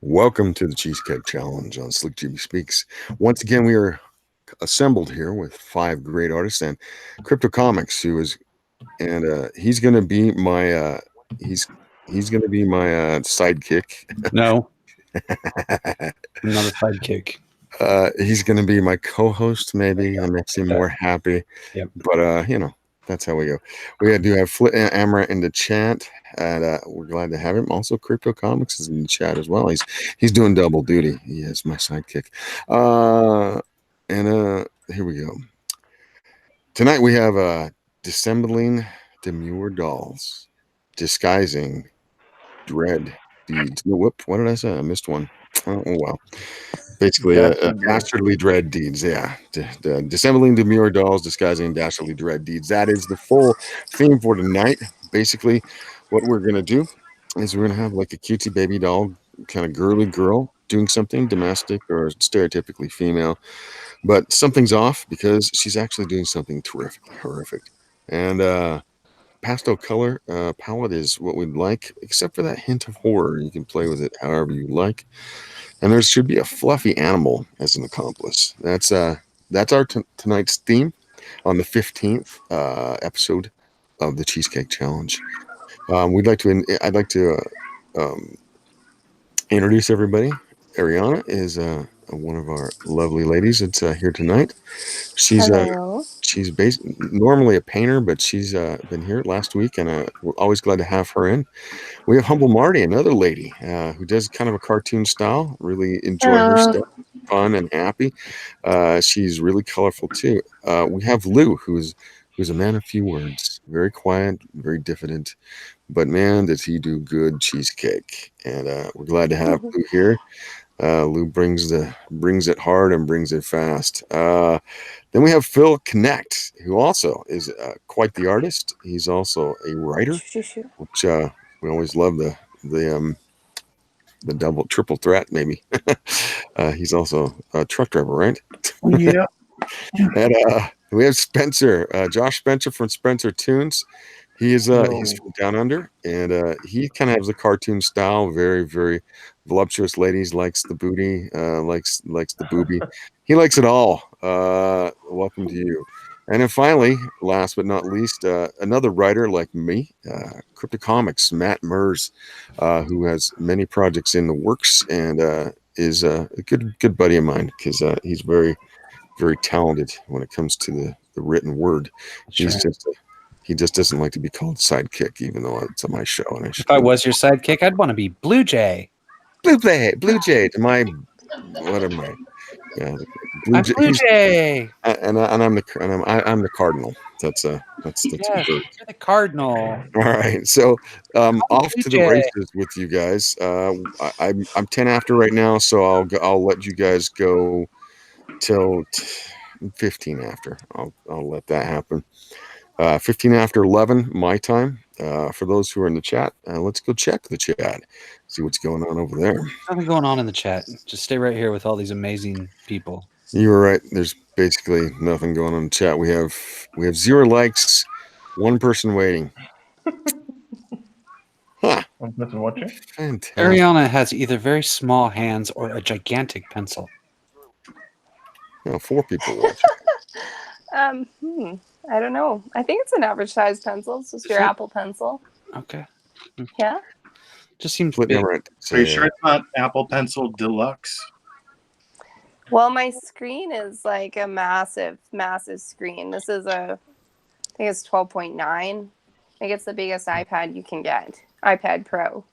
Welcome to the Cheesecake Challenge on Slick GB Speaks. Once again, we are assembled here with five great artists and Crypto Comics, who is, and he's going to be my he's going to be my sidekick. No, I'm not a sidekick. He's going to be my co-host. Maybe that makes him more happy. Yep. But that's how we go. We do have Amra in the chat, and we're glad to have him. Also, Crypto Comics is in the chat as well. He's doing double duty. He is my sidekick. And here we go. Tonight we have Dissembling Demure dolls, disguising dread deeds. No, whoop! What did I say? I missed one. Oh well. Basically, dastardly dread deeds. Yeah, dissembling demure dolls, disguising dastardly dread deeds. That is the full theme for tonight. Basically, what we're gonna do is we're gonna have like a cutesy baby doll, kind of girly girl doing something domestic or stereotypically female, but something's off because she's actually doing something terrifically horrific. And pastel color palette is what we'd like, except for that hint of horror. You can play with it however you like. And there should be a fluffy animal as an accomplice. That's our tonight's theme on the 15th episode of the Cheesecake Challenge. I'd like to introduce everybody. Ariana is one of our lovely ladies that's here tonight. She's normally a painter, but she's been here last week, and we're always glad to have her in. We have Humble Marty, another lady who does kind of a cartoon style. Really enjoy her stuff, fun and happy. She's really colorful too. We have Lou, who's a man of few words, very quiet, very diffident, but man, does he do good cheesecake! And we're glad to have Lou here. Lou brings it hard and brings it fast. Then we have Phil Connect, who also is quite the artist. He's also a writer, which we always love the triple threat. Maybe he's also a truck driver, right? Yeah. And we have Spencer, Josh Spencer from Spencer Tunes. He's from Down Under, and he kind of has a cartoon style, very, very voluptuous ladies, likes the booty, likes the booby. He likes it all. Welcome to you. And then finally, last but not least, another writer like me, Crypto Comics, Matt Mers, who has many projects in the works and is a good buddy of mine because he's very, very talented when it comes to the written word. Sure. He just doesn't like to be called sidekick, even though it's on my show. And if I was your sidekick, I'd want to be Blue Jay. Blue Jay. What am I? Yeah, Blue Jay. And I'm the cardinal. That's yes, you're the cardinal. All right, so off to the races with you guys. I'm 10 after right now, so I'll let you guys go till 15 after. I'll let that happen. 15 after 11 my time. For those who are in the chat, let's go check the chat, see what's going on over there. Nothing going on in the chat. Just stay right here with all these amazing people. You were right. There's basically nothing going on in the chat. We have 0 likes, 1 person waiting. Huh. 1 person watching. Fantastic. Ariana has either very small hands or a gigantic pencil. 4 people watching. I don't know. I think it's an average size pencil. It's just your Apple Pencil. Okay. Yeah. Just seems big. Are you sure it's not Apple Pencil Deluxe? Well, my screen is like a massive, massive screen. This is I think it's 12.9. I think it's the biggest iPad you can get. iPad Pro.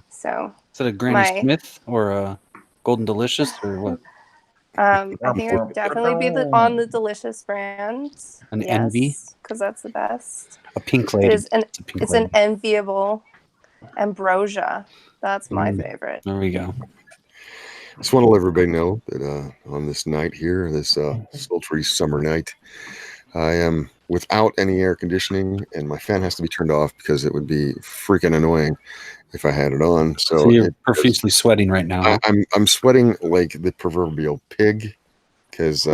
So. Is it a Granny Smith or a Golden Delicious or what? I think it would definitely be on the Delicious brand. An Envy? Because that's the best. A pink lady. It's an enviable ambrosia. That's my favorite. There we go. Just want to let everybody know that on this night here, this sultry summer night, I am without any air conditioning, and my fan has to be turned off because it would be freaking annoying if I had it on. So you're profusely sweating right now. I'm sweating like the proverbial pig because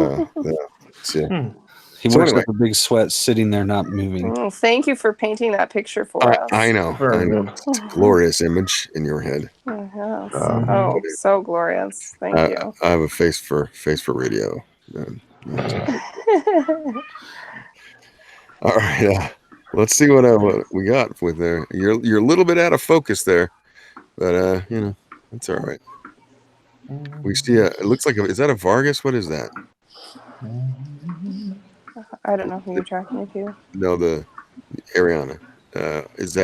He So works anyway. with a big sweat sitting there not moving. Oh, thank you for painting that picture for us. I know. Very I know. good. It's a glorious image in your head. Yes. Um, Oh, so glorious. Thank you. I have a face for radio. Man. All right. Let's see what we got with there. You're a little bit out of focus there, but it's all right. We see it looks like is that a Vargas? What is that? I don't know who you're talking to. No, the Ariana. Is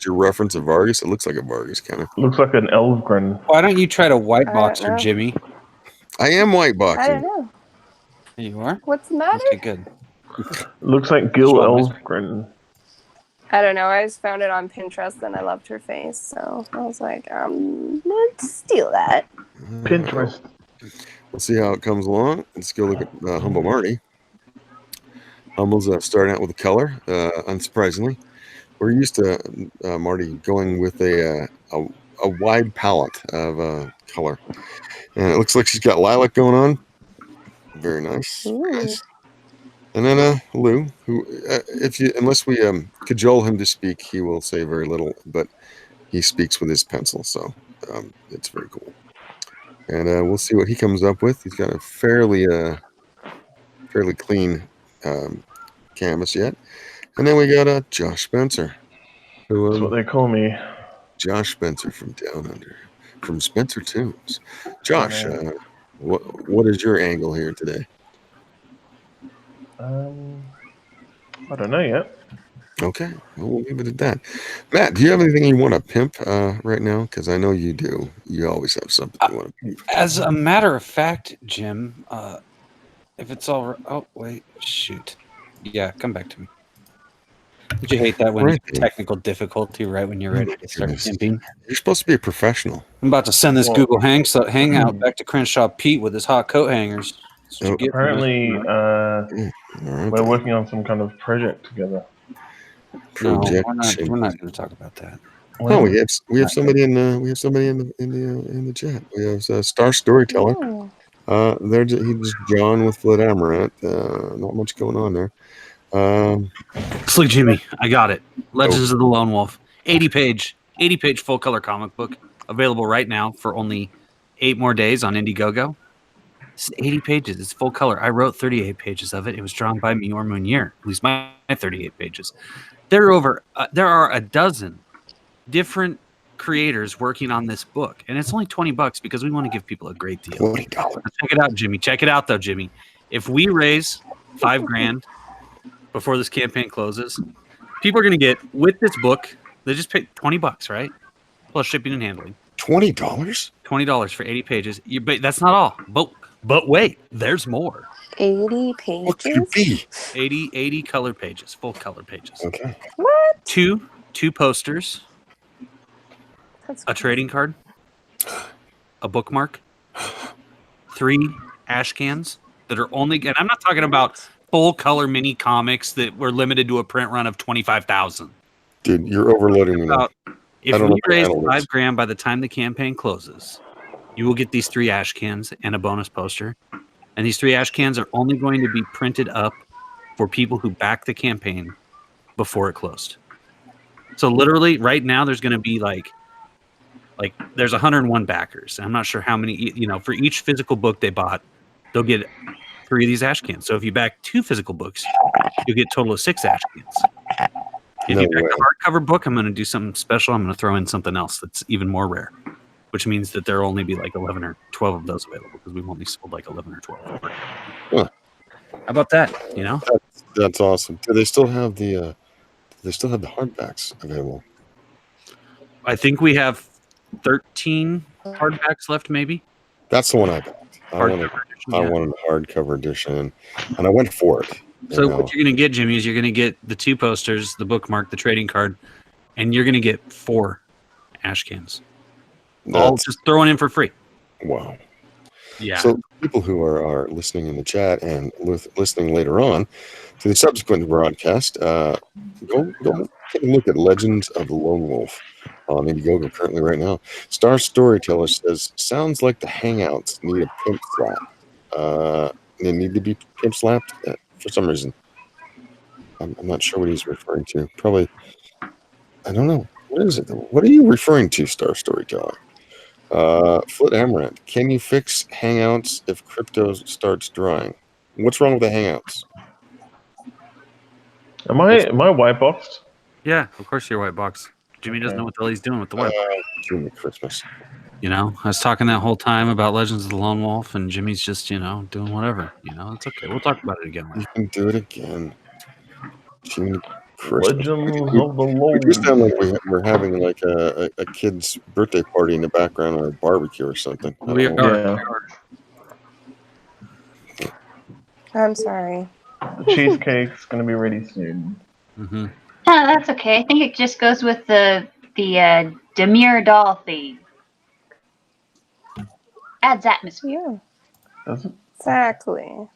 your reference a Vargas? It looks like a Vargas kind of. Looks like an Elfgren. Why don't you try to white I box don't her, know. Jimmy? I am white I don't boxing. know. There you are. What's the matter? Okay, good. Looks like Gil Strong, right? Elfgren. I don't know. I just found it on Pinterest and I loved her face. So I was like, let's steal that. Pinterest. We'll see how it comes along. Let's go look at Humble Marty. Humble's starting out with a color, unsurprisingly. We're used to Marty going with a wide palette of color. And it looks like she's got lilac going on. Very nice. Very Ooh. nice. And then Lou, who, unless we cajole him to speak, he will say very little, but he speaks with his pencil, so it's very cool. And we'll see what he comes up with. He's got a fairly clean canvas yet. And then we got Josh Spencer. That's what they call me. Josh Spencer from Down Under, from Spencer Tunes. Josh, what is your angle here today? I don't know yet. Okay, well, we'll leave it at that. Matt, do you have anything you want to pimp right now? Because I know you do. You always have something you want to pimp. As a matter of fact, Jim, if it's all right. Oh, wait. Shoot. Yeah, come back to me. Did you hate that when Right. technical difficulty right when you're ready to start Goodness. pimping? You're supposed to be a professional. I'm about to send this Well- Google Hangout back to Crenshaw Pete with his hot coat hangers. That's what you get for Apparently, this. All right, we're working on some kind of project together. No, projection. we're not going to talk about that. Oh, we have somebody in the chat. We have Star Storyteller. Oh. He just John with Flood Amaranth. Not much going on there. Look, Jimmy, I got it. Legends of the Lone Wolf, 80 page full color comic book, available right now for only 8 more days on Indiegogo. It's 80 pages. It's full color. I wrote 38 pages of it. It was drawn by me or Munier. At least my 38 pages. There are a dozen different creators working on this book, and it's only $20 because we want to give people a great deal. $20. Check it out, Jimmy. Check it out, though, Jimmy. If we raise $5,000 before this campaign closes, people are going to get with this book. They just pay $20, right? Plus shipping and handling. $20? $20 for 80 pages. But that's not all. But wait, there's more. 80 What could it pages? be? 80 color pages, full color pages. Okay. What? Two posters, That's a trading card, a bookmark, 3 ash cans that are only. And I'm not talking about full color mini comics that were limited to a print run of 25,000. Dude, you're overloading me now. If I don't know we how to raise handle this. $5,000 by the time the campaign closes, you will get these 3 ash cans and a bonus poster. And these 3 ash cans are only going to be printed up for people who back the campaign before it closed. So literally right now there's going to be like there's 101 backers. I'm not sure how many, for each physical book they bought, they'll get 3 of these ash cans. So if you back 2 physical books, you'll get a total of 6 ash cans. If No you back way. a hardcover book, I'm going to do something special. I'm going to throw in something else that's even more rare, which means that there'll only be like 11 or 12 of those available because we've only sold like 11 or 12. Huh. How about that? That's awesome. Do they still have the hardbacks available? I think we have 13 hardbacks left, maybe. That's the one I backed. I wanted a hardcover edition, and I went for it. So what you're going to get, Jimmy, is you're going to get the 2 posters, the bookmark, the trading card, and you're going to get 4 ash cans. All just throwing in for free. Wow. Yeah. So people who are listening in the chat and listening later on to the subsequent broadcast, go take a look at Legends of the Lone Wolf on Indiegogo currently right now. Star Storyteller says, sounds like the Hangouts need a pimp slap. They need to be pimp slapped for some reason. I'm not sure what he's referring to. Probably, I don't know. What is it? What are you referring to, Star Storyteller? Foot Amaranth. Can you fix Hangouts if crypto starts drying? What's wrong with the Hangouts? Am I white boxed? Yeah, of course you're white box. Jimmy doesn't know what the hell he's doing with the white box. Jimmy Christmas. You know, I was talking that whole time about Legends of the Lone Wolf, and Jimmy's just, doing whatever. It's okay. We'll talk about it again You later. can do it again. Jimmy Christmas. Legends of the We just sound Lord. like we're having like a kid's birthday party in the background or a barbecue or something. I We don't know. are. Yeah. I'm sorry. The cheesecake's gonna be ready soon. Mm-hmm. Oh, that's okay. I think it just goes with the Demure doll theme. Adds atmosphere. Yeah, Does it? exactly.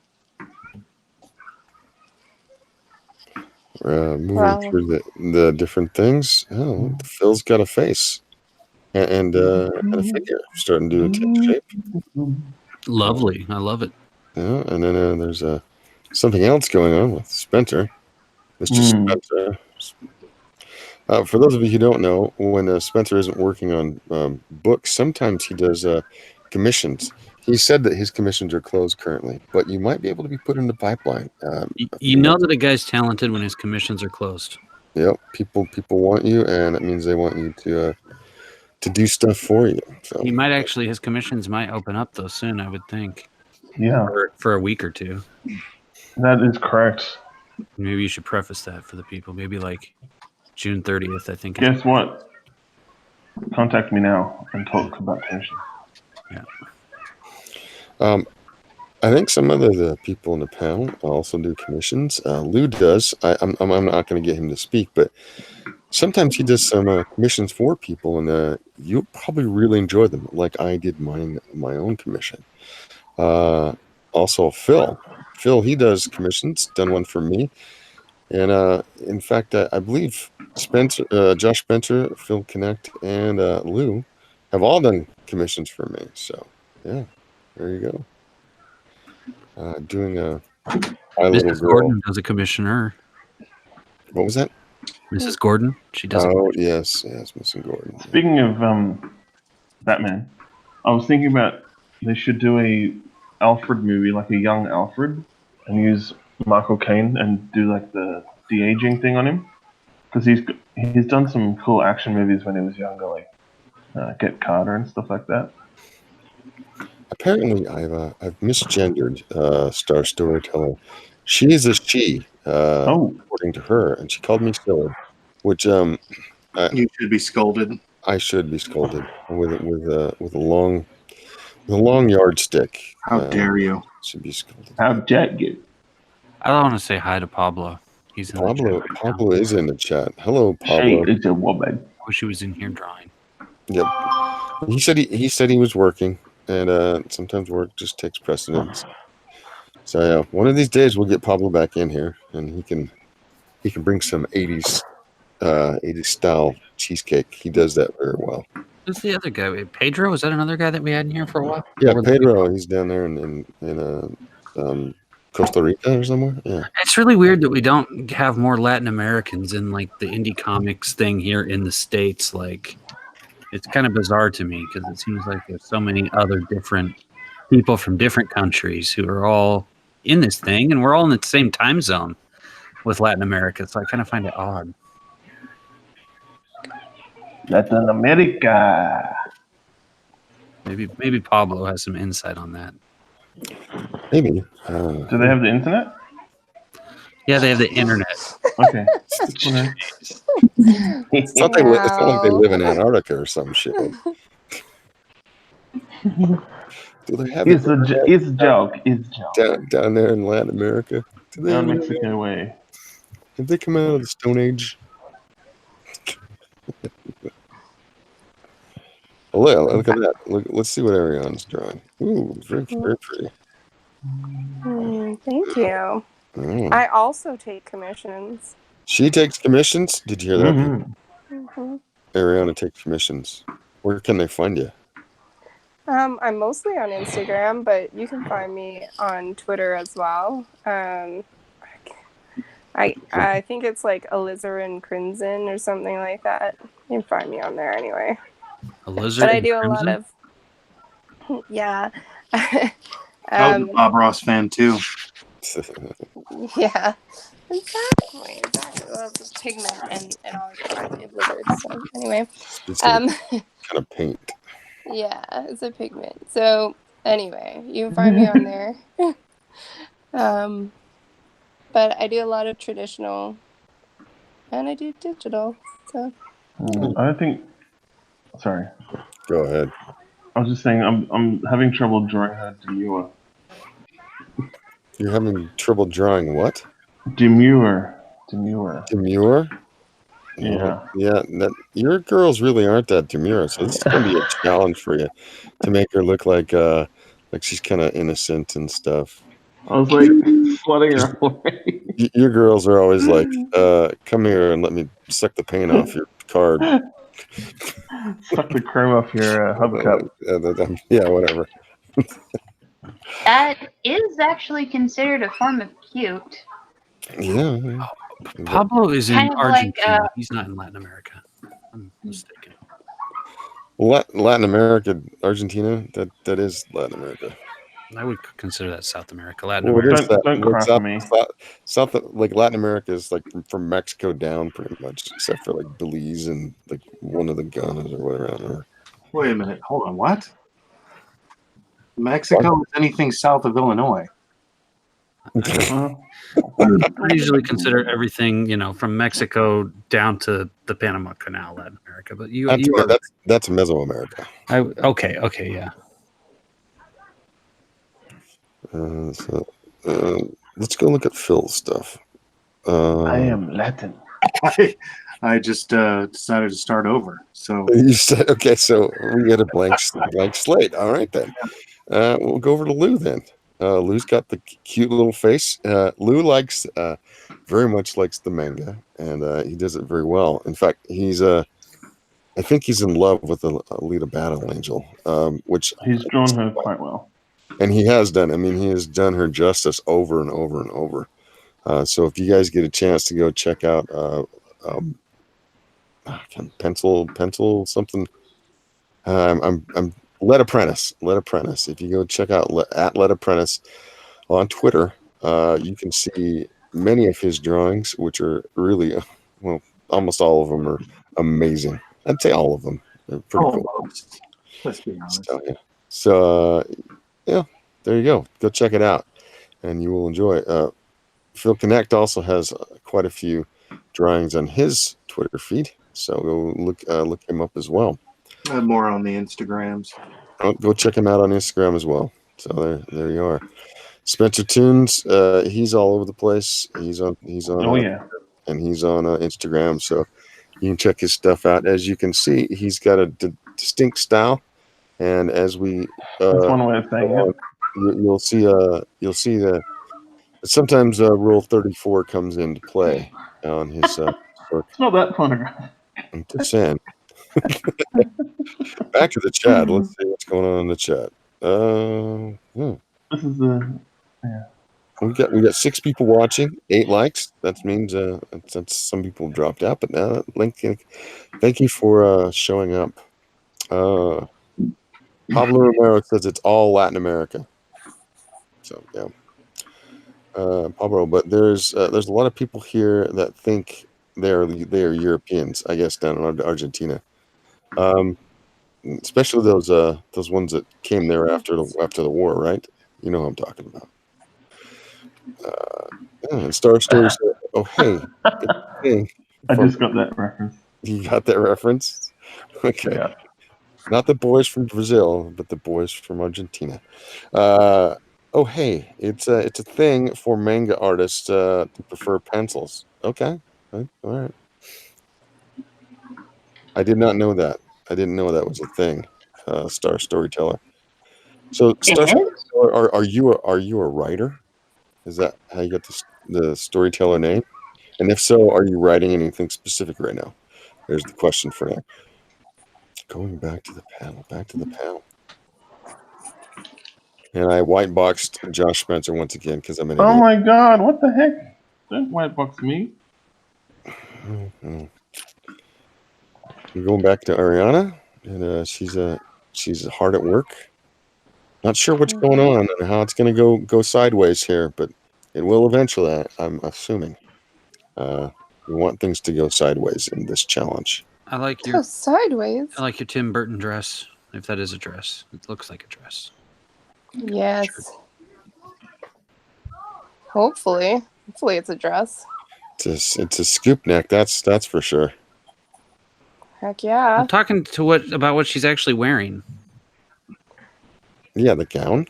Moving Wow. through the different things. Oh, Phil's got a face and a figure starting to take shape. Lovely. I love it. Yeah, and then there's something else going on with Spencer. Mr. Spencer. For those of you who don't know, when Spencer isn't working on books, sometimes he does commissions. He said that his commissions are closed currently, but you might be able to be put in the pipeline. You know that a guy's talented when his commissions are closed. Yep, people want you, and it means they want you to do stuff for you. So He might actually, his commissions might open up though soon, I would think. Yeah, For a week or two. that is correct. Maybe you should preface that for the people. Maybe like June 30th, I think. Guess what? Contact me now and talk about commission. Yeah. I think some of the people in the panel also do commissions. Lou does. I'm not going to get him to speak, but sometimes he does some commissions for people, and you'll probably really enjoy them, like I did my own commission. Also, Phil, he does commissions. Done one for me, and in fact, I believe Spencer, Josh Spencer, Phil Connect, and Lou have all done commissions for me. So yeah, there you go. Doing a My Little Mrs. Girl. Gordon does a commissioner. What was that? Mrs. Gordon, she does. Oh yes, Mrs. Gordon. Speaking of Batman, I was thinking about they should do a Alfred movie, like a young Alfred, and use Michael Caine and do like the de-aging thing on him, because he's done some cool action movies when he was younger, like Get Carter and stuff like that. Apparently, I've misgendered Star Storyteller. She is a she, according to her, and she called me silly, which You should be scolded. I should be scolded with a long yardstick. How dare you? Should be scolded. How'd Jack get? I want to say hi to Pablo. He's in the chat right now. Pablo is in the chat. Hello, Pablo. Hey, it's a woman. I wish he was in here drawing. Yep. He said he was working, and sometimes work just takes precedence. So yeah, one of these days we'll get Pablo back in here, and he can bring some 80s style cheesecake. He does that very well. Who's the other guy? Pedro? Is that another guy that we had in here for a while? Yeah, Pedro. He's down there in Costa Rica or somewhere. Yeah. It's really weird that we don't have more Latin Americans in like the indie comics thing here in the States. Like, it's kind of bizarre to me because it seems like there's so many other different people from different countries who are all in this thing, and we're all in the same time zone with Latin America. So I kind of find it odd. Latin America. Maybe Pablo has some insight on that. Maybe. Do they have the internet? Yeah, they have the internet. Okay. It's not like they live in Antarctica or some shit. Do they have It's a joke. It's a joke. down there in Latin America? Do they Down Mexico way. have they come out of the Stone Age? Oh, look at that. Let's see what Ariana's drawing. Ooh, very pretty. Thank you. Mm. I also take commissions. She takes commissions? Did you hear that? Mm-hmm. Ariana takes commissions. Where can they find you? I'm mostly on Instagram, but you can find me on Twitter as well. I I think it's like alizarin crimson or something like that. You can find me on there anyway. A lizard. But I do a lot of yeah. I was a Bob Ross fan too. Yeah. Exactly. Well, it's pigment and all the lizards. So anyway. It's kind of paint. Yeah, it's a pigment. So anyway, you can find me on there. But I do a lot of traditional and I do digital. So I don't think. Sorry, Go ahead. I was just saying I'm having trouble drawing her demure. You're having trouble drawing what? Demure. Demure? Yeah. Yeah, your girls really aren't that demure, so this is gonna be a challenge for you to make her look like she's kind of innocent and stuff. I was like flooding her away. Your girls are always like, come here and let me suck the paint off your card. Suck the cream off your hubcap. Yeah, whatever. That is actually considered a form of cute. Yeah. Pablo is in Kind of like, Argentina. He's not in Latin America. I'm mistaken. Latin America, Argentina, that is Latin America. I would consider that South America. Latin Well, America. Don't cry for me. South, like Latin America is like from Mexico down, pretty much, except for like Belize and like one of the Ghanas or whatever. I don't know. Wait a minute. Hold on. What? Mexico is anything south of Illinois. Uh-huh. I usually consider everything, from Mexico down to the Panama Canal, Latin America. But That's Mesoamerica. Okay, yeah. Let's go look at Phil's stuff. I am Latin. I just decided to start over. So You said okay, so we get a blank slate. All right then. We'll go over to Lou then. Lou's got the cute little face. Lou very much likes the manga, and he does it very well. In fact, I think he's in love with Alita Battle Angel, which He's drawn her quite well. and he has done. I mean, he has done her justice over and over and over. So if you guys get a chance to go check out pencil something, I'm Let Apprentice. If you go check out at Let Apprentice on Twitter, you can see many of his drawings, which are really, well, almost all of them are amazing. I'd say all of them. They're pretty cool. Let's be honest. So, yeah, there you go. Go check it out, and you will enjoy it. Phil Connect also has quite a few drawings on his Twitter feed, so go look him up as well. More on the Instagrams. Go check him out on Instagram as well. So there you are. Spencer Tunes, he's all over the place. He's on. Oh yeah. And he's on Instagram, so you can check his stuff out. As you can see, he's got a distinct style, and as we That's one way of saying it. you'll see that sometimes Rule 34 comes into play on his work. It's not that photograph. I'm just saying. Back to the chat. Let's see what's going on in the chat. This is the We got 6 people watching, 8 likes. That means that's some people dropped out, but now thank you for showing up. Pablo Romero says it's all Latin America. So yeah, Pablo. But there's a lot of people here that think they are Europeans. I guess down in Argentina, especially those ones that came there after the war, right? You know who I'm talking about. And Star Story said, "Oh hey, I just got that reference. You got that reference? Okay, Yeah. Not the boys from Brazil, but the boys from Argentina. Oh hey, it's a thing for manga artists to prefer pencils. Okay, all right. I did not know that. I didn't know that was a thing. Star Storyteller. So, Star Storyteller, are you a writer? Is that how you got the storyteller name? And if so, are you writing anything specific right now? There's the question for now. Going back to the panel. And I white boxed Josh Spencer once again because I'm an idiot. Oh my god, what the heck? Don't white box me. Mhm. We're going back to Ariana, and she's hard at work. Not sure what's going on and how it's going to go sideways here, but it will eventually. I'm assuming. We want things to go sideways in this challenge. I like Go your sideways. Tim Burton dress. If that is a dress, it looks like a dress. Yes. Hopefully it's a dress. It's a scoop neck. That's for sure. Heck yeah. I'm talking to about what she's actually wearing. Yeah, the gown.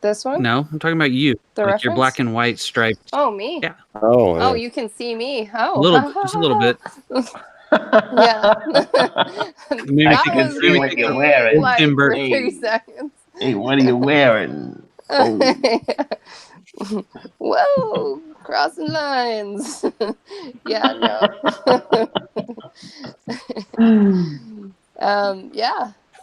This one? No, I'm talking about you. The like reference? your black and white striped. Oh, me? Yeah. Oh, you can see me. Oh. Just a little bit. Yeah. Maybe I can see what you're wearing. Like Tim for Burton. 3 seconds. Hey, what are you wearing? Oh. Whoa, crossing lines. Yeah, no.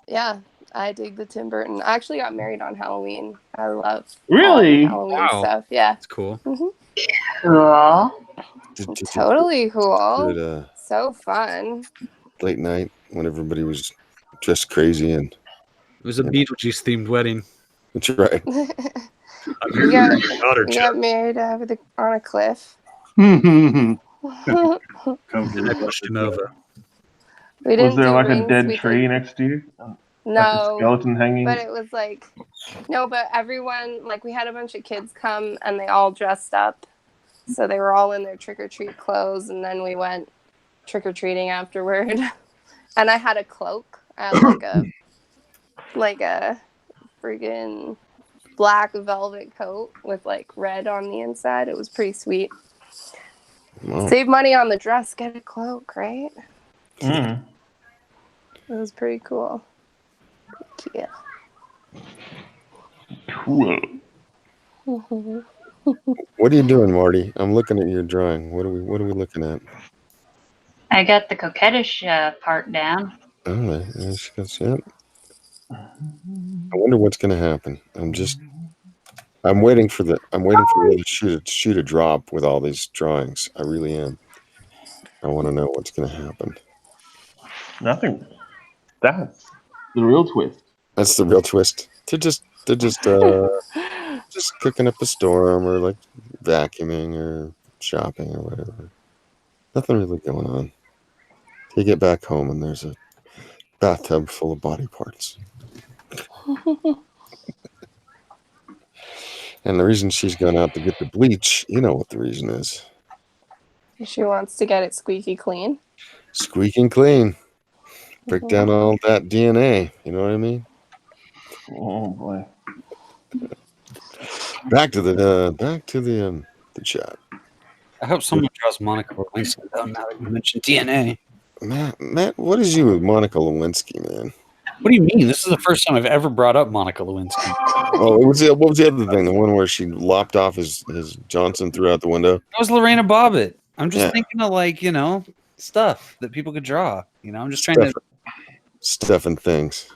Yeah. I dig the Tim Burton. I actually got married on Halloween. I love Really? Halloween Wow. stuff. Yeah. That's cool. Cool. Totally cool. Did So fun. late night when everybody was dressed crazy and It was a Beetlejuice themed wedding. that's right. You got married on a cliff. Come And I pushed him over. We didn't Was there do like a rings, dead we tree did- next to you? Like a No, skeleton hanging? but it was like, no, but everyone, like we had a bunch of kids come and they all dressed up. So they were all in their trick-or-treat clothes, and then we went trick-or-treating afterward. And I had a cloak. I had like a friggin' black velvet coat with like red on the inside. It was pretty sweet. Wow. Save money on the dress, get a cloak, right? Mm. It was pretty cool. Yeah. Cool. What are you doing, Marty? I'm looking at your drawing. What are we looking at? I got the coquettish part down. Oh, there she goes. Yep. I wonder what's going to happen. I'm waiting for the to shoot a drop with all these drawings. I really am. I want to know what's going to happen. Nothing. That's the real twist. That's the real twist. They're just cooking up a storm or like vacuuming or shopping or whatever. Nothing really going on. You get back home and there's a bathtub full of body parts. And the reason she's gone out to get the bleach, you know what the reason is. She wants to get it squeaky clean. Squeaking clean. Break down all that DNA. You know what I mean? Oh boy. Back to the chat. I hope someone draws Monica Lewinsky though, now that you mentioned DNA. Matt, what is you with Monica Lewinsky, man? What do you mean? This is the first time I've ever brought up Monica Lewinsky. Oh, what was the other thing? The one where she lopped off his Johnson through out the window? That was Lorena Bobbitt. I'm just Yeah. thinking of like, stuff that people could draw. I'm just trying to Stuff and things.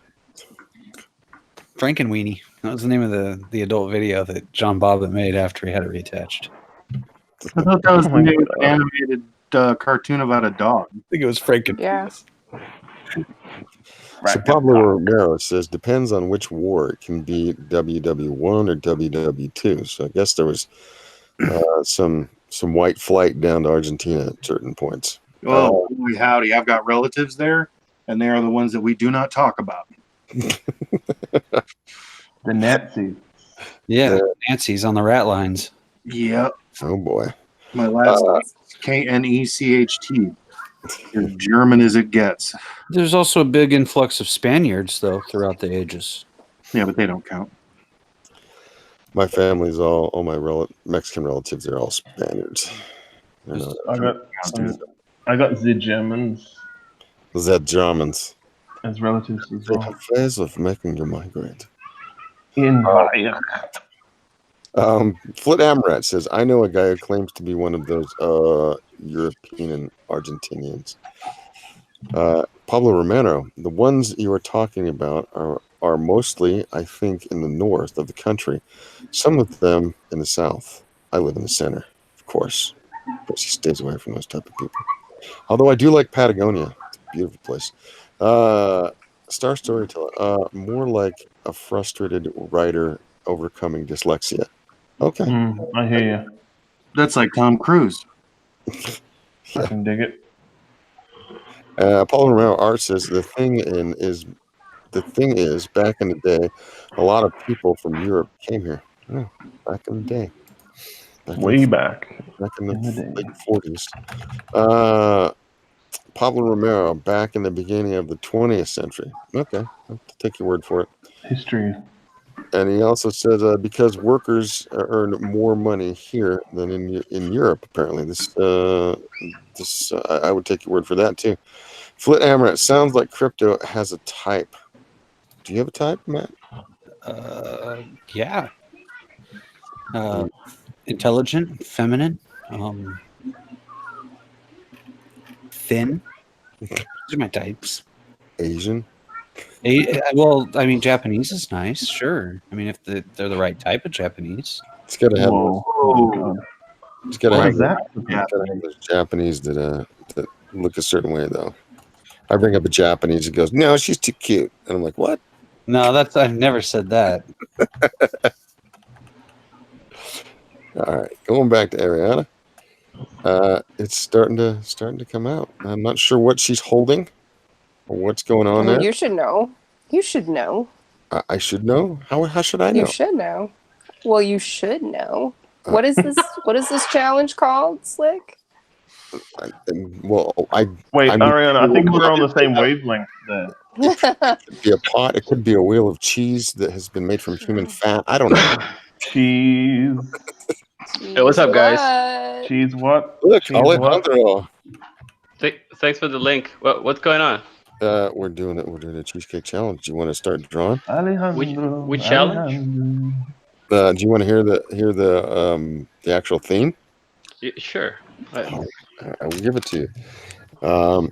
Frankenweenie. That was the name of the adult video that John Bobbitt made after he had it reattached. I thought that was Oh the my name of God. the animated cartoon about a dog. I think it was Franken. Yeah. So Pablo Romero says depends on which war. It can be WW1 or WW2. So I guess there was some white flight down to Argentina at certain points. Oh, boy, howdy. I've got relatives there, and they are the ones that we do not talk about. The Nazis. Yeah, Nancy's on the rat lines. Yep. Oh boy. My last name is Knecht. As German as it gets. There's also a big influx of Spaniards, though, throughout the ages. Yeah, but they don't count. My family's all my Mexican relatives are all Spaniards. I got the Germans The Germans. as relatives as The well. affairs of making you migrate. In Flit Amrat says, I know a guy who claims to be one of those European and Argentinians. Pablo Romero, the ones you are talking about are mostly, I think, in the north of the country. Some of them in the south. I live in the center, of course. but she stays away from those type of people. Although I do like Patagonia. It's a beautiful place. Star storyteller. More like a frustrated writer overcoming dyslexia. Okay. I hear you. That's like Tom Cruise. I can dig it. Paul Romero Art says the thing is back in the day, a lot of people from Europe came here. Yeah, back in the day. Way back in the day. late 40s. Pablo Romero, back in the beginning of the 20th century. Okay, I'll take your word for it. History. And he also says because workers earn more money here than in Europe. Apparently, I would take your word for that too. Flit Hammer, it sounds like crypto has a type. Do you have a type, Matt? Yeah. Intelligent, feminine, thin. These are my types. Asian. Well, I mean, Japanese is nice, sure. I mean, if they're the right type of Japanese. It's got to have. Whoa. Oh my God. It's got to What have. is that? Gotta have those Japanese that look a certain way though. I bring up a Japanese who goes, "No, she's too cute," and I'm like, "What?" No, I've never said that. All right, going back to Ariana. It's starting to come out. I'm not sure what she's holding or what's going on there. You should know. You should know. I should know. How should I know? You should know. Well, you should know. What is this? What is this challenge called, Slick? Wait, Ariana, I think we're on the same wavelength there. It could be a pot. It could be a wheel of cheese that has been made from human fat. I don't know. Cheese. Hey, what's up, guys? Cheese what? Look, Cheese Alejandro. Thanks for the link. What's going on? We're doing a cheesecake challenge. Do you want to start drawing? Alejandro. Which challenge? Do you want to hear the actual theme? Yeah, sure. I will give it to you.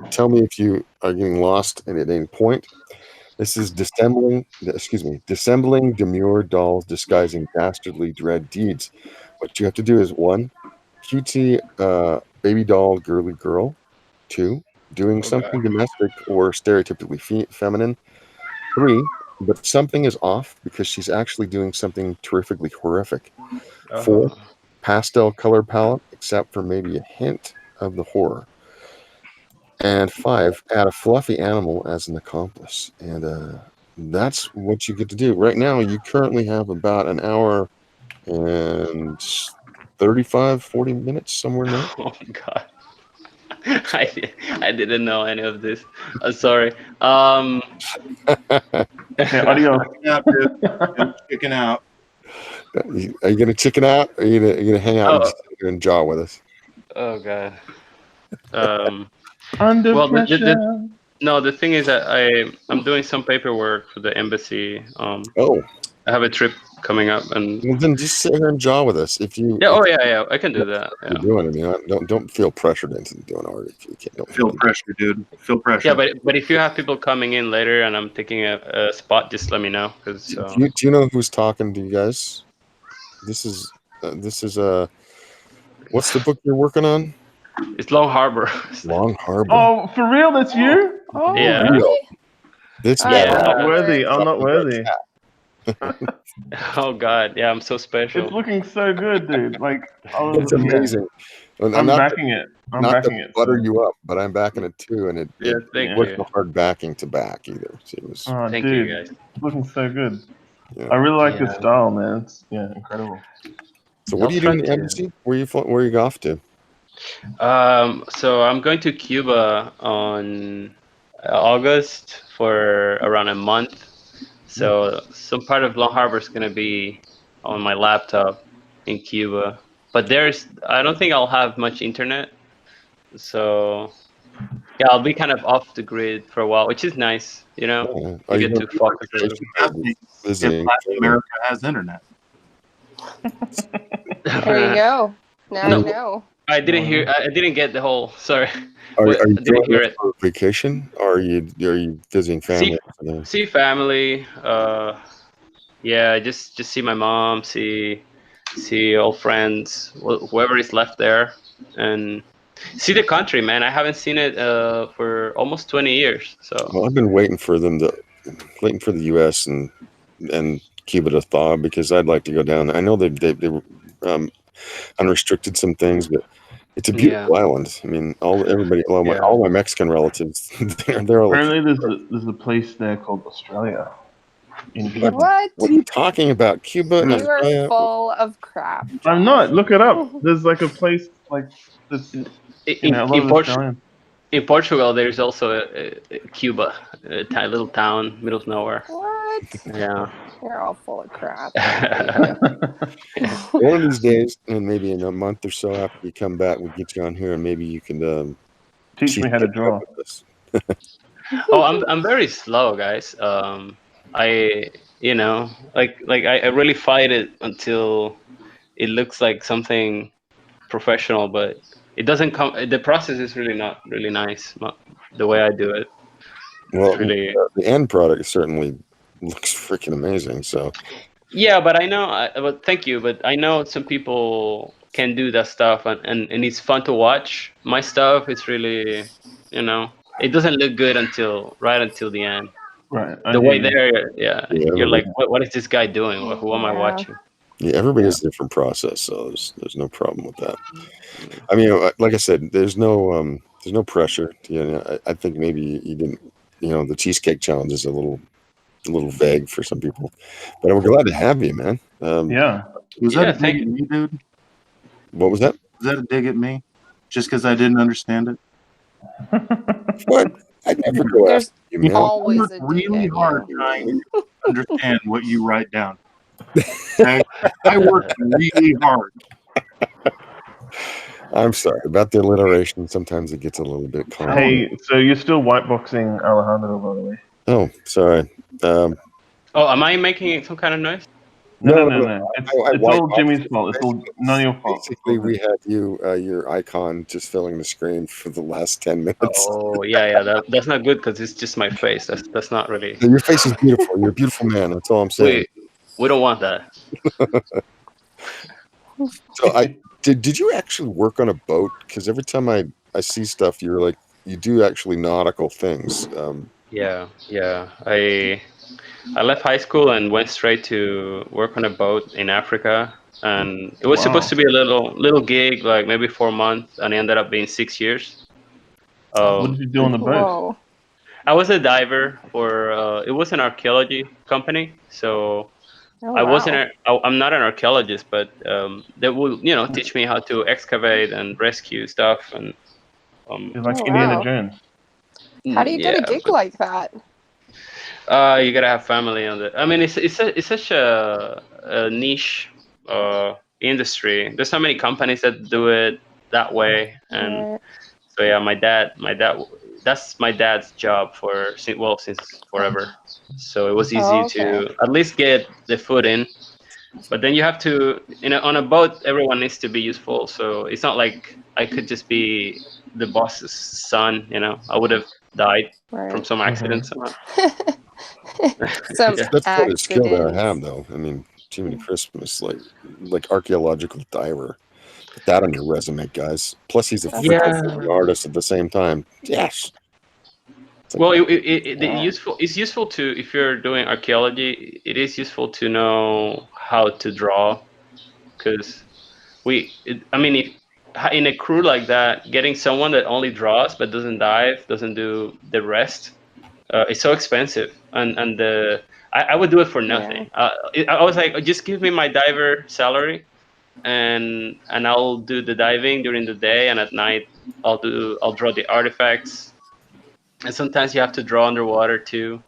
Tell me if you are getting lost at any point. This is Dissembling Demure Dolls Disguising Dastardly Dread Deeds. What you have to do is 1, cutesy Babydoll Girlie-Girl. 2, doing something domestic or stereotypically feminine. 3, but something is off because she's actually doing something terrifically horrific. 4, pastel color palette except for maybe a hint of the horror. And 5, add a fluffy animal as an accomplice. And that's what you get to do. Right now, you currently have about an hour and 40 minutes, somewhere in there. Oh my God. I didn't know any of this. Sorry. Okay, adios. Chicken out. Are you going to chicken out, or are you going to hang out and just sit here and jaw with us? Oh God. Under pressure. No, the thing is that I'm doing some paperwork for the embassy. I have a trip coming up, and well, then just sit here and jaw with us. If you I can do that. Yeah. You're doing it. Don't feel pressured into doing art if you can't. Don't feel pressure, dude. Feel pressure. Yeah, but if you have people coming in later and I'm taking a spot, just let me know. Cause do you know who's talking to you guys? This is what's the book you're working on? It's Long Harbor. Long Harbor. Oh, for real? That's you? Oh, yeah. Really? This I'm not worthy. I'm not worthy. Oh God, yeah, I'm so special. It's looking so good, dude. Like, it's amazing. I'm backing it. I'm not backing to it. butter you up, but I'm backing it too, and it thank wasn't you. a hard backing to back either. So it was. Oh, thank dude, you guys. It's looking so good. Yeah. I really like your style, man. It's incredible. So what are you doing in the embassy? Where are you off to? So I'm going to Cuba on August for around a month. So some part of Long Harbor is going to be on my laptop in Cuba. But I don't think I'll have much internet. So yeah, I'll be kind of off the grid for a while, which is nice, you know. You get to focus. If Latin America has internet. There you go. Now you know. I didn't get the whole. Sorry. Are you didn't hear it for vacation, or are you visiting family? See family. Yeah, just see my mom, see old friends, whoever is left there. and see the country, man. I haven't seen it for almost 20 years. So Well, I've been waiting for the U.S. and Cuba to thaw because I'd like to go down. I know they were unrestricted some things, but it's a beautiful island. I mean, all my Mexican relatives, they're all like, Apparently, there's a place there called Australia. In Cuba. What? what are you talking about? Cuba and You are Australia? full of crap. I'm not. Look it up. There's like a place like that's a lot of Australians. In Portugal, there's also a Cuba, a tiny little town, middle of nowhere. What? Yeah. You're all full of crap. One of these days, and maybe in a month or so after you come back, we'll get you on here, and maybe you can teach me how to draw. Oh, I'm very slow, guys. I I really fight it until it looks like something professional, but it doesn't come. The process is really not really nice. The way I do it. Well, really... the end product certainly looks freaking amazing. So yeah, but I know. But thank you. But I know some people can do that stuff, and it's fun to watch. My stuff, it's really, it doesn't look good right until the end. Right. The way there, you're like, what is this guy doing? Who am I watching? Yeah, everybody has a different process, so there's no problem with that. I mean, like I said, there's no pressure. I think maybe you didn't. The Cheesecake Challenge is a little vague for some people, but we're glad to have you, man. Was that a dig at me, dude? What was that? Was that a dig at me? Just because I didn't understand it? What? I never go after you, man. Always I work really hard trying to understand what you write down. Okay? I work really hard. I'm sorry about the alliteration. Sometimes it gets a little bit complicated. Hey, so you're still whiteboxing Alejandro, by the way? Oh, sorry. Oh, am I making some kind of noise? No. It's all Jimmy's fault. It's all none of your fault. Basically, we had your icon just filling the screen for the last 10 minutes. Oh, yeah. That's not good because it's just my face. That's not really. Your face is beautiful. You're a beautiful man. That's all I'm saying. We don't want that. So did you actually work on a boat? Because every time I see stuff, you're like, you do actually nautical things. Yeah. I left high school and went straight to work on a boat in Africa, and it was supposed to be a little gig, like maybe 4 months, and it ended up being 6 years. What did you do on the boat? Whoa. I was a diver for. It was an archaeology company, so I'm not an archaeologist, but they will, teach me how to excavate and rescue stuff, and You're like Indiana Jones. How do you get a gig like that? You gotta have family on it. I mean, it's such a niche industry. There's so many companies that do it that way, and so yeah, my dad, that's my dad's job since forever. So it was easy to at least get the foot in. But then you have to, on a boat, everyone needs to be useful. So it's not like I could just be the boss's son. I would have died from some accident. That's quite a skill that I have, though. I mean, Jiminy Christmas, like archaeological diver. Put that on your resume, guys. Plus, he's a freaking artist at the same time. Yes. Well, it's useful to, if you're doing archaeology, it is useful to know how to draw, because if in a crew like that, getting someone that only draws but doesn't dive, doesn't do the rest, it's so expensive, and I would do it for nothing. I was like, just give me my diver salary, and I'll do the diving during the day, and at night I'll draw the artifacts. And sometimes you have to draw underwater too.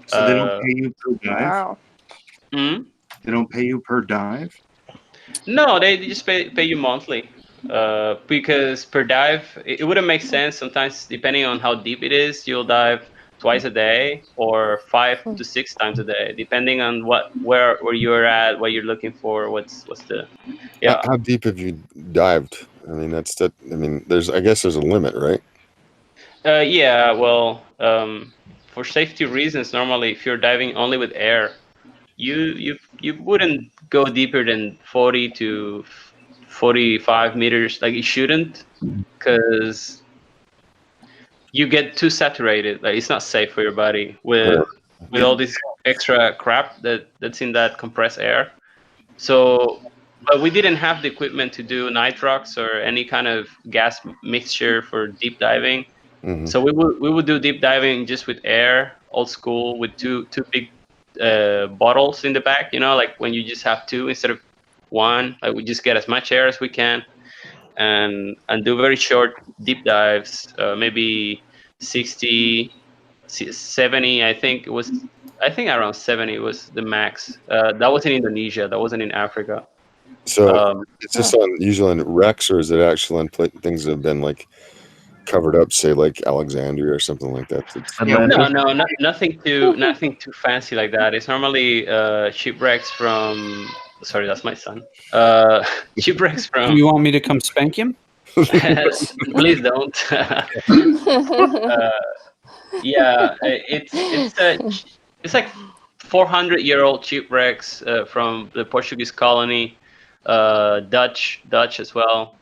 So they don't pay you per dive? Wow. They don't pay you per dive? No, they just pay you monthly. Because per dive, it wouldn't make sense. Sometimes, depending on how deep it is, you'll dive twice a day or 5 to 6 times a day, depending on where you're at, what you're looking for, what's the. Yeah. How deep have you dived? I mean, I guess there's a limit, right? Yeah, well, for safety reasons, normally if you're diving only with air, you wouldn't go deeper than 40 to 45 meters. Like it shouldn't, because you get too saturated. Like it's not safe for your body with all this extra crap that's in that compressed air. So, but we didn't have the equipment to do nitrox or any kind of gas mixture for deep diving. Mhm. So we would do deep diving just with air, old school, with two big bottles in the back. You know, like when you just have two instead of one. Like we just get as much air as we can, and do very short deep dives, maybe 60, 70. I think it was. I think around 70 was the max. That was in Indonesia. That wasn't in Africa. So it's just on usually on wrecks, or is it actually on things that have been like covered up, say like Alexandria or something like that? Nothing too fancy like that. It's normally shipwrecks from. Sorry, that's my son. Shipwrecks from. Do you want me to come spank him? Please don't. Yeah, it's like 400-year-old shipwrecks from the Portuguese colony, Dutch as well,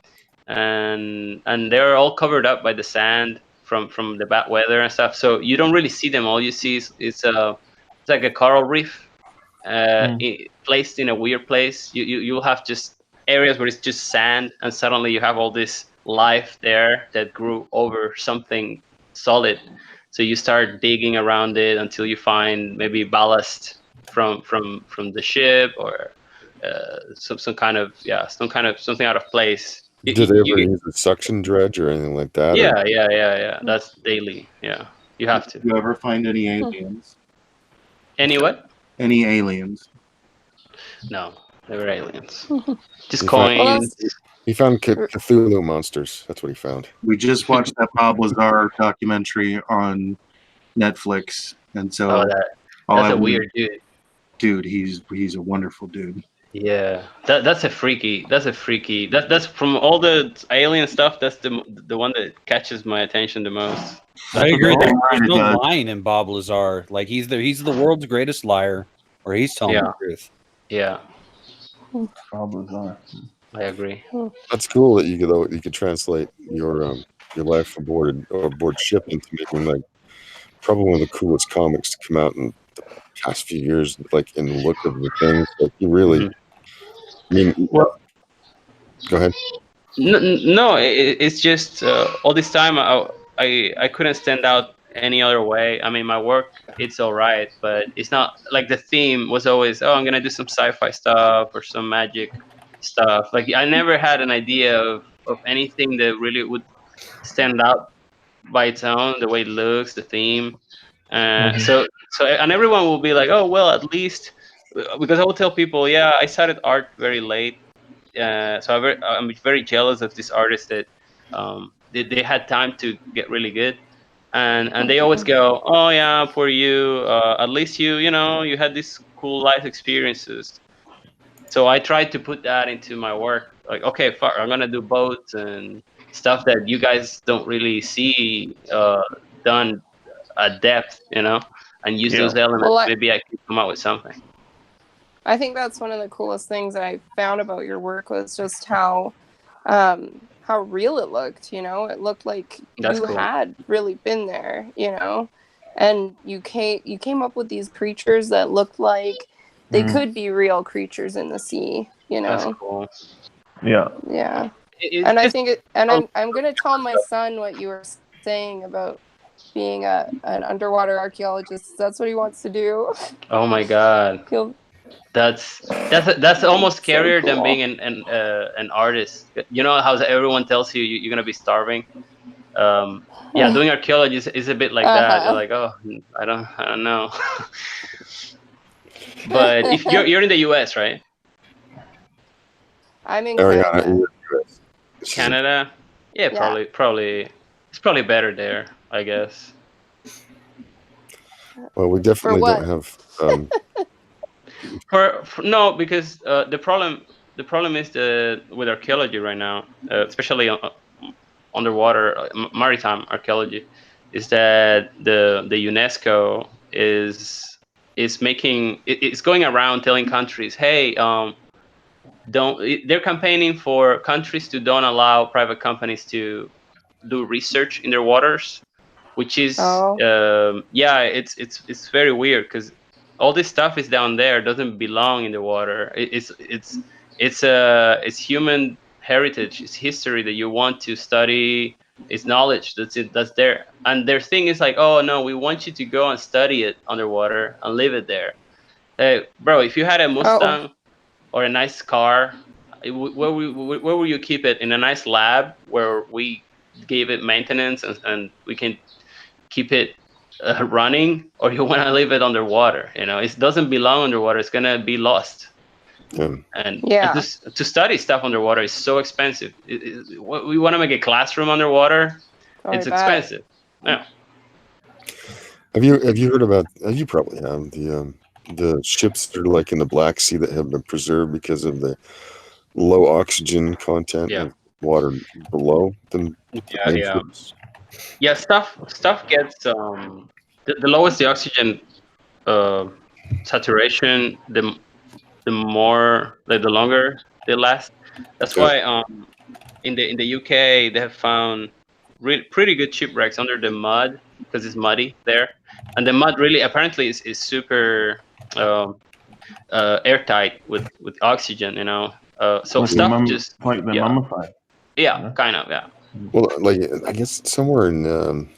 and they're all covered up by the sand from the bad weather and stuff. So you don't really see them. All you see is it's like a coral reef, placed in a weird place. You'll have just areas where it's just sand, and suddenly you have all this life there that grew over something solid. So you start digging around it until you find maybe ballast from the ship, or some kind of something out of place. Did they ever use a suction dredge or anything like that? Yeah. That's daily. Yeah, you have to. Did you ever find any aliens? Any what? Any aliens? No, they were aliens. Just coins. He found Cthulhu monsters. That's what he found. We just watched that Bob Lazar documentary on Netflix, and so that's a weird dude. Dude, he's a wonderful dude. Yeah, that's a freaky. That's from all the alien stuff. That's the one that catches my attention the most. I agree. There's no lying in Bob Lazar. Like he's the world's greatest liar, or he's telling the truth. Yeah. Bob Lazar. I agree. That's cool that you could translate your life aboard ship into making like probably one of the coolest comics to come out in the past few years. Like in the look of the things, like you really. I mean, go ahead. No, it's just all this time I couldn't stand out any other way. I mean, my work, it's all right, but it's not like the theme was always, I'm gonna do some sci-fi stuff or some magic stuff. Like I never had an idea of anything that really would stand out by its own, the way it looks, the theme. So and everyone will be like, oh well, at least, because I will tell people, yeah, I started art very late, so I'm very jealous of these artists that they had time to get really good, and they always go, oh yeah, poor you, at least you had these cool life experiences. So I tried to put that into my work. Like, okay, fuck, I'm gonna do boats and stuff that you guys don't really see done at depth, and use those elements. Well, maybe I can come up with something. I think that's one of the coolest things I found about your work was just how real it looked. It looked like you had really been there. And you came up with these creatures that looked like they could be real creatures in the sea. That's cool. Yeah. Yeah. And I think I'm gonna tell my son what you were saying about being an underwater archaeologist. That's what he wants to do. Oh my god. That's almost scarier than being an artist. You know how everyone tells you you're gonna be starving. Doing archaeology is a bit like that. You're like, oh, I don't know. But if you're in the U.S., right? I'm in Canada. Canada? Yeah, probably. It's probably better there, I guess. Well, we definitely don't have. No, because the problem is with archaeology right now, especially underwater maritime archaeology, is that the UNESCO is making it's going around telling countries, hey, they're campaigning for countries to don't allow private companies to do research in their waters, which is it's very weird because all this stuff is down there, doesn't belong in the water. It's human heritage, it's history that you want to study, it's knowledge that's there. And their thing is like, oh no, we want you to go and study it underwater and leave it there. Hey, bro, if you had a Mustang or a nice car, where will you keep it? In a nice lab where we gave it maintenance and we can keep it running, or you want to leave it underwater? It doesn't belong underwater, it's gonna be lost. And to study stuff underwater is so expensive. We want to make a classroom underwater. It's expensive. Yeah. Have you heard about? You probably have the ships that are like in the Black Sea that have been preserved because of the low oxygen content of water below them. Yeah, stuff gets the lowest the oxygen saturation, the more, like, the longer they last. That's why in the UK they have found pretty good shipwrecks under the mud because it's muddy there, and the mud really apparently is super airtight with oxygen. So like stuff just like they're mummified. Yeah, kind of. Yeah. Well, like I guess somewhere in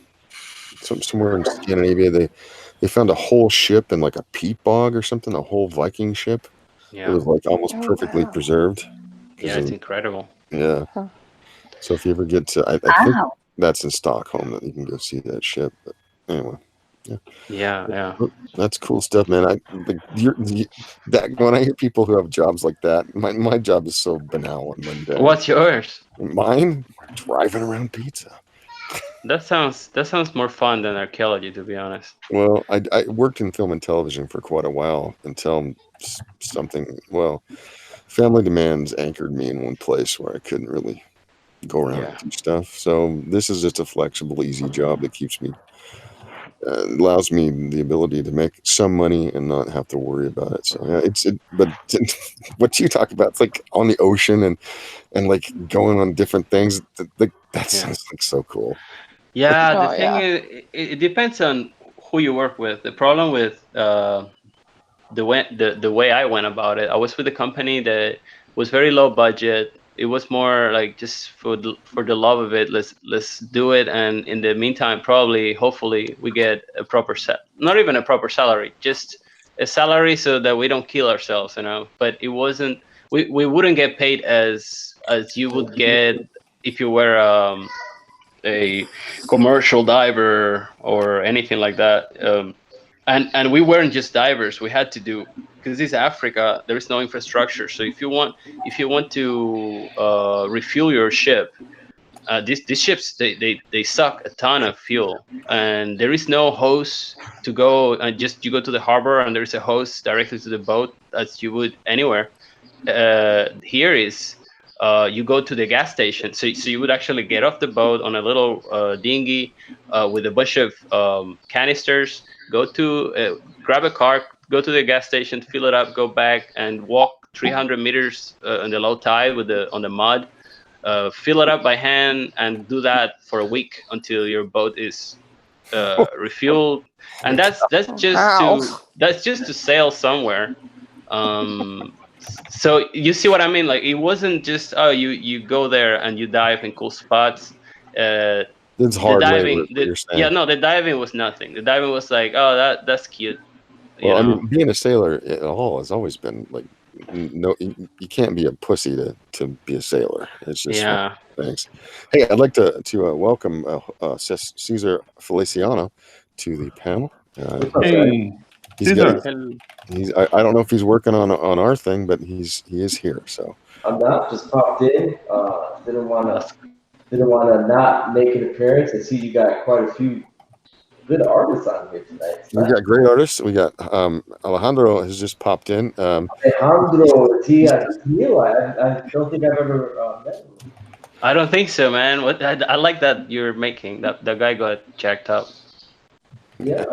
Scandinavia, they found a whole ship in like a peat bog or something, a whole Viking ship. Yeah. It was like almost perfectly preserved. Yeah, it's incredible. Yeah. Huh. So if you ever get to, I think that's in Stockholm that you can go see that ship. But anyway. Yeah. That's cool stuff, man. When I hear people who have jobs like that, my job is so banal and mundane. What's yours? Mine? Driving around pizza. That sounds more fun than archaeology, to be honest. Well, I worked in film and television for quite a while until family demands anchored me in one place where I couldn't really go around and do stuff. So this is just a flexible, easy job that keeps me, allows me the ability to make some money and not have to worry about it. So yeah, but what you talk about, it's like on the ocean and like going on different things. That sounds like so cool. Yeah, the thing is, it depends on who you work with. The problem with the way I went about it, I was with a company that was very low budget. It was more like just for the love of it. Let's do it, and in the meantime, hopefully, we get a proper not even a proper salary, just a salary so that we don't kill ourselves, But it wasn't. We wouldn't get paid as you would get if you were a commercial diver or anything like that. And we weren't just divers. We had to do, because this is Africa, there is no infrastructure. So if you want to refuel your ship, these ships they suck a ton of fuel, and there is no hose to go. And you go to the harbor, and there is a hose directly to the boat as you would anywhere. Here is you go to the gas station. So you would actually get off the boat on a little dinghy with a bunch of canisters. Go to grab a car, go to the gas station, fill it up, go back, and walk 300 meters on the low tide on the mud. Fill it up by hand and do that for a week until your boat is refueled. And that's just to sail somewhere. So you see what I mean? Like, it wasn't just you go there and you dive in cool spots. It's hard labor. The diving was nothing. The diving was like, oh, that's cute. Well, I mean, being a sailor at all has always been like, no, you can't be a pussy to be a sailor. It's just thanks. Hey, I'd like to welcome Cesar Feliciano to the panel. Hey, Cesar. I don't know if he's working on our thing, but he is here. So I'm not, just popped in. Didn't want to not make an appearance. I see you got quite a few good artists on here tonight. We got great artists. We got Alejandro has just popped in. Alejandro, I don't think I've ever met him. I don't think so, man. I like that you're making that. The guy got jacked up. Yeah.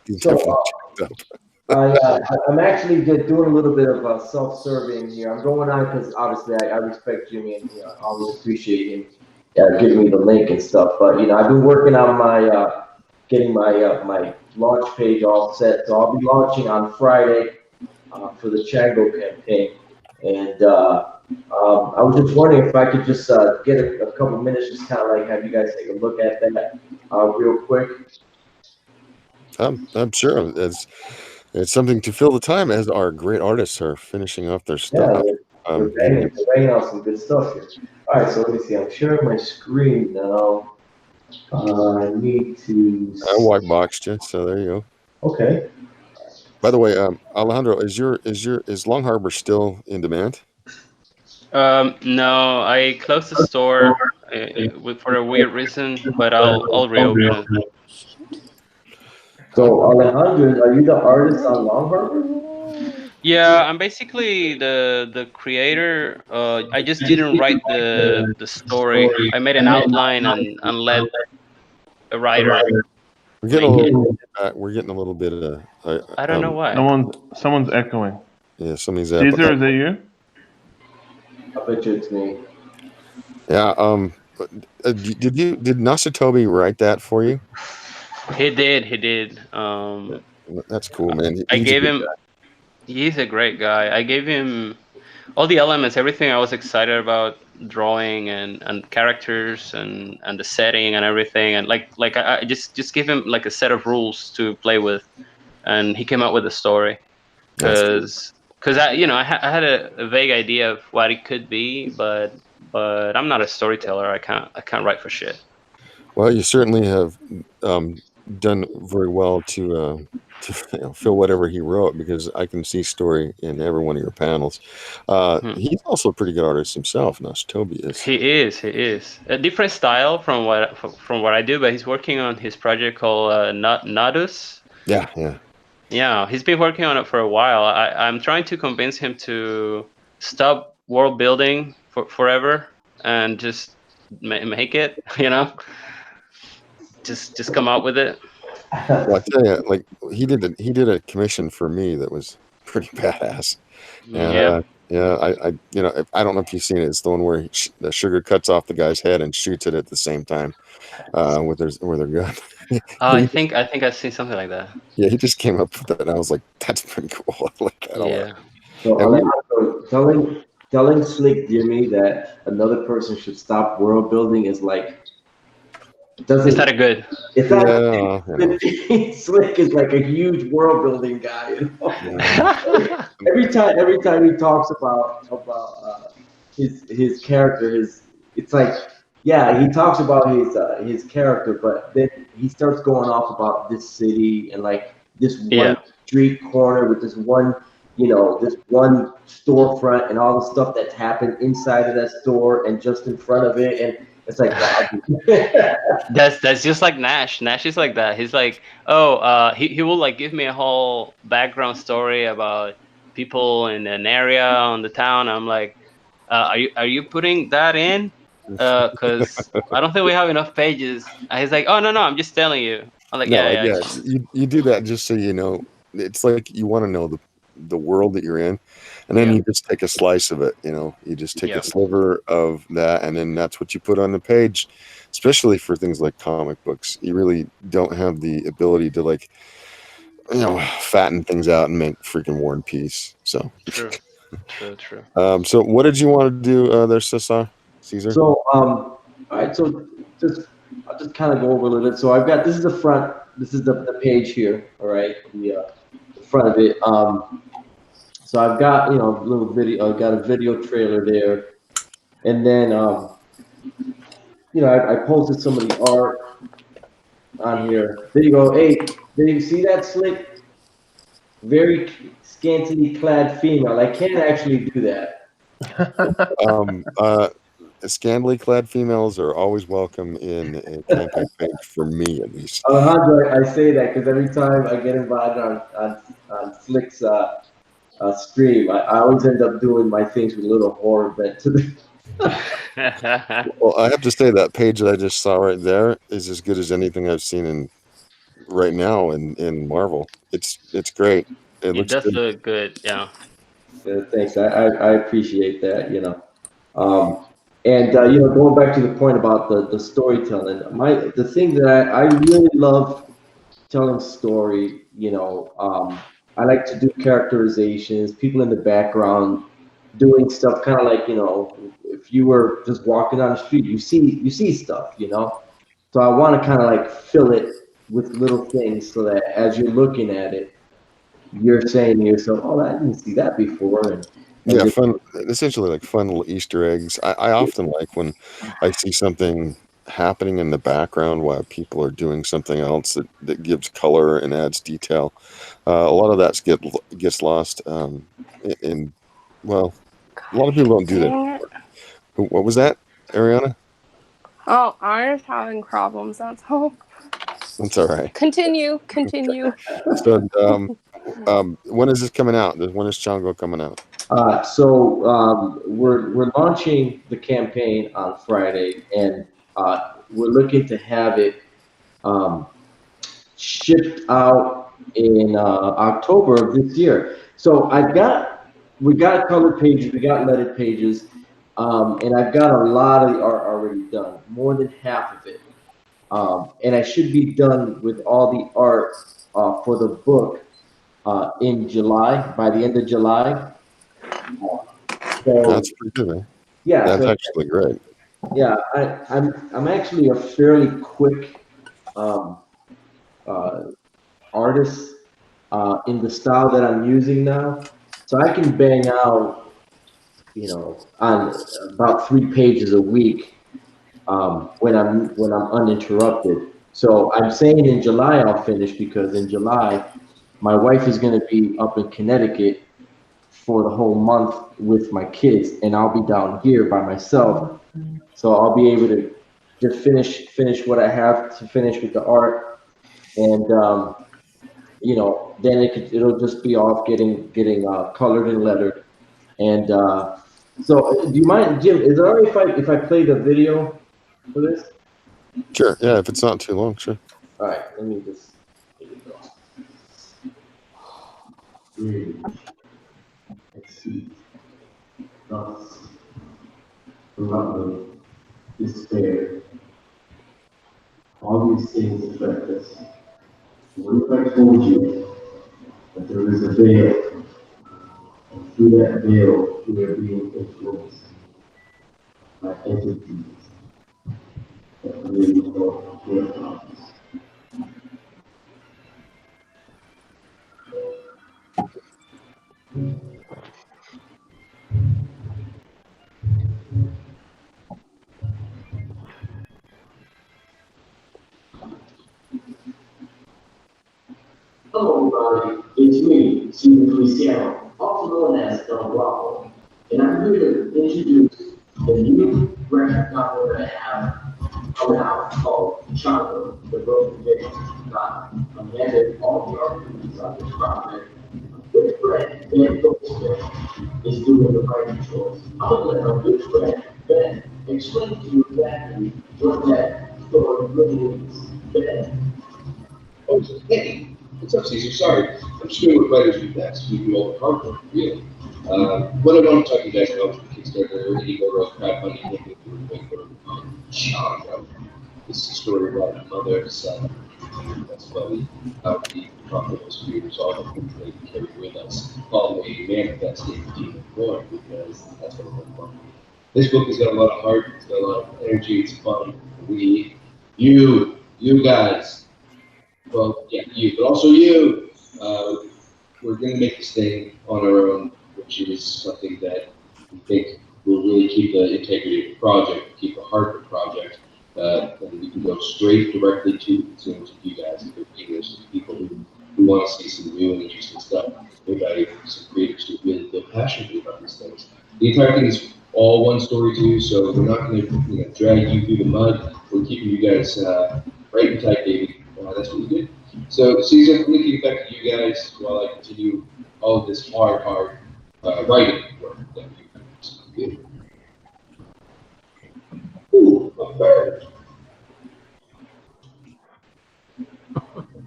He's definitely jacked up. I'm actually just doing a little bit of self-serving here. I'm going on because obviously I respect Jimmy and I always appreciate him giving me the link and stuff. But I've been working on my getting my launch page all set. So I'll be launching on Friday for the Chango campaign. And I was just wondering if I could just get a couple minutes, just kind of like have you guys take a look at that real quick. I'm sure it's something to fill the time as our great artists are finishing off their stuff. We're banging out some good stuff here. All right, so let me see. I'm sharing my screen now. I need to. I white boxed you, so there you go. Okay. By the way, Alejandro, is Long Harbor still in demand? No, I closed the store for a weird reason, but I'll reopen it. So Alejandro, are you the artist on Long Harbor? Yeah, I'm basically the creator. I just didn't write the story. I made an outline and let a writer. We're getting a little bit of. I don't know why. Someone's echoing. Yeah, somebody's Caesar, is that you? I bet you it's me. Yeah. Did Nasatobi write that for you? He did. That's cool, man. I gave him. He's a great guy. I gave him all the elements, everything I was excited about drawing and characters and the setting and everything, and like I just give him like a set of rules to play with, and he came up with a story. Because I had a vague idea of what it could be, but I'm not a storyteller. I can't write for shit. Well, you certainly have done very well to fill whatever he wrote, because I can see story in every one of your panels. He's also a pretty good artist himself. Toby is. He is a different style from what I do, but he's working on his project called Nodus. Yeah, he's been working on it for a while. I'm trying to convince him to stop world building forever and just make it. Just come out with it. Well, I tell you, like he did a commission for me that was pretty badass. And, I don't know if you've seen it. It's the one where the sugar cuts off the guy's head and shoots it at the same time with their gun. I think I've seen something like that. Yeah, he just came up with that, and I was like, "That's pretty cool." I like that a lot. So telling Slick Jimmy that another person should stop world building is like. It's not a good. It's not. Slick is like a huge world building guy. Every time he talks about his character, it's like he talks about his character, but then he starts going off about this city and like this one street corner with this one storefront and all the stuff that's happened inside of that store and just in front of it, and it's like that's just like Nash. Nash is like that. He's like, he will like give me a whole background story about people in an area on the town. I'm like, are you putting that in? Because I don't think we have enough pages. And he's like, oh no, I'm just telling you. I'm like, yeah. You do that just so you know. It's like you want to know the world that you're in, and then you just take a slice of it. You just take a sliver of that, and then that's what you put on the page. Especially for things like comic books, you really don't have the ability to fatten things out and make freaking War and Peace. So true. So what did you want to do there, Caesar? So all right, so I'll just kind of go over a little bit. So I've got this is the front. This is the page here. All right, the front of it. So I've got a little video. I've got a video trailer there, and then I posted some of the art on here. There you go. Hey, did you see that, Slick? Very scantily clad female. I can't actually do that. Scantily clad females are always welcome in a campaign page, for me at least. Alejandro, I say that because every time I get invited on Slick's stream, I always end up doing my things with a little horror bent to them. Well, I have to say that page that I just saw right there is as good as anything I've seen right now in Marvel. It's great. It looks does good. look good. Yeah. Thanks. I appreciate that. And going back to the point about the storytelling, the thing that I really love telling story. I like to do characterizations, people in the background doing stuff, kind of like if you were just walking down the street, you see stuff. So I want to kind of like fill it with little things so that as you're looking at it, you're saying to yourself, "Oh, I didn't see that before," and Yeah, just fun. Essentially, like fun little Easter eggs. I often like when I see something happening in the background while people are doing something else that gives color and adds detail. A lot of that gets lost. In well, a lot of people don't do that. Dang it. What was that, Ariana? Oh, I'm just having problems. That's all. That's all right. Continue. So, when is this coming out? When is Chongo coming out? we're launching the campaign on Friday, and we're looking to have it um, shipped out in October of this year. So we got colored pages, we got leaded pages, and I've got a lot of the art already done, more than half of it. And I should be done with all the art for the book in July, by the end of July. So That's pretty good, man. yeah, That's so actually great. yeah, I'm actually a fairly quick um, uh, artist in the style that I'm using now, so I can bang out, on about 3 pages a week when I'm uninterrupted. So I'm saying in July I'll finish because in July my wife is going to be up in Connecticut for the whole month with my kids, and I'll be down here by myself. So I'll be able to just finish what I have to finish with the art, and then it'll just be off getting colored and lettered. And so, do you mind, Jim? Is it all right if I play the video for this? Sure. Yeah, if it's not too long, sure. All right, let me just. Here we go. Rage, exceed, lust, love, despair. All these things affect us. What if I told you that there is a veil, and through that veil we are being influenced by entities that really call their thoughts? Hello, everybody. It's me, Stephen Feliciano, also known as Don Guapo, and I'm here to introduce the new record novel that I have coming out called Chongo, the Broken Veil. I'm handing all the arguments on this project. Good friend, Ben Goldsmith, is doing the writing choice. I'm going to let our good friend, Ben, explain to you exactly what that story really means. Ben. Oh, hey, what's up, Caesar? Sorry, I'm just doing what writers do best. We do all the hard work, really. What I want to talk to you guys about with the Kickstarter, Girlie-Girl crowdfunding campaign for Chongo. This is a story about a mother, son, and that's funny. How we conquer those fears, all the things that we carry with us, call a manifesting demon born, because that's what we're for. This book has got a lot of heart, it's got a lot of energy, it's fun. You guys. Well, yeah, you, but also you. We're going to make this thing on our own, which is something that we think will really keep the integrity of the project, keep the heart of the project, and we can go straight directly to the consumers, to you guys, and readers, people who want to see some new and interesting stuff, made by some creators who really feel passionately about these things. The entire thing is all one story too, so we're not going to drag you through the mud. We're keeping you guys right and tight, baby. That's what we do. So, Caesar, I'm going to give it back to you guys while I continue all of this hard writing work that you do. Ooh, a bird.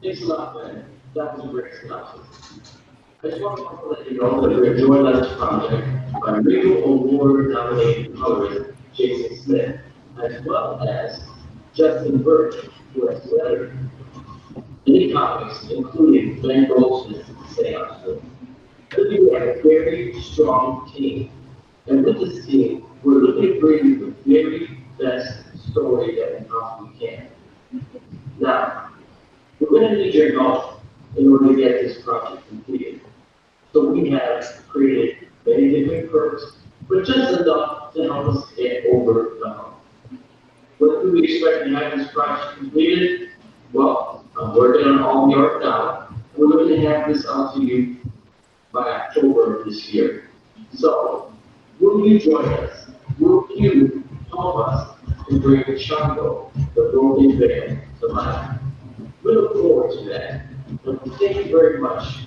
Thanks a lot, man. That was a great synopsis. I just want to let you know that we're joined on this project by Ringo Award-nominated colorist Jason Smith, as well as Justin Burke, who has lettered many comics, including Glenn Goldsmith's Seance. We have a very strong team. And with this team, we're looking to bring you the very best story that we possibly can. Now, we're going to need your help in order to get this project completed. So we have created many different perks, but just enough to help us get over the hump. When do we expect to have this project completed? Well, I'm working on all the art now. We're looking to have this out to you by October of this year. So, will you join us? Will you help us to bring Chongo, the Golden Bear, to life? We look forward to that. And thank you very much.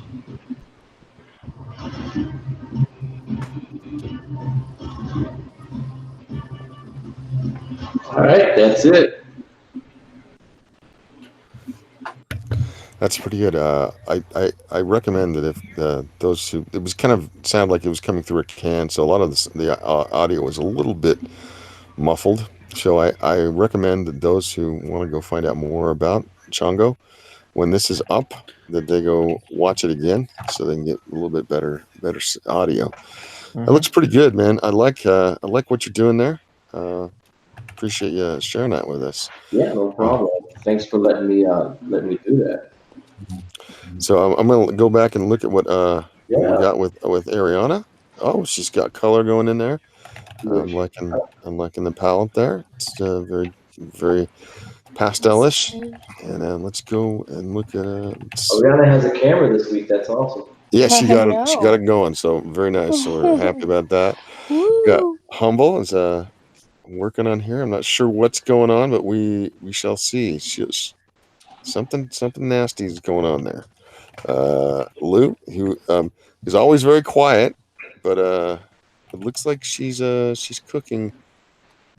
All right, that's it. That's pretty good. I recommend that if those who it was kind of sounded like it was coming through a can, so a lot of the audio was a little bit muffled. So I recommend that those who want to go find out more about Chongo, when this is up, that they go watch it again so they can get a little bit better audio. Mm-hmm. That looks pretty good, man. I like what you're doing there. Appreciate you sharing that with us. Yeah, no problem. Thanks for letting me do that. So I'm gonna go back and look at what we Yeah. got with Ariana. Oh, she's got color going in there. I'm Which- liking the palette there. It's very very pastelish. And let's go and look at Ariana has a camera this week. That's awesome. yeah, she I got it going. So very nice. So we're happy about that. Got Woo. Humble is working on here. I'm not sure what's going on, but we shall see. Something nasty is going on there. Lou, who is always very quiet, but it looks like she's cooking.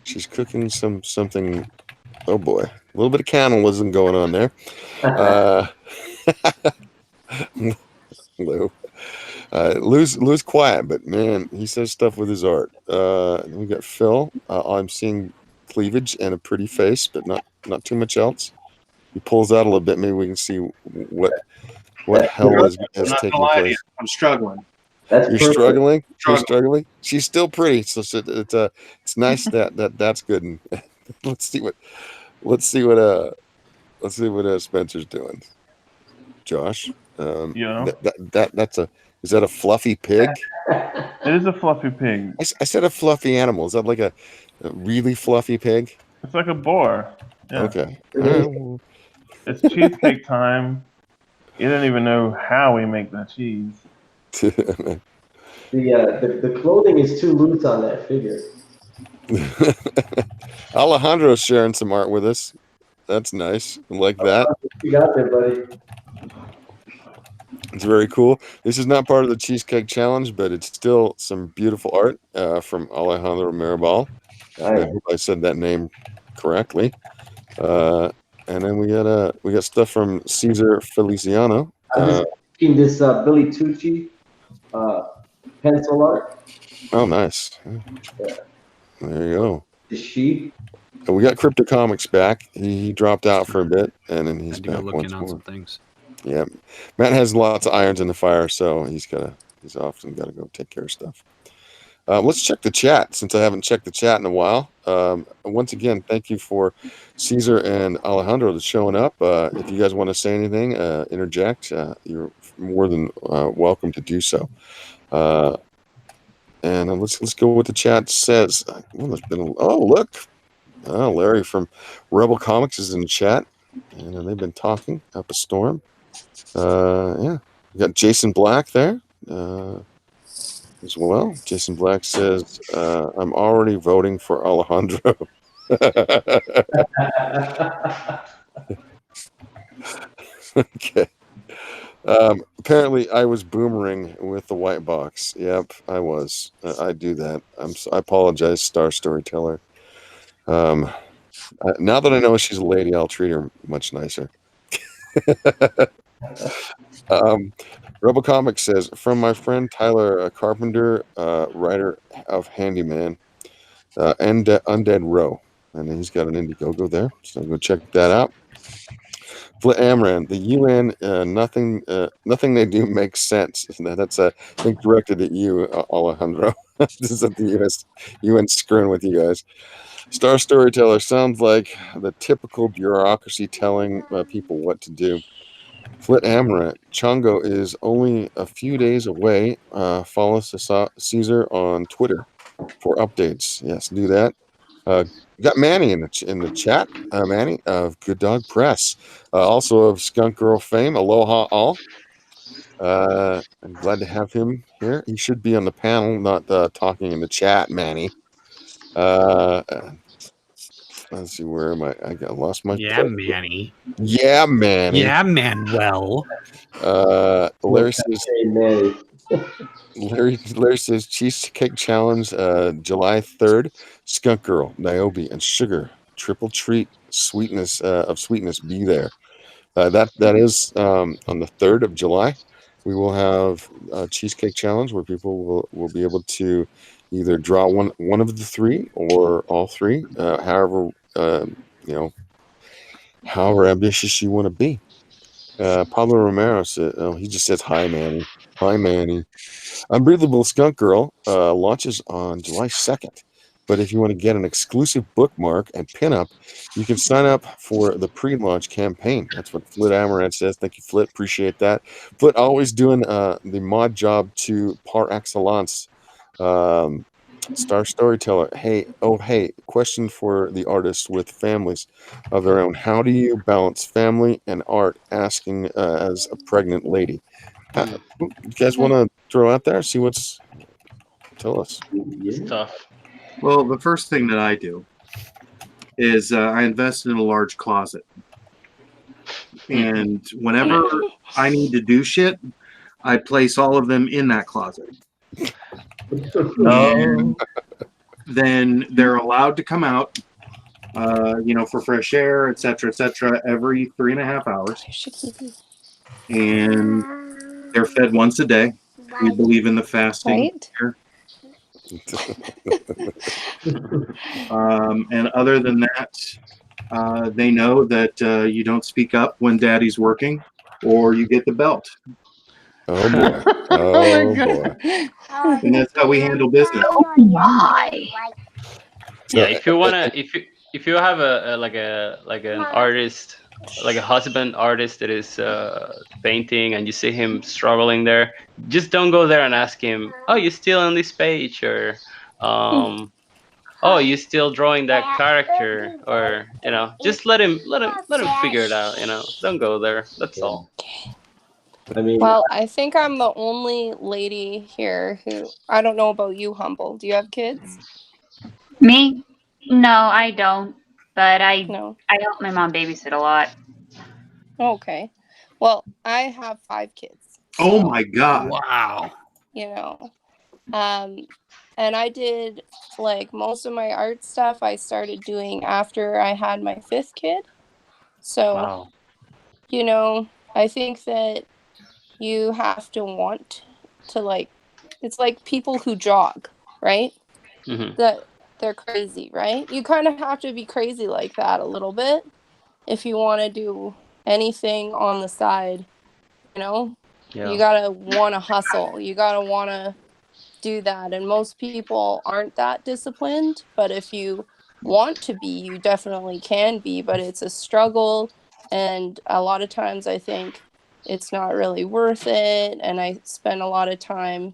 She's cooking something. Oh boy, a little bit of cannibalism going on there. Lou. Lou's quiet, but man, he says stuff with his art. We got Phil. I'm seeing cleavage and a pretty face, but not too much else. He pulls out a little bit. Maybe we can see what hell has I'm not taken gonna lie to place. you. I'm struggling. That's You're perfect. struggling. You're Struggling. struggling. She's still pretty, so it's nice that's good. And let's see what Spencer's doing. Josh, Yeah. is that a fluffy pig? It is a fluffy pig. I said a fluffy animal. Is that like a really fluffy pig? It's like a boar. Yeah. Okay. All right, well, It's cheesecake time. You don't even know how we make that cheese. The clothing is too loose on that figure. Alejandro's sharing some art with us. That's nice. I like that. What you got there, buddy? It's very cool. This is not part of the Cheesecake Challenge, but it's still some beautiful art from Alejandro Mirabal. I Nice. hope I said that name correctly. And then we got stuff from Cesar Feliciano. I'm just making this Billy Tucci pencil art. Oh, nice. Yeah. There you go. The sheep. And we got Crypto Comics back. He dropped out for a bit, and then he's Had to go back looking once on more. some things. Yeah, Matt has lots of irons in the fire, so he's often got to go take care of stuff. Let's check the chat, since I haven't checked the chat in a while. Once again, thank you for Cesar and Alejandro showing up. If you guys want to say anything, interject, you're more than welcome to do so. And let's go with what the chat says. Well, look. Larry from Rebel Comics is in the chat, and they've been talking up a storm. Yeah, we got Jason Black there as well. Jason Black says, "I'm already voting for Alejandro." Okay. Apparently, I was boomering with the white box. Yep, I was. I do that. I apologize, Star Storyteller. Now that I know she's a lady, I'll treat her much nicer. Robocomic says, from my friend Tyler Carpenter, writer of Handyman, and Undead Row. And he's got an Indiegogo there, so go check that out. Flit Amran, the UN, nothing they do makes sense. That's I think directed at you, Alejandro. This is at the UN screwing with you guys. Star Storyteller sounds like the typical bureaucracy telling people what to do. Flit Amaranth, Chongo is only a few days away. Follow Caesar on Twitter for updates. Yes, do that. We got Manny in the chat. Manny of Good Dog Press, also of Skunk Girl fame. Aloha all. I'm glad to have him here. He should be on the panel, not talking in the chat, Manny. Let's see, where am I? I lost my. Yeah, Manny. Yeah, Manny. Yeah, Manuel. Larry says. Larry says Cheesecake Challenge, July 3rd. Skunk Girl, Niobe, and Sugar. Triple treat sweetness of sweetness. Be there. That is on the 3rd of July. We will have a Cheesecake Challenge where people will be able to either draw one of the three or all three, however however ambitious you want to be. Pablo Romero said, he just says hi, Manny. Hi, Manny. Unbreathable Skunk Girl launches on July 2nd. But if you want to get an exclusive bookmark and pinup, you can sign up for the pre-launch campaign. That's what Flit Amaranth says. Thank you, Flit. Appreciate that. Flit always doing the mod job to par excellence. Star Storyteller. Hey, question for the artists with families of their own. How do you balance family and art? Asking as a pregnant lady. You guys want to throw out there? See what's. Tell us. It's tough. Well, the first thing that I do is I invest in a large closet. And whenever I need to do shit, I place all of them in that closet. And then they're allowed to come out, for fresh air, etc., every 3.5 hours. And they're fed once a day. We believe in the fasting. Right? And other than that, they know that you don't speak up when daddy's working or you get the belt. Oh boy. Oh boy. And that's how we handle business. Oh my. Yeah, if you wanna, if you have an artist, like a husband artist that is painting, and you see him struggling there, just don't go there and ask him, "Oh, you still on this page?" or "Oh, you still drawing that character?" or just let him figure it out. Don't go there. That's all. I mean, Well, I think I'm the only lady here who I don't know about you, Humble. Do you have kids? Me? No, I don't. But No. I help my mom babysit a lot. Okay. Well, I have 5 kids. Oh my God. Wow. And I did most of my art stuff I started doing after I had my 5th kid. So, Wow. I think that you have to want to it's like people who jog, right? Mm-hmm. That they're crazy, right? You kind of have to be crazy like that a little bit if you want to do anything on the side, Yeah. You gotta want to hustle. You gotta want to do that. And most people aren't that disciplined, but if you want to be, you definitely can be, but it's a struggle. And a lot of times I think it's not really worth it. And I spend a lot of time,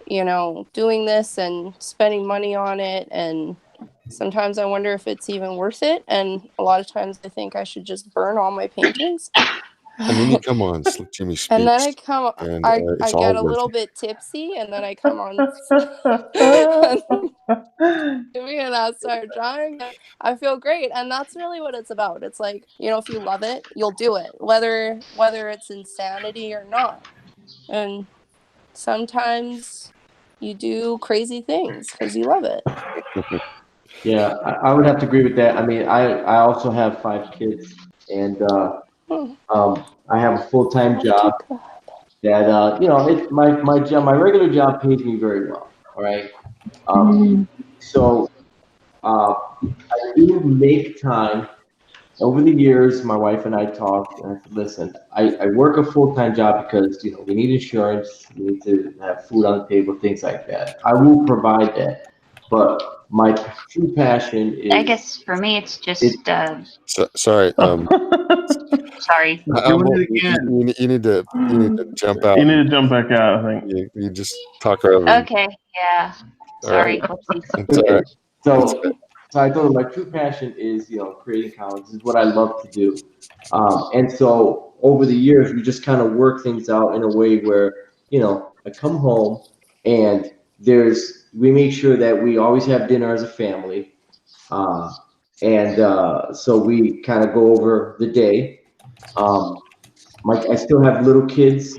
doing this and spending money on it. And sometimes I wonder if it's even worth it. And a lot of times I think I should just burn all my paintings. And then you come on Slick Jimmy Speaks. And then I it's get all a worth little it. bit tipsy, and then I come on Jimmy and I start drawing. And I feel great, and that's really what it's about. It's like, if you love it, you'll do it, whether it's insanity or not. And sometimes you do crazy things because you love it. Yeah, I would have to agree with that. I mean, I also have 5 kids, and I have a full-time job that my job, my regular job pays me very well. All right. So I do make time. Over the years, my wife and I talked, and I said, "Listen, I work a full-time job because we need insurance, we need to have food on the table, things like that. I will provide that, but my true passion I is guess for me, it's it. just Sorry. sorry. Doing it again. You need to jump out. You need to jump back out, I think. You just talk over. Okay, yeah. All right. Sorry, whoopsies. It's all right. So I told him my true passion is creating comics. This is what I love to do, and so over the years we just kind of work things out in a way where I come home and we make sure that we always have dinner as a family, and so we kind of go over the day. I still have little kids,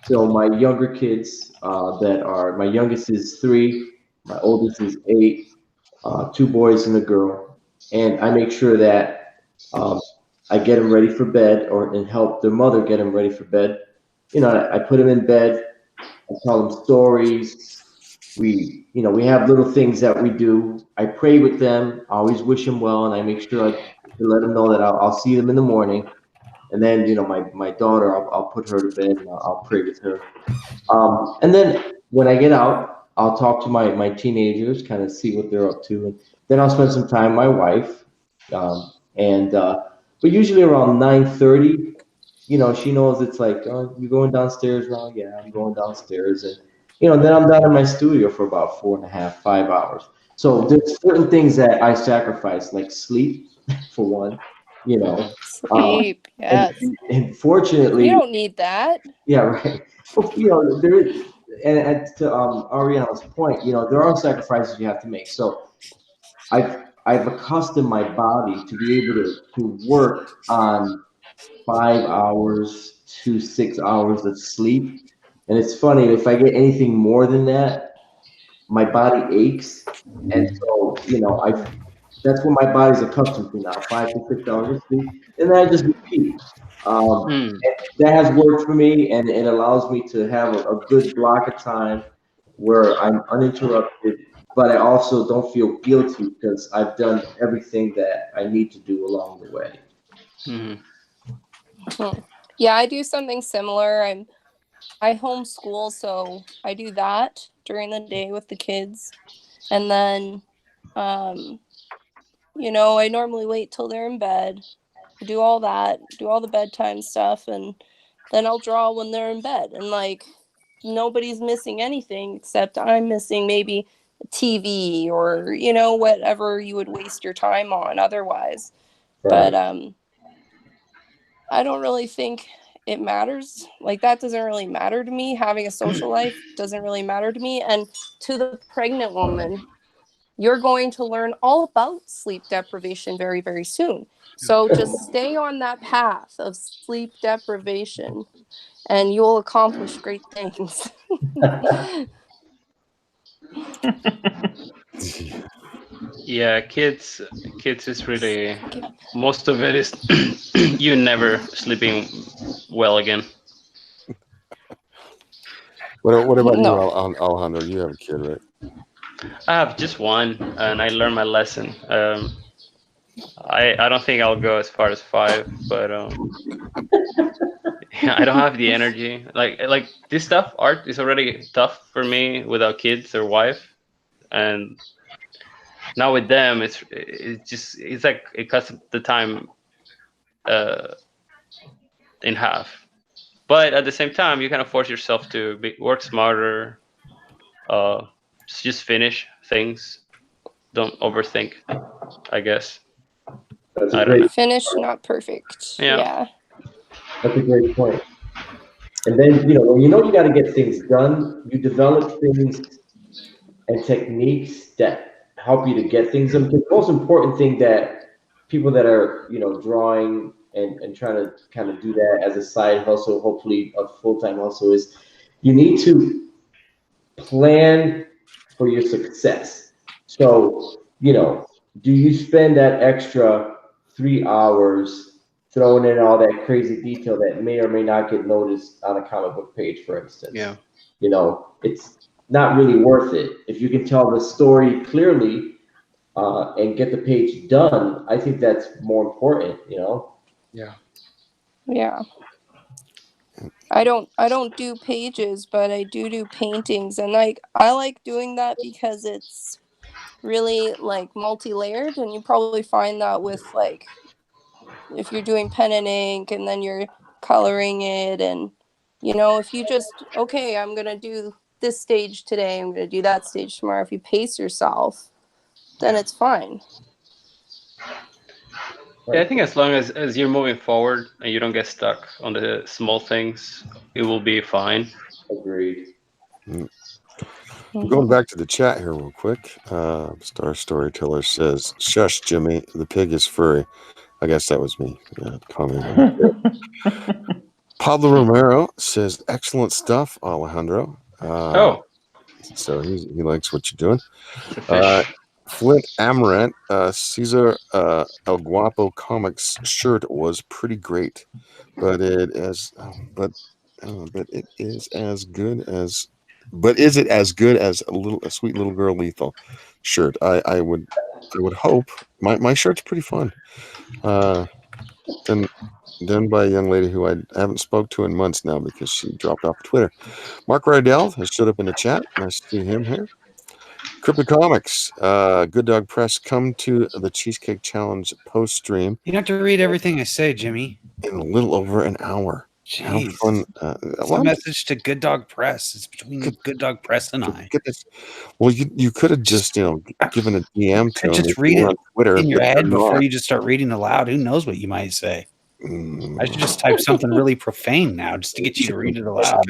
so my younger kids my youngest is 3, my oldest is 8, 2 boys and a girl, and I make sure that I get them ready for bed and help their mother get them ready for bed. I put them in bed, I tell them stories. We have little things that we do. I pray with them. I always wish them well, and I make sure to let them know that I'll see them in the morning. And then my daughter, I'll put her to bed and I'll pray with her. And then when I get out, I'll talk to my teenagers, kind of see what they're up to, and then I'll spend some time with my wife. But usually around 9:30, she knows it's like, oh, you going downstairs now? Yeah, I'm going downstairs, and then I'm down in my studio for about 4.5, 5 hours. So there's certain things that I sacrifice, like sleep, for one. Sleep, yes. And fortunately, You don't need that. yeah, right. Well, there is, and to Ariana's point, there are sacrifices you have to make. So I've accustomed my body to be able to work on 5 hours to 6 hours of sleep. And it's funny, if I get anything more than that, my body aches. And so, that's what my body's accustomed to now, 5 to 6 hours of sleep. And then I just repeat. And that has worked for me, and it allows me to have a good block of time where I'm uninterrupted, but I also don't feel guilty because I've done everything that I need to do along the way. Yeah, I do something similar. I homeschool, so I do that during the day with the kids. And then I normally wait till they're in bed. I do all that, do all the bedtime stuff, and then I'll draw when they're in bed. And nobody's missing anything except I'm missing maybe TV or whatever you would waste your time on otherwise. Right. But I don't really think it matters. That doesn't really matter to me. Having a social life doesn't really matter to me. And to the pregnant woman, you're going to learn all about sleep deprivation very, very soon. So just stay on that path of sleep deprivation and you'll accomplish great things. Yeah, kids is really, most of it is you never sleeping well again. What about No. you, Alejandro? You have a kid, right? I have just one, and I learned my lesson. I don't think I'll go as far as 5, but I don't have the energy. Like this stuff, art is already tough for me without kids or wife, and now with them, it's like it cuts the time in half. But at the same time, you kind of force yourself to work smarter. Just finish things. Don't overthink, I guess. That's I a don't know. great Finish, not perfect. Yeah. That's a great point. And then, when you got to get things done, you develop things and techniques that help you to get things done. Because the most important thing that people that are, drawing and trying to kind of do that as a side hustle, hopefully a full-time hustle, is you need to plan for your success. So, do you spend that extra 3 hours throwing in all that crazy detail that may or may not get noticed on a comic book page, for instance. Yeah. You know, it's not really worth it. If you can tell the story clearly and get the page done, I think that's more important, you know? Yeah. Yeah. I don't do pages, but I do paintings, and like I like doing that because it's really like multi-layered, and you probably find that with like if you're doing pen and ink and then you're coloring it, and you know, if you just okay, I'm going to do this stage today, I'm going to do that stage tomorrow, if you pace yourself, then it's fine. Yeah, I think as long as you're moving forward and you don't get stuck on the small things, it will be fine. Agreed. Going back to the chat here real quick. Star Storyteller says, "Shush, Jimmy. The pig is furry." I guess that was me commenting. Pablo Romero says, "Excellent stuff, Alejandro." So he likes what you're doing. Flint Amarant, Cesar El Guapo Comics shirt was pretty great, but is it as good as a sweet little girl lethal shirt? I would hope. My shirt's pretty fun. Done by a young lady who I haven't spoke to in months now because she dropped off Twitter. Mark Rydell has showed up in the chat. Nice to see him here. Cryptic Comics, Good Dog Press, come to the Cheesecake Challenge post stream. You don't have to read everything I say, Jimmy. In a little over an hour. Jeez. How fun! It's a message to Good Dog Press. It's between Good Dog Press and I. Well, you could have just given a DM to him. Just read it on Twitter in your head before you just start reading aloud. Who knows what you might say? I should just type something really profane now just to get you to read it aloud.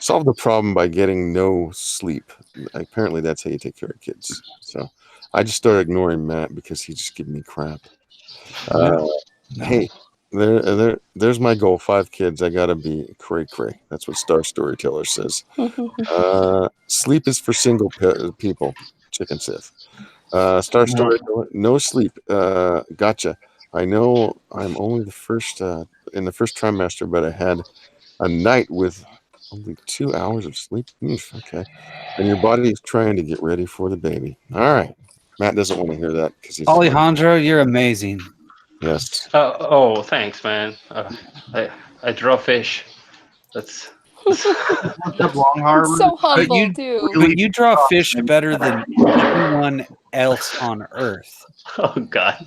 Solve the problem by getting no sleep. Apparently, that's how you take care of kids. So I just started ignoring Matt because he's just giving me crap. Hey, there's my goal. 5 kids. I gotta be cray. That's what Star Storyteller says. Sleep is for single people. Chicken Sith. Star Storyteller. No sleep. Gotcha. I know I'm only in the first trimester, but I had a night with only 2 hours of sleep. Okay. And your body is trying to get ready for the baby. All right. Matt doesn't want to hear that because he's Alejandro, you're amazing. Yes. Oh, thanks, man. I draw fish. That's Long Harbor. So humble too. But you draw fish better than anyone else on Earth. Oh God,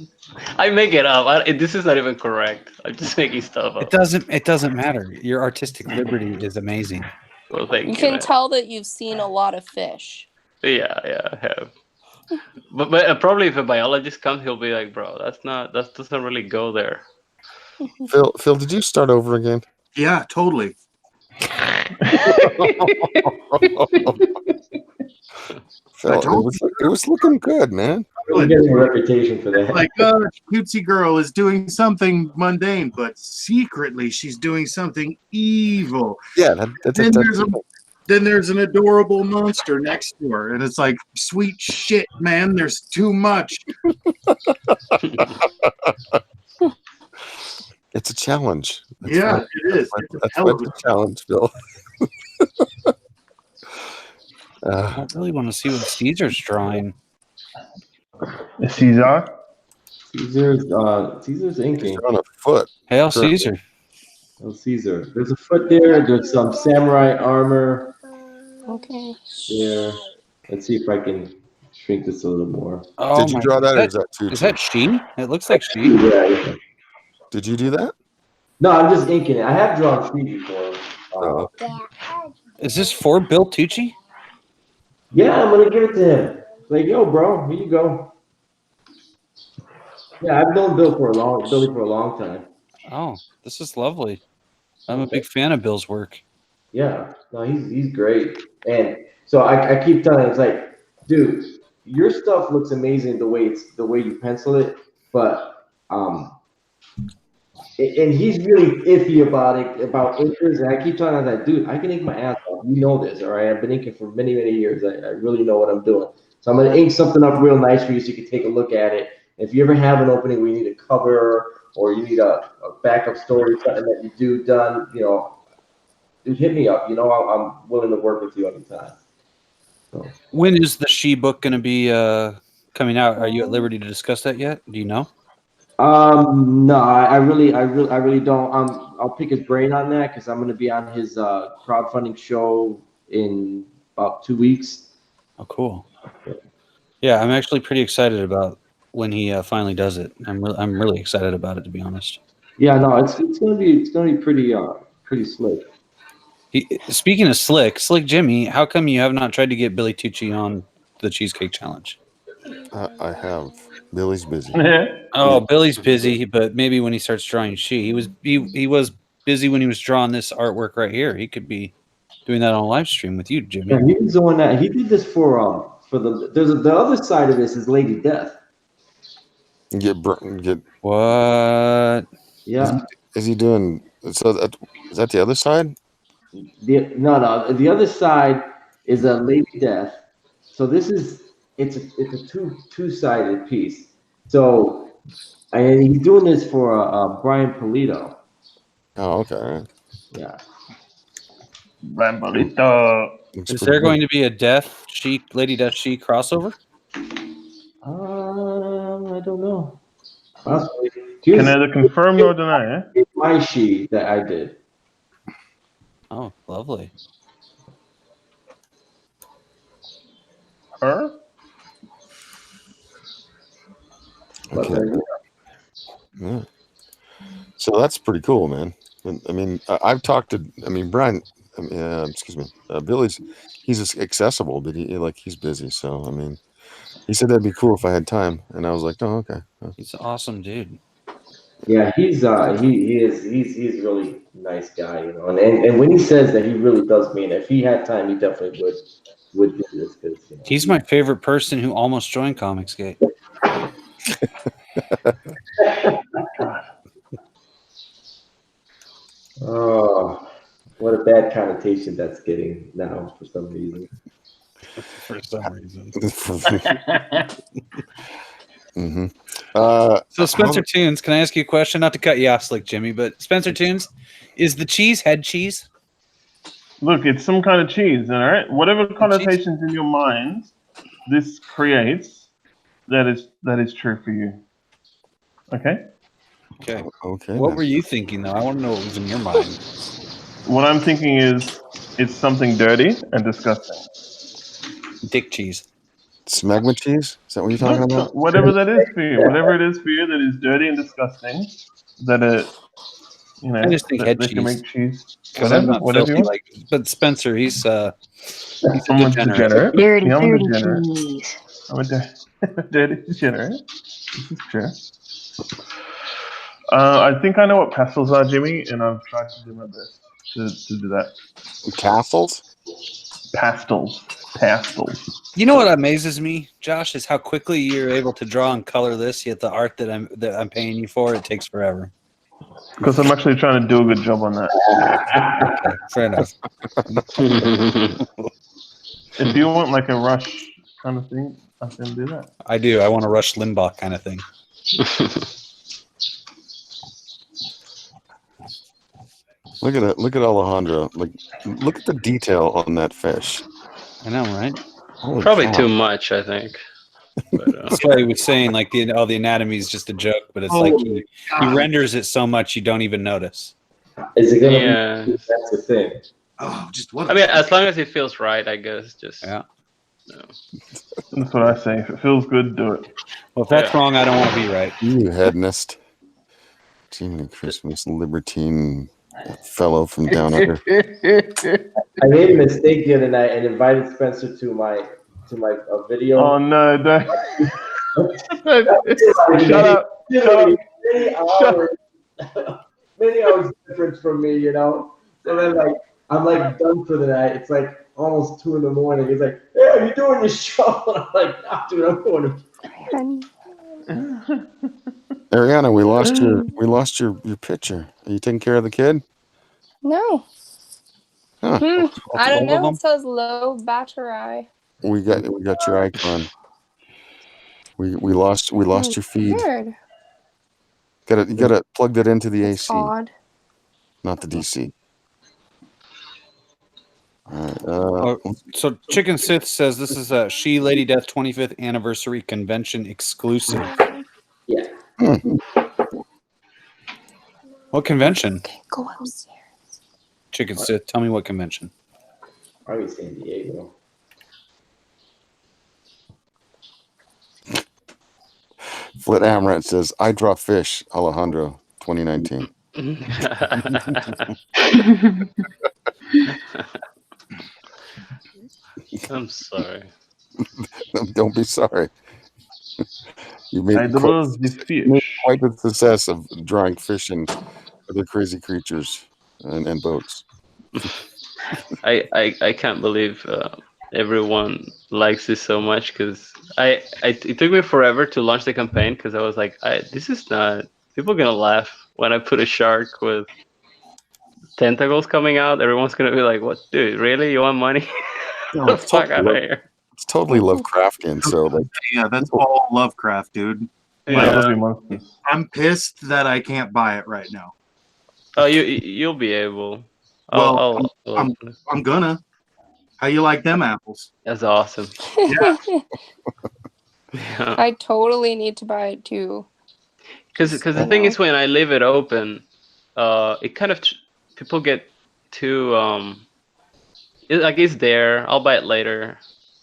I make it up. This is not even correct. I'm just making stuff up. It doesn't matter. Your artistic liberty is amazing. Well, thank you. You can man. tell that you've seen a lot of fish. Yeah, I have. But probably if a biologist comes, he'll be like, "Bro, that doesn't really go there." Phil, did you start over again? Yeah, totally. Phil, it was looking good, man. I'm getting a reputation for that. Like, cutesy girl is doing something mundane, but secretly she's doing something evil. Yeah, then there's an adorable monster next to her, and it's like, sweet shit, man. There's too much. It's a challenge. It is. That's a challenge, Phil. I really want to see what Caesar's drawing. Caesar? Caesar's inking. He's on a foot. Hail Caesar. Hail Caesar. There's a foot there. There's some samurai armor. Okay. There. Let's see if I can shrink this a little more. Oh, Did you draw that, or is that too? Is that she? It looks like she. Yeah. Did you do that? No, I'm just inking it. I have drawn tree before. Is this for Bill Tucci? Yeah, I'm gonna give it to him. Like, yo, bro, here you go. Yeah, I've known Billy for a long time. Oh, this is lovely. I'm a big fan of Bill's work. Yeah, no, he's great. And so I keep telling him, it's like, dude, your stuff looks amazing the way you pencil it, but and he's really iffy about inkers, and I keep telling him that, dude, I can ink my ass off. You know this, all right? I've been inking for many years. I really know what I'm doing. So I'm gonna ink something up real nice for you so you can take a look at it If you ever have an opening where you need a cover or you need a backup story, something that you do done, you know, dude, hit me up. You know, I'm willing to work with you anytime. So. When is the She book going to be coming out? Are you at liberty to discuss that yet? Do you know? No, I really don't. I'll pick his brain on that because I'm going to be on his crowdfunding show in about 2 weeks. Oh, cool. Yeah, I'm actually pretty excited about when he finally does it. I'm really excited about it, to be honest. Yeah, no, it's gonna be pretty slick. Speaking of Slick Jimmy, how come you have not tried to get Billy Tucci on the Cheesecake Challenge? I have. Billy's busy. Oh, Billy's busy, but maybe when he starts drawing he was busy when he was drawing this artwork right here. He could be doing that on a live stream with you, Jimmy. Yeah, he was the one that he did this for the other side of this is Lady Death. Get what? Yeah. Is he doing? So is that the other side? No. The other side is a Lady Death. So this is it's a two-sided piece. So and he's doing this for Brian Polito. Oh, okay. Yeah. Brian Polito. Is there going to be a Lady Death She crossover? I don't know. Can either confirm or deny, eh? It's my She that I did. Oh, lovely. Her? Okay. Yeah. So that's pretty cool, man. I mean, I've talked to. I mean, Brian. Excuse me. Billy's. He's accessible, but he's busy. So I mean, he said that'd be cool if I had time, and I was like, oh, okay. He's an awesome dude. Yeah, he's he's a really nice guy, you know. And when he says that, he really does mean it. If he had time, he definitely would do this because you know, he's my favorite person who almost joined Comicsgate. Oh, what a bad connotation that's getting now for some reason. For some reason. Mm-hmm. So Spencer Tunes, can I ask you a question? Not to cut you off, Slick Jimmy, but Spencer Tunes, is the cheese head cheese? Look, it's some kind of cheese, all right? Whatever connotations in your mind this creates, that is true for you. Okay? Okay. Okay. What were you thinking, though? I want to know what was in your mind. What I'm thinking is it's something dirty and disgusting. Dick cheese. Smegma cheese? Is that what you're talking about? Whatever that is for you. Whatever it is for you that is dirty and disgusting, that I just think head they cheese. can make cheese. Because I'm not whatever filthy like. But Spencer, he's a degenerate. Dirty, Yeah, I'm a dirty degenerate. cheese. I'm a dirty degenerate. This is true. I think I know what pastels are, Jimmy, and I've tried to do my best to do that. Castles? Pastels. You know what amazes me, Josh, is how quickly you're able to draw and color this. Yet the art that I'm paying you for, it takes forever. Because I'm actually trying to do a good job on that. Okay, fair enough. If you want like a Rush kind of thing, I can do that. I do. I want a Rush Limbaugh kind of thing. Look at it. Look at Alejandro. Like, look at the detail on that fish. I know, right? Holy Probably cow. too much, I think. But, That's why he was saying like the anatomy is just a joke, but it's like he renders it so much you don't even notice. Is it gonna Yeah. be? That's the thing. Oh, just what? I mean, as long as it feels right, I guess. Just Yeah. no. That's what I say. If it feels good, do it. Well, if that's wrong, I don't want to be right. You hedonist. Jiminy Christmas, libertine fellow from down under. I made a mistake the other night and invited Spencer to my video. Oh no! Don't. Shut up! Many hours difference from me, you know. So then, I'm done for the night. It's like almost 2 a.m. He's like, "Hey, are you doing your show?" And I'm like, "Nah, dude, I'm going to." Ariana, we lost your picture. Are you taking care of the kid? No. Huh. I don't know. It says low battery. We got your icon. We lost your feed. Weird. You gotta plug that into the That's AC, odd. not the DC. All right. So Chicken Sith says this is a She Lady Death 25th anniversary convention exclusive. Yeah. What convention? Okay, go upstairs. Chicken Sith, tell me what convention. Probably San Diego. Flit Amrat says, I draw fish, Alejandro, 2019. I'm sorry. Don't be sorry. You made I draw the fish. quite the success of drawing fish and other crazy creatures and boats. I can't believe everyone likes this so much because it took me forever to launch the campaign because I was like, this is not, people are gonna laugh when I put a shark with tentacles coming out. Everyone's gonna be like, what, dude, really, you want money? No, Get the fuck out of here. It's totally Lovecraftian, so like, Yeah, that's all Lovecraft, dude. Yeah. I'm pissed that I can't buy it right now. Oh, you'll be able. Well, I'm gonna. How you like them apples? That's awesome. Yeah. Yeah. I totally need to buy it too. Because the thing is, when I leave it open, it kind of people get too it's there. I'll buy it later.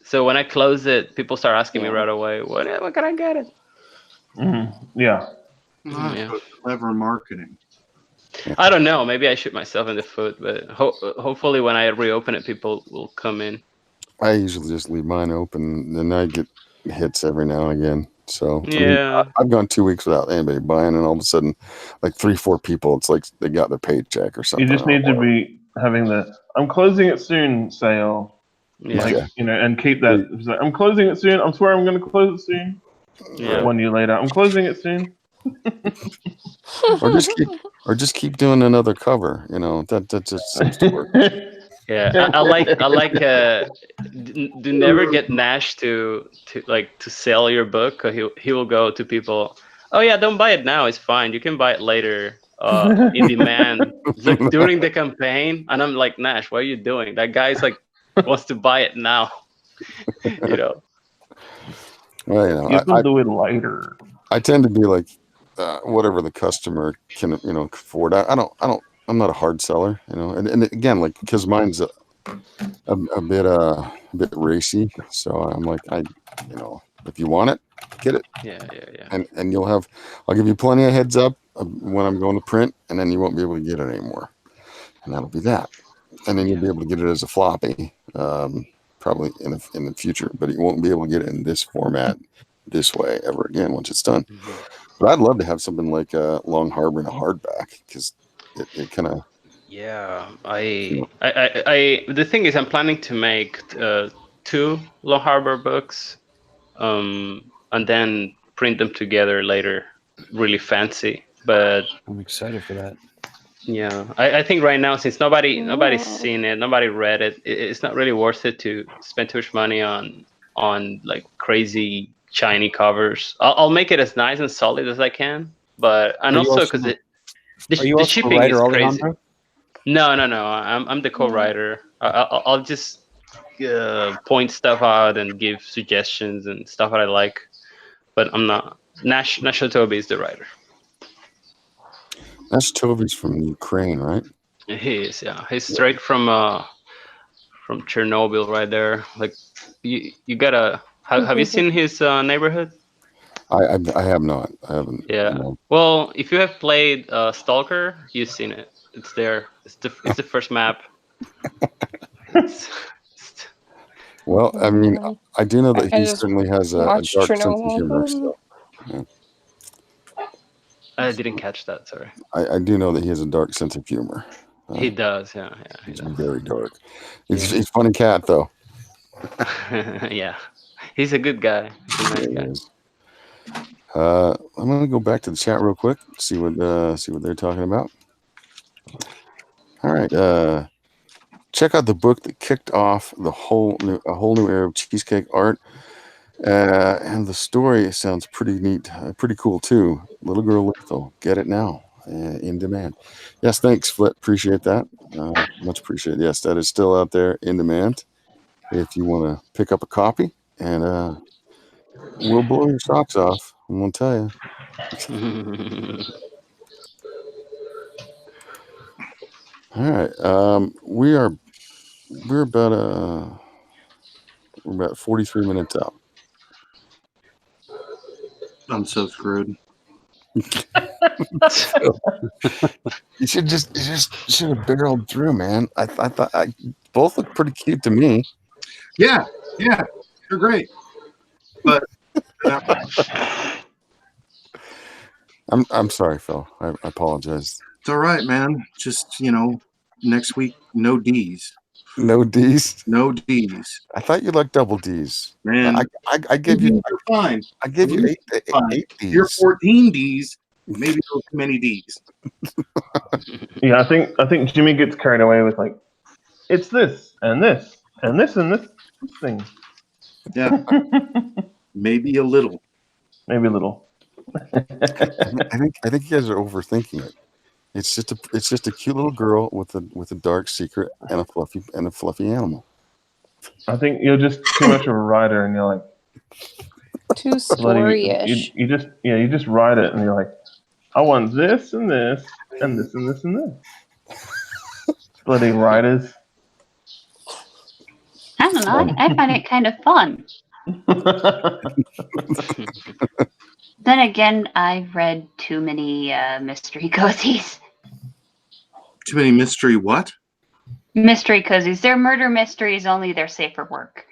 So when I close it, people start asking me right away, when can I get it? Mm-hmm. Yeah. Yeah. Clever marketing. I don't know. Maybe I shoot myself in the foot, but hopefully when I reopen it, people will come in. I usually just leave mine open, and I get hits every now and again. So Yeah. I've gone 2 weeks without anybody buying, and all of a sudden, like 3-4 people, it's like they got their paycheck or something. You just need to be having the "I'm closing it soon" sale. Yeah. Like, and keep that. It's like, I'm closing it soon. I swear I'm going to close it soon. Yeah. 1 year later, I'm closing it soon. or just keep doing another cover. That just seems to work. Yeah, I like do never get Nash to sell your book. 'Cause he will go to people. Oh yeah, don't buy it now. It's fine. You can buy it later. In demand. It's like during the campaign, and I'm like, Nash, what are you doing? That guy's like wants to buy it now. Well, you can do it later. I tend to be like whatever the customer can afford. I'm not a hard seller, and again, like, because mine's a bit racy, so I'm like, if you want it, get it. Yeah. And I'll give you plenty of heads up when I'm going to print, and then you won't be able to get it anymore, and that'll be that. And then you'll be able to get it as a floppy, probably in the future, but you won't be able to get it in this format this way ever again once it's done. Mm-hmm. But I'd love to have something like Long Harbor in a hardback, because it kind of. Yeah, the thing is, I'm planning to make 2 Long Harbor books, and then print them together later, really fancy. But I'm excited for that. Yeah, I think right now, since nobody's seen it, nobody read it, it's not really worth it to spend too much money on like crazy shiny covers. I'll make it as nice and solid as I can, and also because the shipping is crazy. No. I'm the co-writer. I'll just point stuff out and give suggestions and stuff that I like, but I'm not. Nash Toby is the writer. Nash Toby's from Ukraine, right? He is, yeah. He's straight from Chernobyl, right there. Like, you gotta. Have you seen his neighborhood? I have not. I haven't. Yeah. Well, if you have played Stalker, you've seen it. It's there. It's the first map. Well, I mean, I do know that he certainly has a dark sense of humor. So, yeah. I didn't catch that. Sorry. I do know that he has a dark sense of humor. He does. Yeah. He's very dark. He's a funny cat, though. Yeah, he's a good guy. He's a nice guy. I'm gonna go back to the chat real quick. See what they're talking about. All right. Check out the book that kicked off a whole new era of cheesecake art. And the story sounds pretty neat, pretty cool too. Little Girl Lethal, get it now, in demand. Yes, thanks, Flit. Appreciate that. Much appreciated. Yes, that is still out there in demand. If you want to pick up a copy, and we'll blow your socks off. I'm gonna tell you. All right, we're about 43 minutes out. I'm so screwed. You should have barreled through, man. I thought both look pretty cute to me. Yeah, they're great. But I'm sorry, Phil. I apologize. it's all right, man. Just next week, no D's. No D's. No D's. I thought you liked double D's. Man, I give you fine. I give you eight D's. You're 14 D's. Maybe too many D's. Yeah, I think Jimmy gets carried away with like, it's this and this and this and this thing. Yeah, maybe a little. Maybe a little. I think you guys are overthinking it. It's just a cute little girl with a dark secret and a fluffy animal. I think you're just too much of a writer, and you're like too story-ish. You just write it, and you're like, I want this and this and this and this and this. Bloody writers. I don't know. I find it kind of fun. Then again, I've read too many mystery cozies. Too many mystery what? Mystery cozies. They're murder mysteries, only they're safe for work.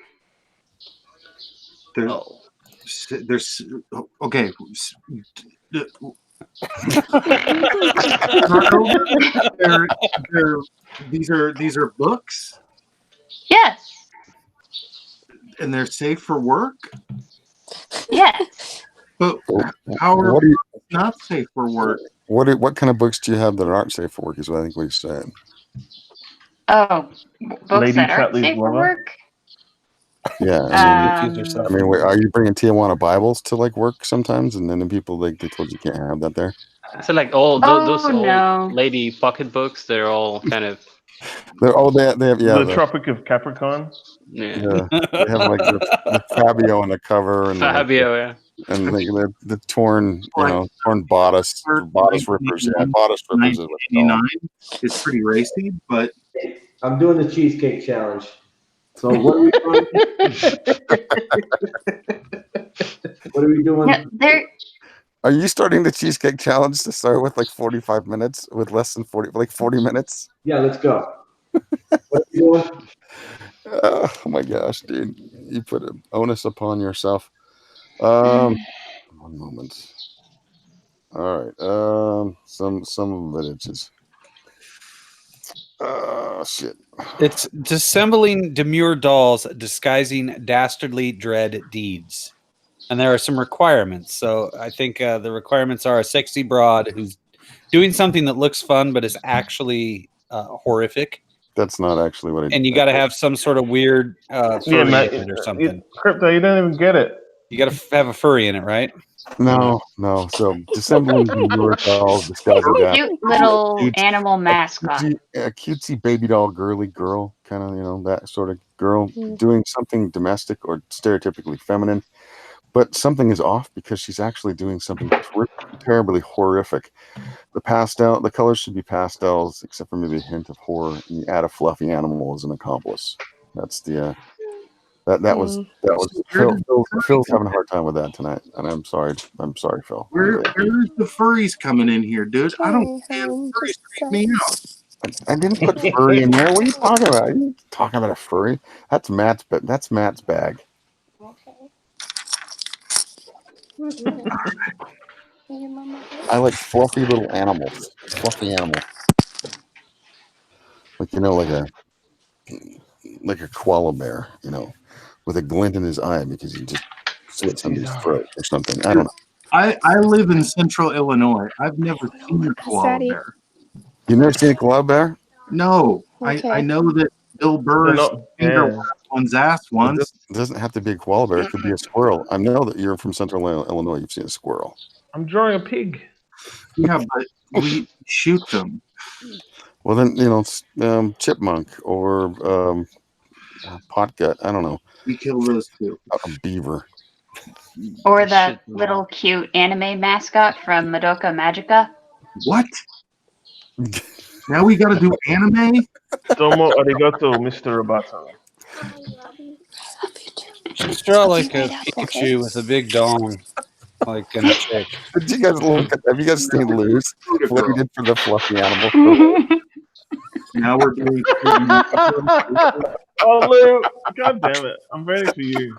There's okay. These are books. Yes. And they're safe for work. Yes. But how are not safe for work? What kind of books do you have that aren't safe for work? Is what I think we said. Oh, books Lady that aren't Chatley's safe for Lover? work. Yeah, I mean, wait, are you bringing Tijuana Bibles to like work sometimes, and then the people they told you can't have that there? So like all those old no. lady pocketbooks, they're all kind of. They have The Tropic of Capricorn. Yeah. They have like the Fabio on the cover and Fabio, yeah. And the torn bodice rippers. Yeah, bodice rippers is what they call them. It's pretty racy, but I'm doing the cheesecake challenge. So what are we doing? What are we doing? No, Are you starting the cheesecake challenge to start with like 45 minutes, with less than 40 minutes? Yeah, let's go. What are we doing? Oh my gosh, dude. You put an onus upon yourself. One moment. All right. Some of it is. Shit. It's Dissembling Demure Dolls Disguising Dastardly Dread Deeds. And there are some requirements. So I think the requirements are a sexy broad who's doing something that looks fun but is actually horrific. That's not actually what I did. And you got to have some sort of weird furry in it or something. Crypto, you don't even get it. You got to have a furry in it, right? No. So Dissembling Demure Dolls Disguising cute little animal mascot. Cutesy Babydoll Girlie-Girl, kind of, that sort of girl doing something domestic or stereotypically feminine. But something is off because she's actually doing something terribly horrific. The colors should be pastels, except for maybe a hint of horror. And you add a fluffy animal as an accomplice. That's the that was Phil's having a hard time with that tonight, and I'm sorry, Phil. Where's the furries coming in here, dude? I don't furries freak me out. I didn't put furry in there. What are you talking about? Are you talking about a furry? That's Matt's bag. I like fluffy little animals. Fluffy animal. Like a koala bear, with a glint in his eye because he just slits on his throat or something. I don't know. I live in central Illinois. I've never seen a koala bear. You've never seen a koala bear? No. Okay. I know that Bill Burr's finger one's ass once. It doesn't have to be a koala bear. It could be a squirrel. I know that you're from Central Illinois. You've seen a squirrel. I'm drawing a pig. Yeah, but we shoot them. Well, then, chipmunk or potgut. I don't know. We kill those too. A beaver. Or the Shit, no. little cute anime mascot from Madoka Magica. What? Now we gotta do anime? Domo arigato, Mr. Roboto. Just draw like a Right up, okay? Pikachu with a big dong, like in a chick. Did you guys have you guys seen Lose? What he did for the fluffy animal? Now we're doing. Oh, Lou! God damn it! I'm ready for you.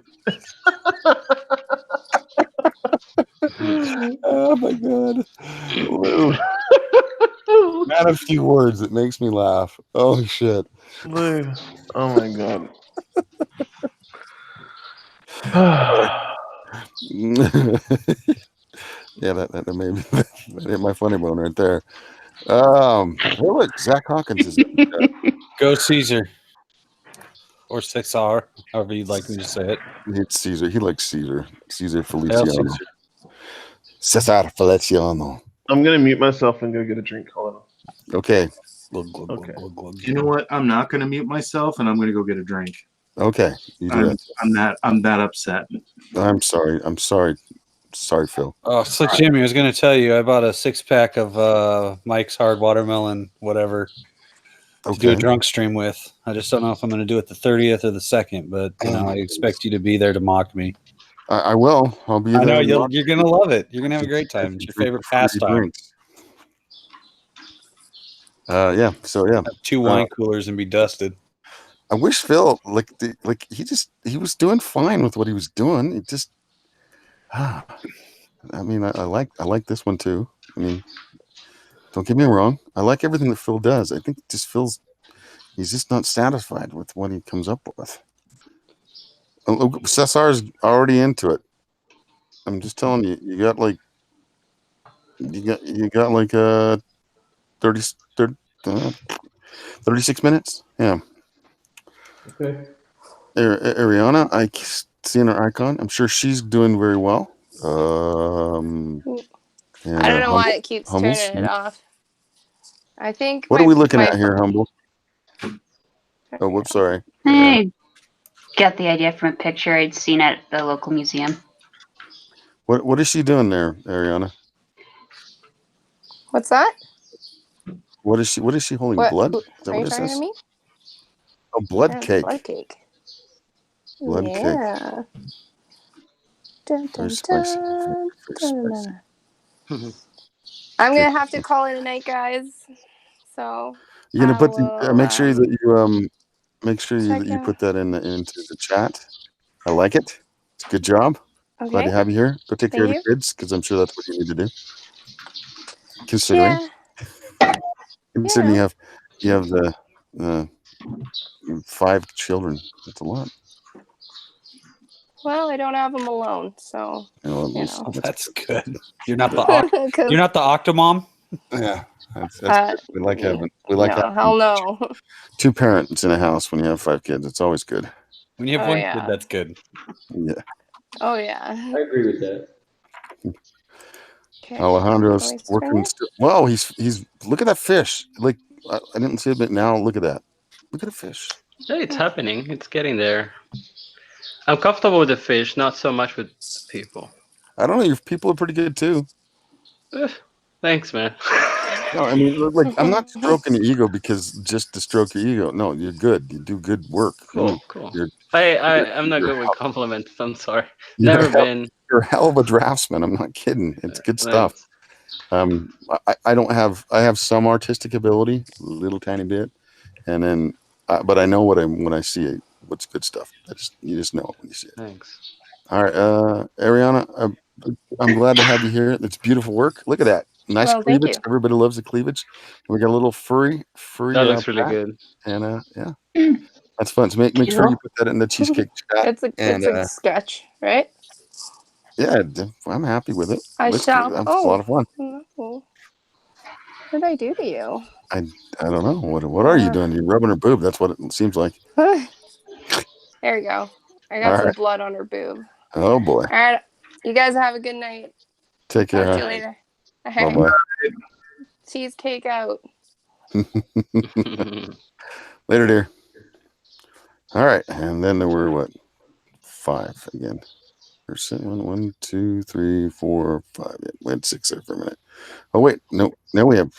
Oh my god. Lou. Not a few words. It makes me laugh. Oh shit. Lou. Oh my god. Yeah, that made me that hit my funny bone right there. Hey, look, Zach Hawkins is Go Caesar. Or 6R, however you'd like me to say it. it's Caesar. He likes Caesar. Caesar Hail Feliciano. Caesar. Cesar Feliciano. I'm gonna mute myself and go get a drink. Hold on. Okay. Glug, glug, glug, Okay. glug, glug. You know what? I'm not gonna mute myself, and I'm gonna go get a drink. Okay. You do it. I'm that upset. I'm sorry. Sorry, Phil. Oh, Slick Jimmy, I was going to tell you, I bought a 6-pack of Mike's Hard Watermelon, whatever, to do a Okay. drunk stream with. I just don't know if I'm going to do it the 30th or the 2nd, but I expect you to be there to mock me. I will. I'll be there. I know to mock you're going to love it. You're going to have a great time. It's your favorite free pastime. drinks. Yeah. So yeah. Have 2 wine coolers and be dusted. I wish Phil he was doing fine with what he was doing. It just I mean, I like this one too. I mean, don't get me wrong. I like everything that Phil does. I think he's just not satisfied with what he comes up with. Cesar's already into it. I'm just telling you, you got like 36 minutes. Yeah. Okay. Ariana, I seen her icon. I'm sure she's doing very well. I don't know why it keeps Humbles, turning it off. I think. What are we looking at here, Humble? Oh, whoops, sorry. I got the idea from a picture I'd seen at the local museum. What is she doing there, Ariana? What's that? What is she holding? What? Blood? Are Is that you what it talking says? to me? Oh, blood Yeah, cake. Blood cake. Blood cake. Yeah. Dun, dun, Very spicy. dun, Very dun, spicy. dun. I'm gonna have to call it a night, guys. So You're gonna I put will, make sure that you check you out. put that into the chat. I like it. It's a good job. Glad Okay. to have you here. Go take care of Thank the kids because I'm sure that's what you need to do. Considering, considering Yeah. you have the 5 children. That's a lot. Well, I don't have them alone, so That's good. You're not the Octomom? Yeah. That's we like having hell no. 2 parents in a house when you have 5 kids. It's always good. When you have one kid, that's good. Yeah. Oh yeah. I agree with that. Okay. Alejandro's Voice working. turner? Wow, he's look at that fish. Like I didn't see it, but now look at that. Look at the fish. Yeah, it's happening. It's getting there. I'm comfortable with the fish, not so much with people. I don't know. Your people are pretty good too. Thanks, man. No, I mean, like I'm not stroking your ego because just to stroke your ego. No, you're good. You do good work. Cool. I'm not good with compliments. I'm sorry. Never been. You're a hell of a draftsman. I'm not kidding. It's good stuff. I don't have. I have some artistic ability, a little tiny bit, and then, but I know when I see it, what's good stuff. You just know it when you see it. Thanks. All right, Ariana, I'm glad to have you here. It's beautiful work. Look at that. Nice Well, thank cleavage. you. Everybody loves the cleavage. And we got a little furry. That looks really back. good. And yeah, that's fun. So make sure you put that in the cheesecake chat. It's a sketch, right? Yeah, I'm happy with it. I shall. It's a lot of fun. No. What did I do to you? I don't know. What are you doing? You're rubbing her boob. That's what it seems like. There you go. I All got some right. blood on her boob. Oh boy. All right. You guys have a good night. Take care. Talk to Huh? you later. Bye bye. Cheesecake out. Later, dear. All right, and then there were what? 5 again. Or 1, 2, 3, 4, 5. Yeah, we had 6 there for a minute. Oh wait, no. Now we have.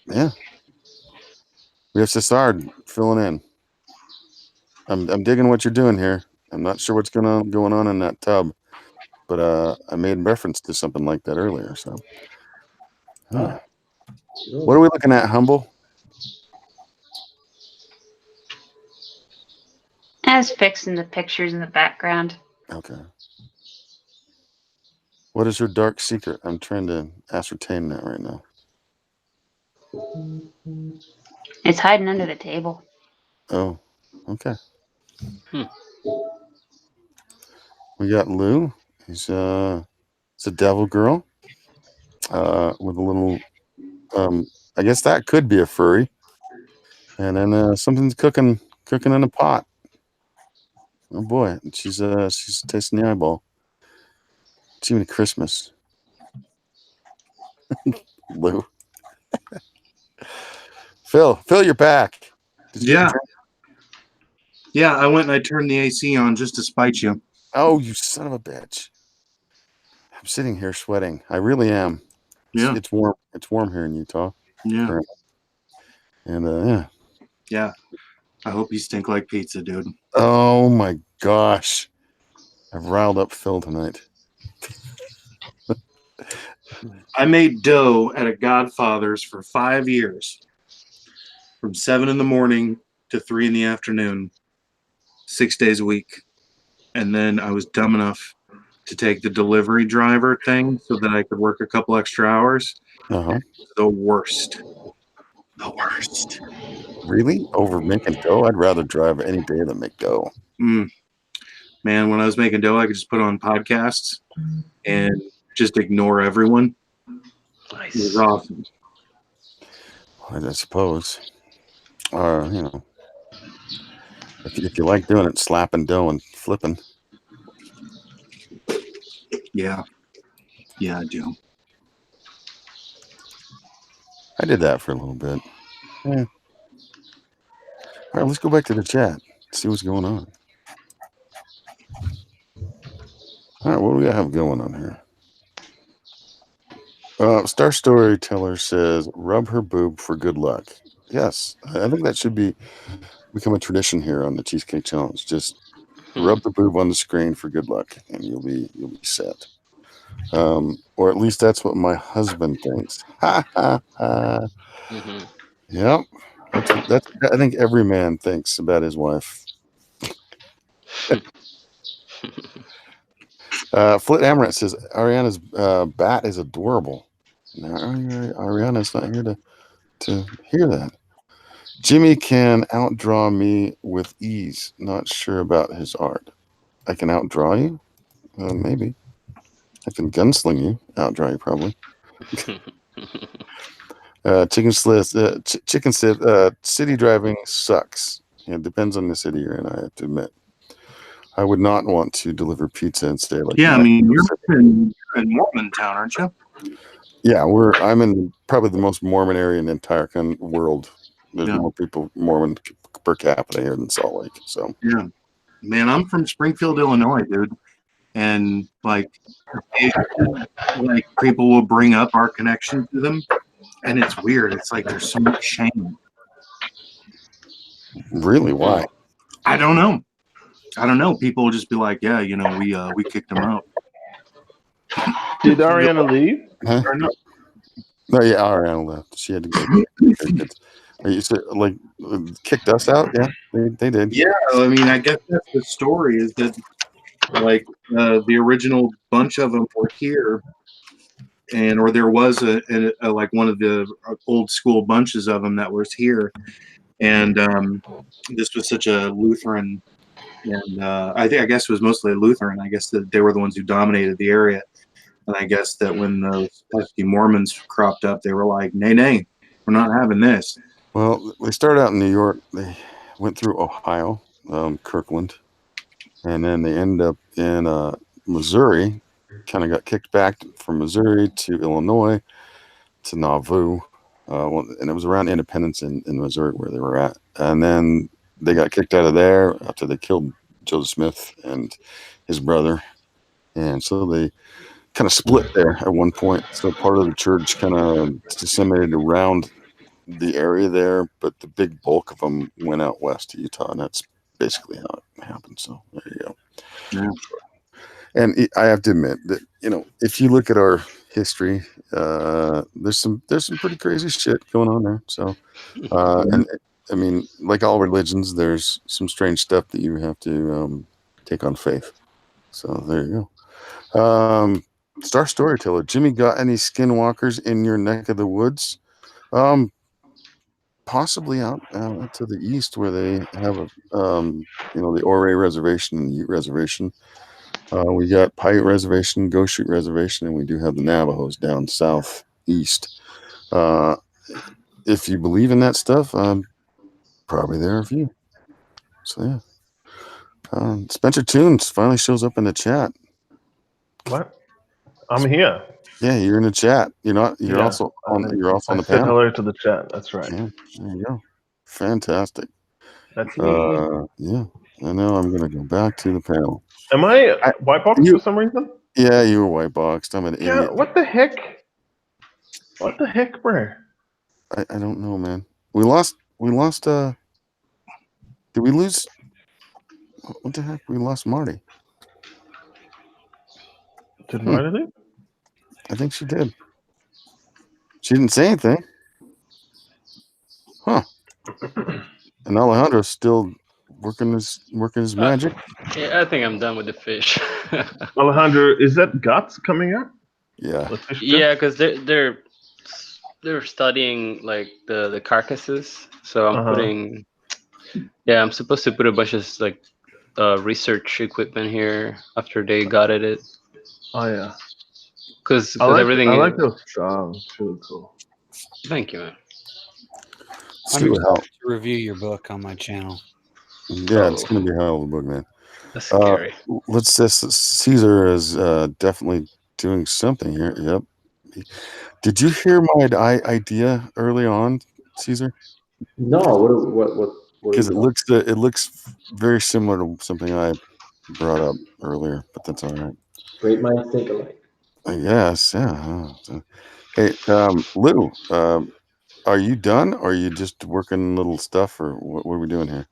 Yeah. We have Facade filling in. I'm digging what you're doing here. I'm not sure what's going on in that tub, but I made reference to something like that earlier. So, what are we looking at, Humble? I was fixing the pictures in the background. Okay. What is your dark secret? I'm trying to ascertain that right now. It's hiding under the table. Oh, okay. We got Lou. It's a devil girl with a little. I guess that could be a furry. And then something's cooking in a pot. Oh boy, she's tasting the eyeball. It's even Christmas. Lou. Phil, you're back. Did you Yeah. Yeah, I went and I turned the AC on just to spite you. Oh, you son of a bitch. I'm sitting here sweating. I really am. Yeah. It's warm. It's warm here in Utah. Yeah. Currently. And yeah. Yeah. I hope you stink like pizza, dude. Oh my gosh. I've riled up Phil tonight. I made dough at a Godfather's for 5 years. From 7 in the morning to 3 in the afternoon, 6 days a week. And then I was dumb enough to take the delivery driver thing so that I could work a couple extra hours. Uh-huh. The worst. The worst. Really? Over making dough? I'd rather drive any day than make dough. Man, when I was making dough, I could just put on podcasts and just ignore everyone. Nice. It was awesome. I suppose. You know, if you like doing it, slapping dough and flipping. Yeah. Yeah, I do. I did that for a little bit. Yeah. All right, let's go back to the chat. See what's going on. All right, what do we have going on here? Star Storyteller says, rub her boob for good luck. Yes, I think that should become a tradition here on the Cheesecake Challenge. Just rub the boob on the screen for good luck, and you'll be set. Or at least that's what my husband thinks. Ha ha ha. Yep, that's I think every man thinks about his wife. Flit Amaranth says Ariana's bat is adorable. Now, Ariana's not here to hear that. Jimmy can outdraw me with ease. Not sure about his art. I can outdraw you? Maybe. I can gunsling you. Outdraw you, probably. Chicken said, city driving sucks. It depends on the city you're in, I have to admit. I would not want to deliver pizza and stay like Yeah, I mean, you're in Mormon town, aren't you? Yeah, I'm in probably the most Mormon area in the entire world. There's more people Mormon per capita here than Salt Lake. So yeah, man, I'm from Springfield, Illinois, dude, and like people will bring up our connection to them, and it's weird. It's like there's so much shame. Really, why? I don't know. People will just be like, yeah, you know, we kicked them out. Did Ariana leave? Huh? Or no? No, yeah, Ariana left. She had to go. You said like kicked us out? Yeah, they did. Yeah, I mean, I guess that's the story. Is that like the original bunch of them were here, or there was a like one of the old school bunches of them that was here, and this was such a Lutheran, and I guess it was mostly a Lutheran. I guess that they were the ones who dominated the area. And I guess that when those pesky Mormons cropped up, they were like, nay, we're not having this. Well, they started out in New York. They went through Ohio, Kirkland, and then they ended up in Missouri. Kind of got kicked back from Missouri to Illinois to Nauvoo, and it was around Independence in Missouri where they were at. And then they got kicked out of there after they killed Joseph Smith and his brother, and so they kind of split there at one point. So part of the church kind of disseminated around the area there, but the big bulk of them went out west to Utah, and that's basically how it happened. So there you go. Yeah. And I have to admit that, you know, if you look at our history, there's some pretty crazy shit going on there. So, and I mean, like all religions, there's some strange stuff that you have to take on faith. So there you go. Star Storyteller, Jimmy, got any skinwalkers in your neck of the woods? Possibly out to the east where they have a, you know, the Ouray Reservation and Ute Reservation. We got Paiute Reservation, Ghost Shoot Reservation, and we do have the Navajos down southeast. If you believe in that stuff, probably there are a few. So yeah. Spencer Tunes finally shows up in the chat. What? I'm here. Yeah, you're in the chat. You're not. You're Yeah, also on. You're also on the I said panel. hello to the chat. That's right. Yeah, there you go. Fantastic. That's me. Yeah. I know. I'm gonna go back to the panel. Am I white box for some reason? Yeah, you were white boxed. I'm an idiot. What the heck? What the heck, bro? I don't know, man. We lost. Did we lose? What the heck? We lost Marty. Did Marty leave? I think she did. She didn't say anything. Huh. And Alejandro's still working his magic. Yeah, I think I'm done with the fish. Alejandro, is that guts coming out? Yeah. Yeah, because they're studying like the carcasses. So I'm putting. Yeah, I'm supposed to put a bunch of like research equipment here after they gutted it. Oh yeah. Because everything. I like those strong. It's really cool. Thank you, man. I'm excited to review your book on my channel. Yeah, it's gonna be a hell of a book, man. That's scary. Let's just Caesar is definitely doing something here. Yep. Did you hear my idea early on, Caesar? No. What? Because it looks very similar to something I brought up earlier, but that's all right. Great minds think alike. I guess, yeah. Hey, Lou, are you done, or are you just working little stuff, or what are we doing here?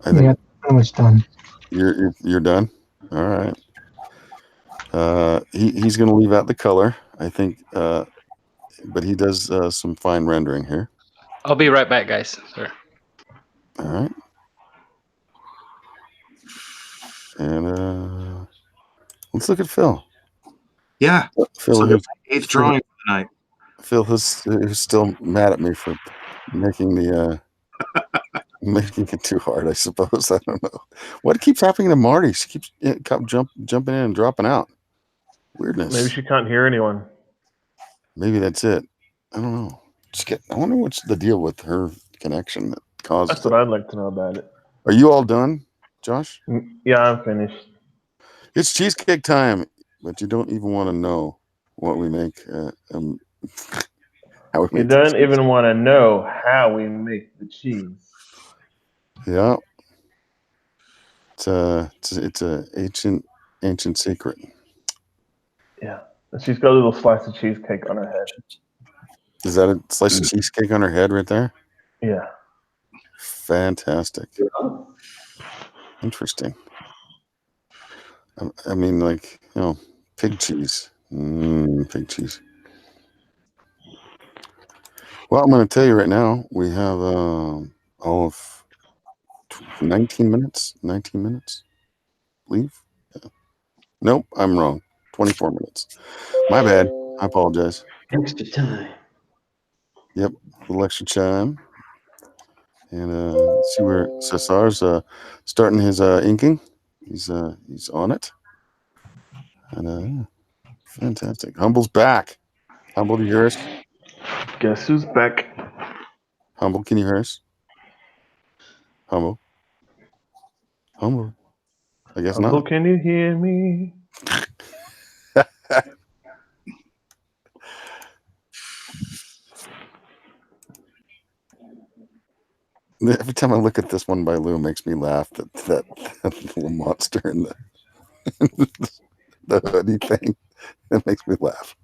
I think pretty much done. You're done. All right. He's going to leave out the color, I think, but he does some fine rendering here. I'll be right back, guys. Sorry. All right. And let's look at Phil. Yeah. Phil, so the 8th drawing for the night. Phil who's still mad at me for making the making it too hard, I suppose. I don't know. What keeps happening to Marty? She keeps jumping in and dropping out. Weirdness. Maybe she can't hear anyone. Maybe that's it. I don't know. I wonder what's the deal with her connection that causes That's what I'd like to know about it. Are you all done, Josh? Yeah, I'm finished. It's cheesecake time, but you don't even want to know what we make. How we make. You don't even want to know how we make the cheese. Yeah. It's a ancient secret. Yeah. And she's got a little slice of cheesecake on her head. Is that a slice of cheesecake on her head right there? Yeah. Fantastic. Interesting. I mean, like, you know, pig cheese. Pig cheese. Well, I'm going to tell you right now, we have all of 19 minutes. 19 minutes? Leave? Yeah. Nope, I'm wrong. 24 minutes. My bad. I apologize. Extra time. Yep, a little extra time. And see where Cesar's starting his inking. He's on it. And fantastic. Humble's back. Humble, do you hear us? Guess who's back? Humble, can you hear us? Humble. Humble. I guess Humble, not. can you hear me? Every time I look at this one by Lou, it makes me laugh. That little monster in the hoodie thing. It makes me laugh.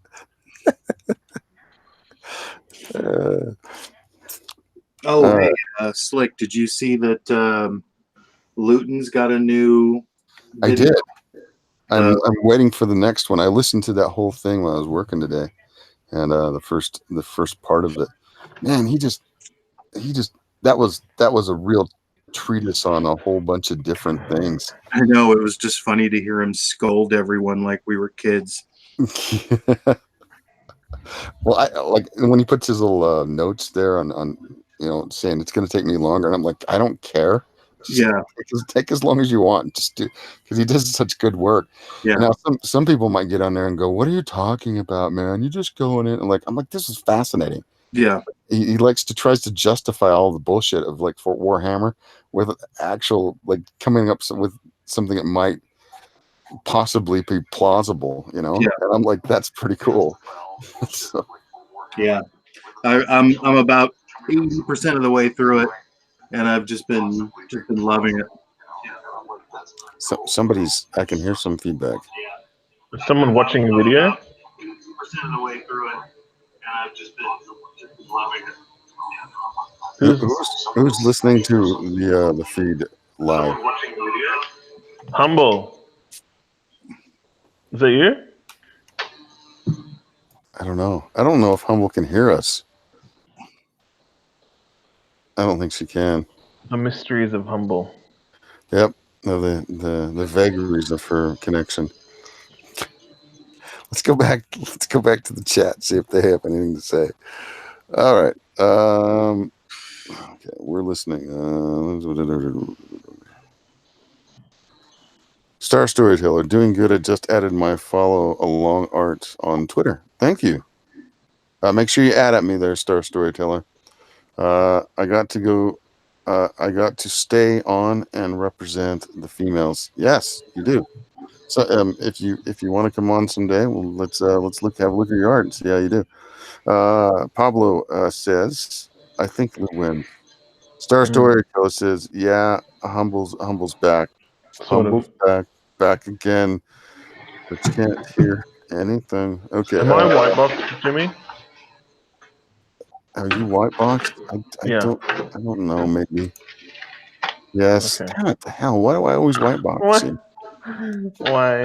Hey, Slick, did you see that Luton's got a new I video? did. I'm waiting for the next one. I listened to that whole thing while I was working today, and the first part of it. Man, he just that was a real treatise on a whole bunch of different things. I know, it was just funny to hear him scold everyone like we were kids. Well, I like when he puts his little notes there on saying it's going to take me longer, and I'm like, I don't care. Just Yeah, take as long as you want. Just do, because he does such good work. yeah, Now, some people might get on there and go, "What are you talking about, man? You just going in." And I'm like, this is fascinating. yeah, He tries to justify all the bullshit of like for Warhammer with actual like coming up with something that might possibly be plausible, Yeah. And I'm like, that's pretty cool. So, yeah. I'm about 80% of the way through it, and I've just been loving it. so I can hear some feedback. Is someone watching the video? 80% of the way through it, and I've just been loving it. Who's listening to the feed live? Watching the video? Humble. Is that you? I don't know. I don't know if Humble can hear us. I don't think she can. The mysteries of Humble. Yep. No, the vagaries of her connection. Let's go back to the chat, see if they have anything to say. All right. Okay, we're listening. Star Storyteller, doing good. I just added my follow along art on Twitter. Thank you. Make sure you add at me there, Star Storyteller. I got to go. I got to stay on and represent the females. Yes, you do. So if you want to come on someday, well, let's have a look at your art and see how you do. Pablo says, I think we'll win. Star Storyteller says, yeah, Humble's back. Sort of. Humble's back again, but you can't hear anything. Okay. Am I white box, Jimmy? Are you white boxed? I Yeah. don't know. Maybe. Yes. Okay. Damn it! The hell? Why do I always white box What? you? Why?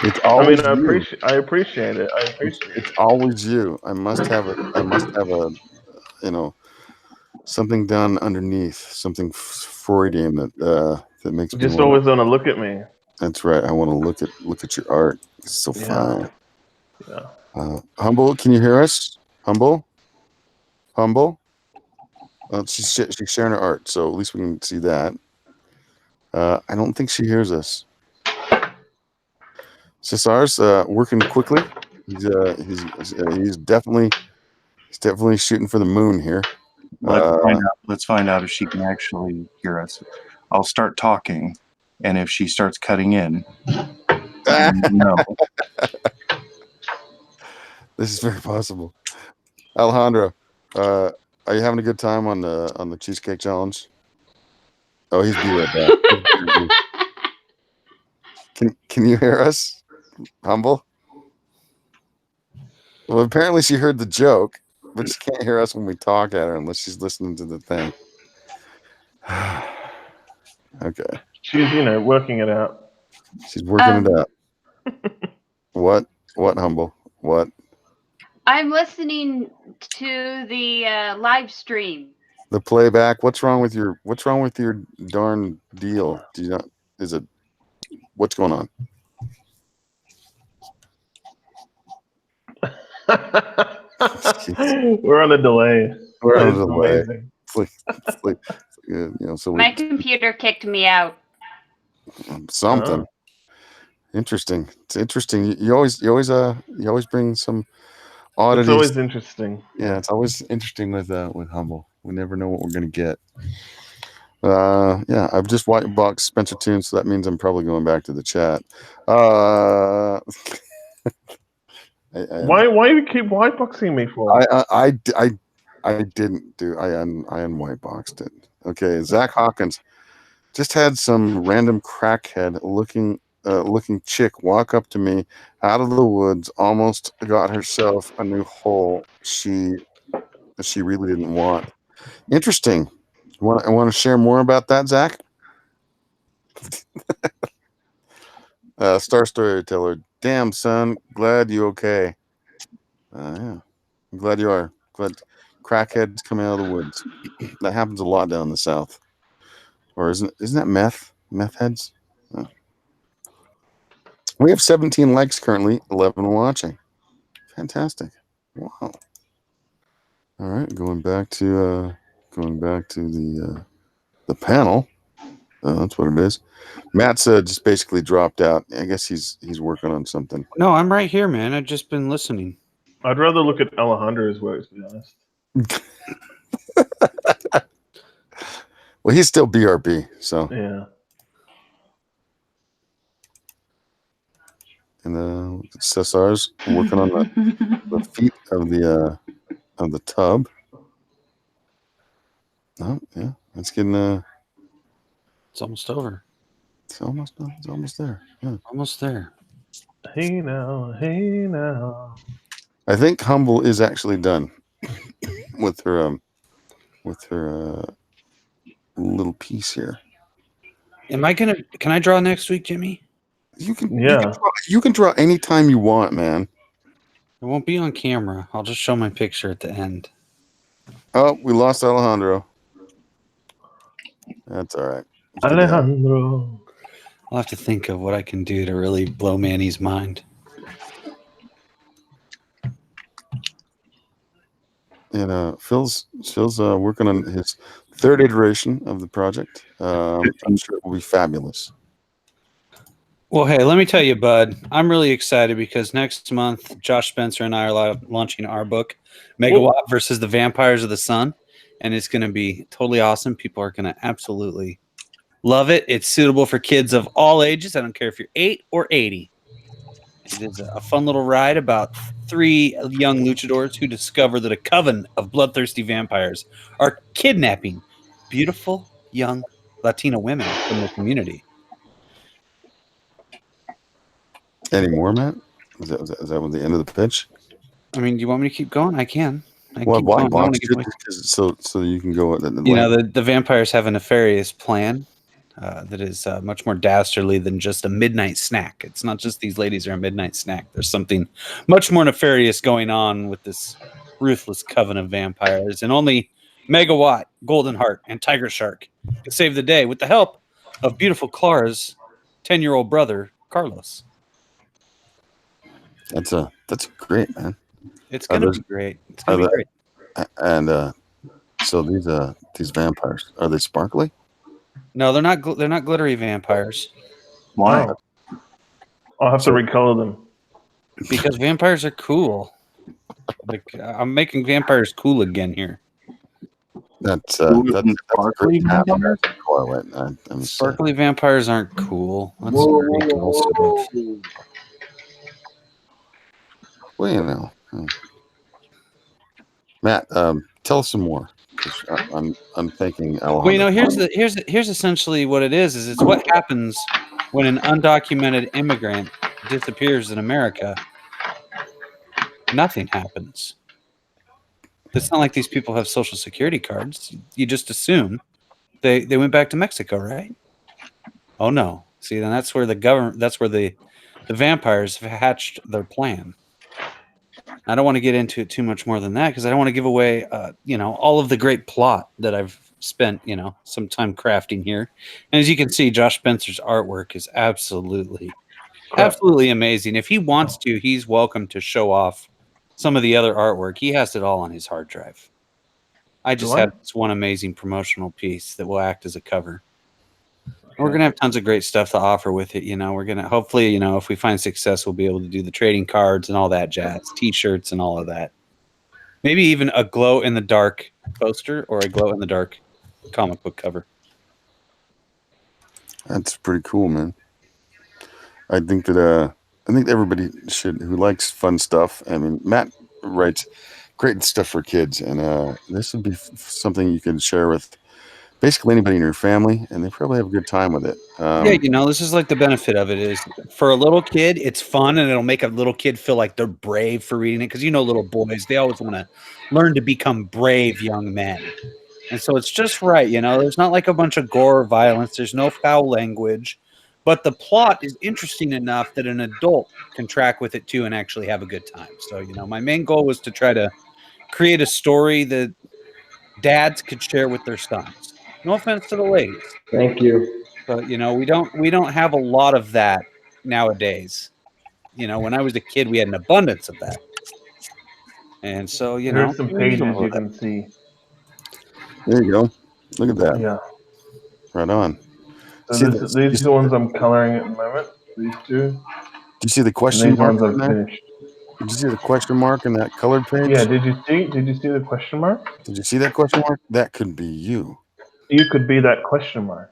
It's always I you. I appreciate it. I appreciate It's it. always you. I must have a something done underneath, something Freudian that makes You me just want. always want to look at me. That's right. I want to look at your art. It's so fine. Yeah. Humble, can you hear us? Humble. She's sharing her art, so at least we can see that. I don't think she hears us. Cesar's working quickly. He's definitely shooting for the moon here. Let's find out if she can actually hear us. I'll start talking, and if she starts cutting in, no. This is very possible. Alejandro, are you having a good time on the Cheesecake Challenge? Oh, he's be right back. Can you hear us, Humble? Well, apparently she heard the joke, but she can't hear us when we talk at her unless she's listening to the thing. Okay. She's, working it out. She's working it out. What, Humble? What? I'm listening to the live stream. The playback. What's wrong with your darn deal? Do you not? Is it? What's going on? We're on a delay. We're on a delay. Amazing. It's like so my computer kicked me out. Something. Interesting. It's interesting. You always bring some oddities. It's always interesting. Yeah, it's always interesting with Humble. We never know what we're gonna get. Yeah, I've just white boxed Spencer Toon, so that means I'm probably going back to the chat. I Why you keep whiteboxing me for? I didn't do. I unwhite boxed it. Okay, Zach Hawkins just had some random crackhead looking chick walk up to me out of the woods, almost got herself a new hole she really didn't want. Interesting. I want to share more about that, Zach? Star Storyteller. Damn, son. Glad you okay. Yeah. I'm glad you are. Glad crackheads coming out of the woods. That happens a lot down in the south. Or isn't that meth? Meth heads? Oh. We have 17 likes currently, 11 watching. Fantastic. Wow. All right, going back to the panel. That's what it is. Matt's just basically dropped out. I guess he's working on something. No, I'm right here, man. I've just been listening. I'd rather look at Alejandro's work, to be honest. Well, he's still BRB, so Yeah. And Cesar's working on the feet of the tub. Oh yeah, it's getting It's almost over. It's almost there. Yeah. Almost there. Hey now. I think Humble is actually done with her little piece here. Can I draw next week, Jimmy? You can Yeah. you can draw anytime you want, man. It won't be on camera. I'll just show my picture at the end. Oh, we lost Alejandro. That's all right. Alejandro. I'll have to think of what I can do to really blow Manny's mind. And Phil's working on his third iteration of the project. I'm sure it will be fabulous. Well, hey, let me tell you, bud, I'm really excited because next month, Josh Spencer and I are launching our book, Megawatt versus the Vampires of the Sun, and it's going to be totally awesome. People are going to absolutely love it. It's suitable for kids of all ages. I don't care if you're 8 or 80. It is a fun little ride about 3 young luchadors who discover that a coven of bloodthirsty vampires are kidnapping beautiful young Latina women from the community. Any more, Matt? Is that the end of the pitch? I mean, do you want me to keep going? I can. Well, why box? So you can go. The vampires have a nefarious plan that is much more dastardly than just a midnight snack. It's not just these ladies are a midnight snack. There's something much more nefarious going on with this ruthless coven of vampires, and only Megawatt, Golden Heart, and Tiger Shark can save the day with the help of beautiful Clara's 10-year-old brother, Carlos. That's great, man. It's gonna be great. It's gonna be great. And so these vampires, are they sparkly? No, they're not. They're not glittery vampires. Why? I'll have to recolor them. Because vampires are cool. Like I'm making vampires cool again here. That's sparkly vampires. Sparkly vampires aren't cool. That's whoa. Well, you know, Matt, tell us some more. I'm thinking. Well, you know, here's essentially what it is. It's what happens when an undocumented immigrant disappears in America. Nothing happens. It's not like these people have social security cards. You just assume they went back to Mexico, right? Oh no! See, then that's where the vampires have hatched their plan. I don't want to get into it too much more than that because I don't want to give away, all of the great plot that I've spent, some time crafting here. And as you can see, Josh Spencer's artwork is absolutely amazing. If he wants to, he's welcome to show off some of the other artwork. He has it all on his hard drive. I just have this one amazing promotional piece that will act as a cover. We're going to have tons of great stuff to offer with it. We're going to hopefully, if we find success, we'll be able to do the trading cards and all that jazz, T-shirts and all of that. Maybe even a glow-in-the-dark poster or a glow-in-the-dark comic book cover. That's pretty cool, man. I think everybody should who likes fun stuff. I mean, Matt writes great stuff for kids, and this would be something you can share with basically anybody in your family, and they probably have a good time with it. Yeah, this is like the benefit of it is for a little kid, it's fun and it'll make a little kid feel like they're brave for reading it. Because little boys, they always want to learn to become brave young men. And so it's just right, there's not like a bunch of gore or violence, there's no foul language, but the plot is interesting enough that an adult can track with it too and actually have a good time. So, my main goal was to try to create a story that dads could share with their sons. No offense to the ladies. Thank you. But we don't have a lot of that nowadays. When I was a kid, we had an abundance of that. And so, Here's some pages you can see. There you go. Look at that. Yeah. Right on. So these are the ones I'm coloring at the moment. These two. Do you see the question mark? These ones I've finished. Did you see the question mark in that colored page? Yeah. Did you see the question mark? Did you see that question mark? That could be you. You could be that question mark.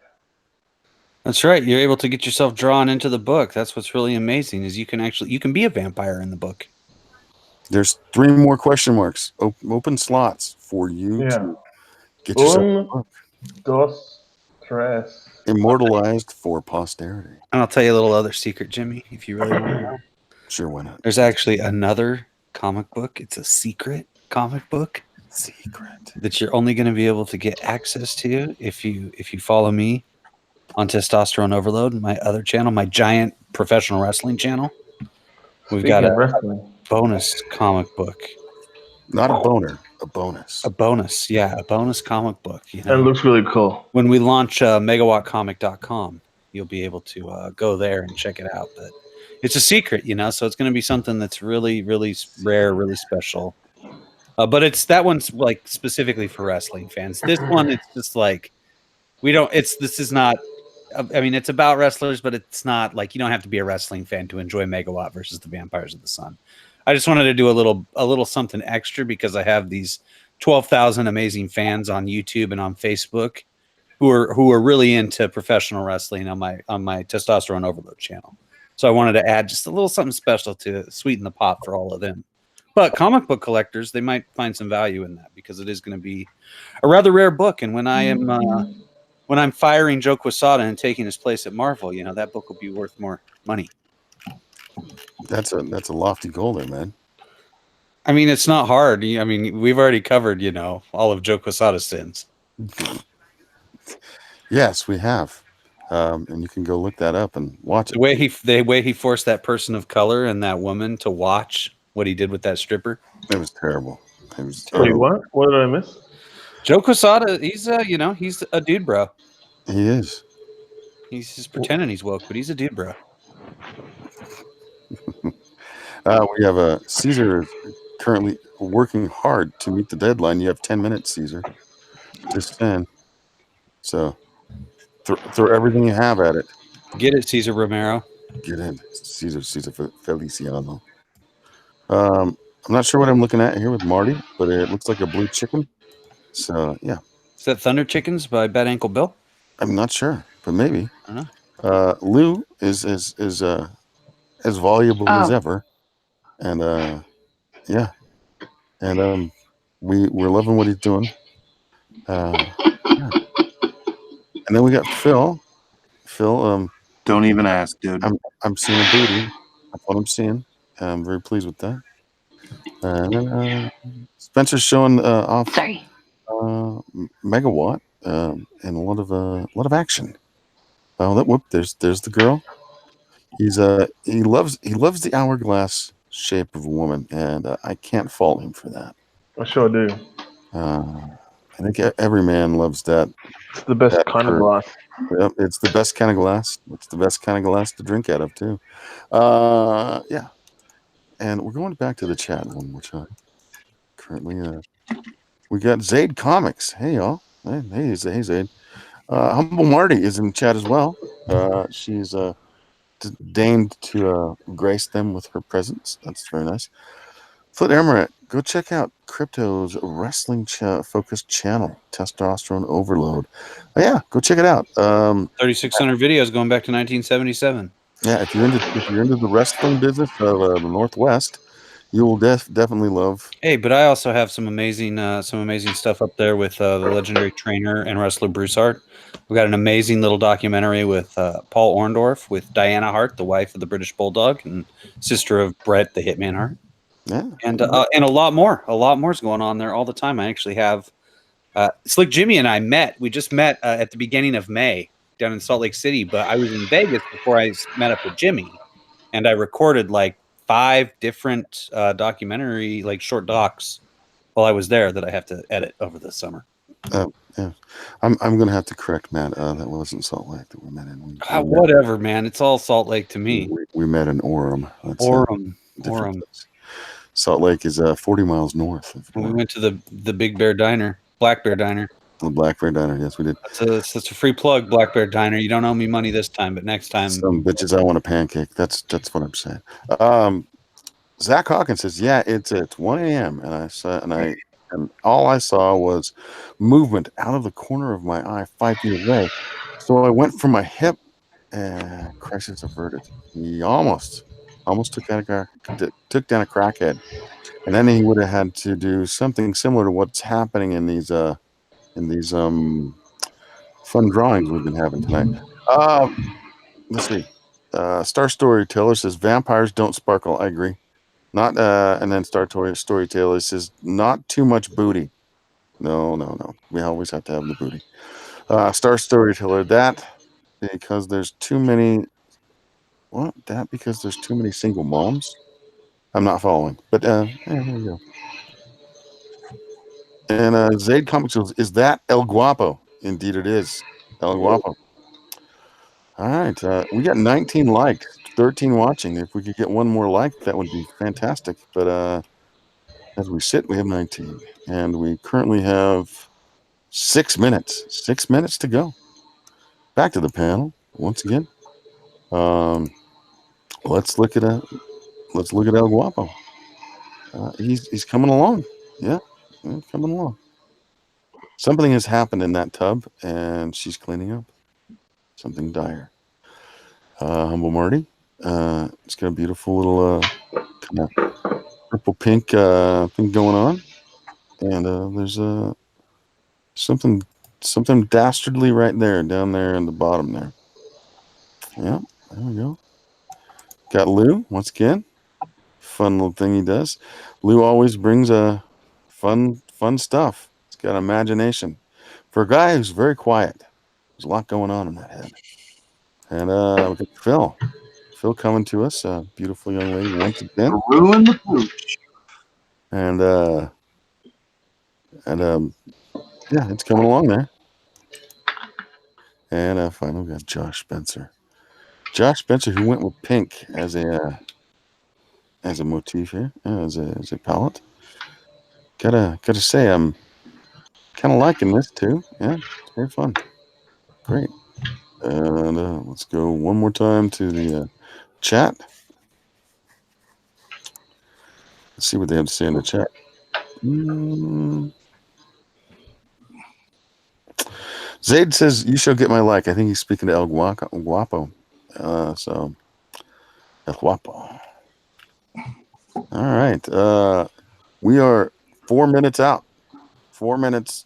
That's right. You're able to get yourself drawn into the book. That's what's really amazing is you can be a vampire in the book. There's 3 more question marks, open slots for you to get yourself a book. Dos, tres. Immortalized for posterity. And I'll tell you a little other secret, Jimmy, if you really want to know. Sure, why not? There's actually another comic book. It's a secret comic book. Secret. That you're only going to be able to get access to if you follow me on Testosterone Overload, my other channel, my giant professional wrestling channel. We've got a bonus comic book. Not a boner, a bonus. A bonus, yeah, a bonus comic book. It looks really cool. When we launch megawattcomic.com, you'll be able to go there and check it out. But it's a secret, so it's going to be something that's really, really rare, really special. But that one's like specifically for wrestling fans. This one, it's just like this is not. I mean, it's about wrestlers, but it's not like you don't have to be a wrestling fan to enjoy Megawatt versus the Vampires of the Sun. I just wanted to do a little something extra because I have these 12,000 amazing fans on YouTube and on Facebook who are really into professional wrestling on my Testosterone Overload channel. So I wanted to add just a little something special to sweeten the pot for all of them. But comic book collectors, they might find some value in that because it is going to be a rather rare book. And when I'm firing Joe Quesada and taking his place at Marvel, that book will be worth more money. That's a lofty goal there, man. I mean, it's not hard. I mean, we've already covered, all of Joe Quesada's sins. Yes, we have. And you can go look that up and watch it. The way he forced that person of color and that woman to watch what he did with that stripper. It was terrible. It was terrible. Wait, what did I miss? Joe Quesada, he's a dude, bro. He is. He's just pretending he's woke, but he's a dude, bro. We have Caesar currently working hard to meet the deadline. You have 10 minutes, Caesar. Just 10. So throw everything you have at it. Get it, Caesar Romero. Get in, Caesar Feliciano. I'm not sure what I'm looking at here with Marty, but it looks like a blue chicken. So yeah. Is that Thunder Chickens by Bad Ankle Bill? I'm not sure, but maybe. I don't know. Lou is as voluble as ever, and yeah, and we're loving what he's doing. Yeah. And then we got Phil. Don't even ask, dude. I'm seeing a booty. That's what I'm seeing. I'm very pleased with that. And then Spencer's showing off. Sorry. Megawatt and a lot of action. Oh, there's the girl. He loves the hourglass shape of a woman, and I can't fault him for that. I sure do. I think every man loves that. It's the best kind of glass. Yep, it's the best kind of glass. It's the best kind of glass to drink out of too. Yeah. And we're going back to the chat one more time. Currently, we got Zaid Comics. Hey, y'all. Hey, Zaid. Humble Marty is in the chat as well. She's deigned to grace them with her presence. That's very nice. Flit Emirate, go check out Crypto's wrestling focused channel, Testosterone Overload. Oh, yeah, go check it out. 3,600 videos going back to 1977. Yeah, if you're into the wrestling business of the Northwest, you will definitely love. Hey, but I also have some amazing stuff up there with the legendary trainer and wrestler Broussard. We've got an amazing little documentary with Paul Orndorff, with Diana Hart, the wife of the British Bulldog and sister of Bret the Hitman Hart, Yeah, and a lot more. A lot more is going on there all the time. I actually have Slick Jimmy and I met. We just met at the beginning of May down in Salt Lake City, but I was in Vegas before I met up with Jimmy, and I recorded like 5 different documentary, like short docs, while I was there that I have to edit over the summer. yeah. I'm gonna have to correct Matt. That wasn't Salt Lake that we met in. Whatever, man. It's all Salt Lake to me. We met in Orem. That's Orem. place. Salt Lake is 40 miles north. We went to the Big Bear Diner, Black Bear Diner. The Black Bear Diner, yes, we did. That's a free plug, Black Bear Diner. You don't owe me money this time, but next time. Some bitches, I want a pancake. That's what I'm saying. Zach Hawkins says, "Yeah, it's 1 a.m. and all I saw was movement out of the corner of my eye 5 feet away. So I went for my hip, and crisis averted. He almost took down a crackhead, and then he would have had to do something similar to what's happening in these fun drawings we've been having tonight. Let's see. Star Storyteller says vampires don't sparkle. I agree. Not and then Storyteller says not too much booty. No. We always have to have the booty. Star Storyteller, because there's too many. What? That because there's too many single moms? I'm not following. But here we go. And Zaid Comics says, is that El Guapo? Indeed it is. El Guapo. All right. We got 19 likes, 13 watching. If we could get one more like, that would be fantastic. But as we sit, we have 19. And we currently have 6 minutes. 6 minutes to go. Back to the panel once again. Let's look at El Guapo. He's coming along. Yeah, coming along. Something has happened in that tub, and she's cleaning up. Something dire. Humble Marty. It's got a beautiful little kind of purple pink thing going on, and there's something dastardly right there, down there in the bottom there. Yeah, there we go. Got Lou once again. Fun little thing he does. Lou always brings fun stuff. He's got imagination. For a guy who's very quiet, there's a lot going on in that head. And we got Phil. Phil coming to us, a beautiful young lady once again. Ruin the pooch. And yeah, it's coming along there. And finally, we got Josh Spencer. Josh Spencer, who went with pink as a motif here, as a palette. Gotta say, I'm kind of liking this too. Yeah, it's very fun. Great. And let's go one more time to the chat. Let's see what they have to say in the chat. Zaid says, you shall get my like. I think he's speaking to El Guapo. So, El Guapo. All right. We are 4 minutes out. 4 minutes.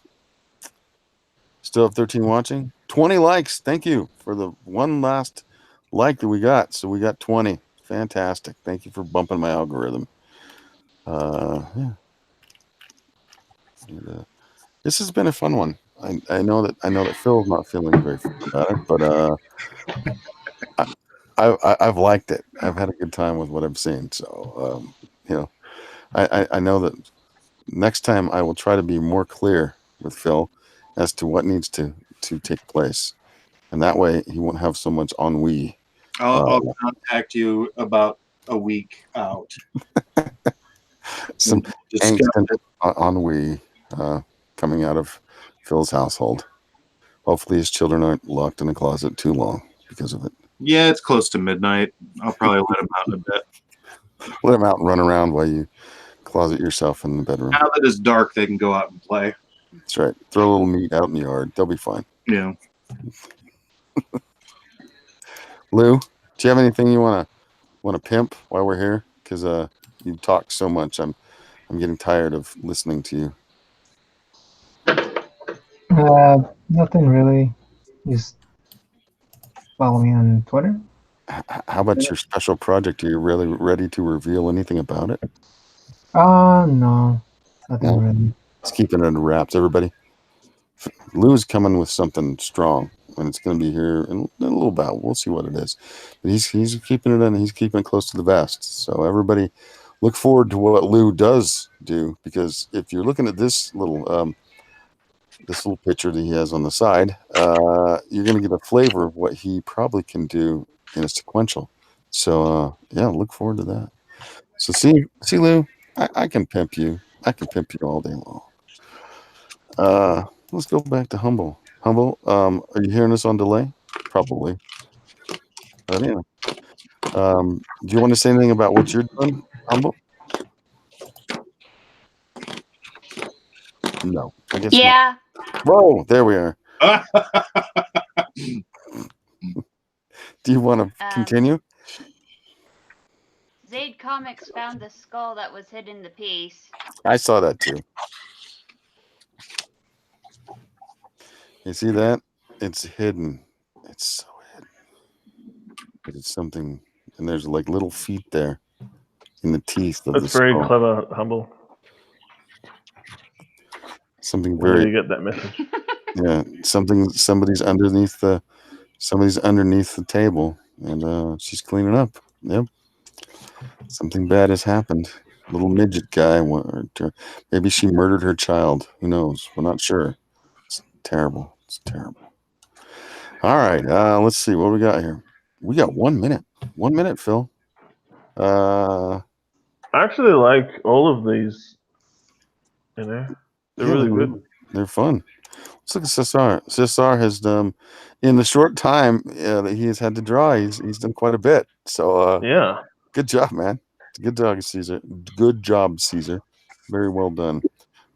Still have 13 watching. 20 likes. Thank you for the one last like that we got. So we got 20. Fantastic. Thank you for bumping my algorithm. Yeah. And, this has been a fun one. I know that Phil's not feeling very fun about it, but I've liked it. I've had a good time with what I've seen. So I know that next time I will try to be more clear with Phil as to what needs to take place, and that way he won't have so much ennui. I'll contact you about a week out. Some angst and ennui coming out of Phil's household. Hopefully his children aren't locked in a closet too long because of it. Yeah, it's close to midnight. I'll probably let him out in a bit. Let him out and run around while you closet yourself in the bedroom. Now that it's dark, they can go out and play. That's right. Throw a little meat out in the yard. They'll be fine. Yeah. Lou, do you have anything you want to pimp while we're here? Because you talk so much. I'm getting tired of listening to you. Nothing really. Just follow me on Twitter. How about your special project? Are you really ready to reveal anything about it? No, nothing No? really. It's keeping it under wraps, everybody. Lou's coming with something strong, and it's going to be here in a little bit. We'll see what it is. But he's keeping it in. He's keeping it close to the vest. So everybody, look forward to what Lou does do, because if you're looking at this little picture that he has on the side, you're going to get a flavor of what he probably can do in a sequential. So yeah, look forward to that. So see Lou, I can pimp you. I can pimp you all day long. Let's go back to Humble. Humble, are you hearing us on delay? Probably. But yeah. Do you want to say anything about what you're doing, Humble? No, I guess Yeah. not. Whoa, there we are. Do you want to continue? Zaid Comics found the skull that was hidden in the piece. I saw that too. You see that? It's hidden. It's so hidden. But it's something, and there's like little feet there in the teeth of That's the very skull. clever, Humble. Something Where very. do you get that message? Yeah, somebody's underneath the table, and she's cleaning up. Yep, something bad has happened. Little midget guy, maybe she murdered her child. Who knows? We're not sure. It's terrible. It's terrible. All right, let's see what we got here. We got 1 minute. 1 minute, Phil. I actually like all of these. You know, they're really good. They're fun. Let's look at Cesar. Cesar has in the short time that he has had to draw, he's done quite a bit. So yeah, good job, man. Good job, Caesar. Good job, Caesar. Very well done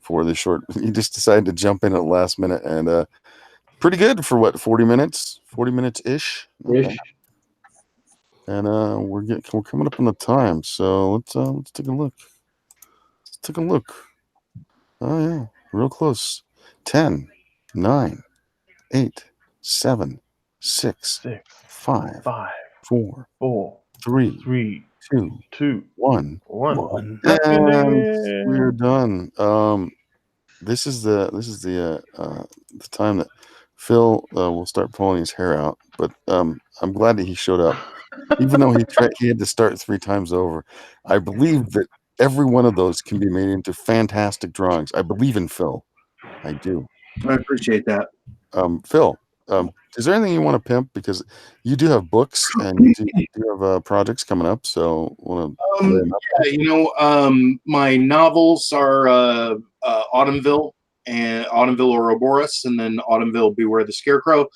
for the short. He just decided to jump in at the last minute, and pretty good for what, 40 minutes? 40 minutes ish. Okay. And we're coming up on the time, so let's take a look. Let's take a look. Oh yeah, real close. 10, 9, 8, 7, 6, 5, 4, 3, 2, 1. And we're done. This is the time that Phil will start pulling his hair out. But I'm glad that he showed up, even though he had to start 3 times over. I believe that every one of those can be made into fantastic drawings. I believe in Phil. I do. I appreciate that. Phil, is there anything you want to pimp? Because you do have books and you do have projects coming up. So want to? Yeah, my novels are Autumnville and Autumnville Ouroboros, and then Autumnville Beware the Scarecrow,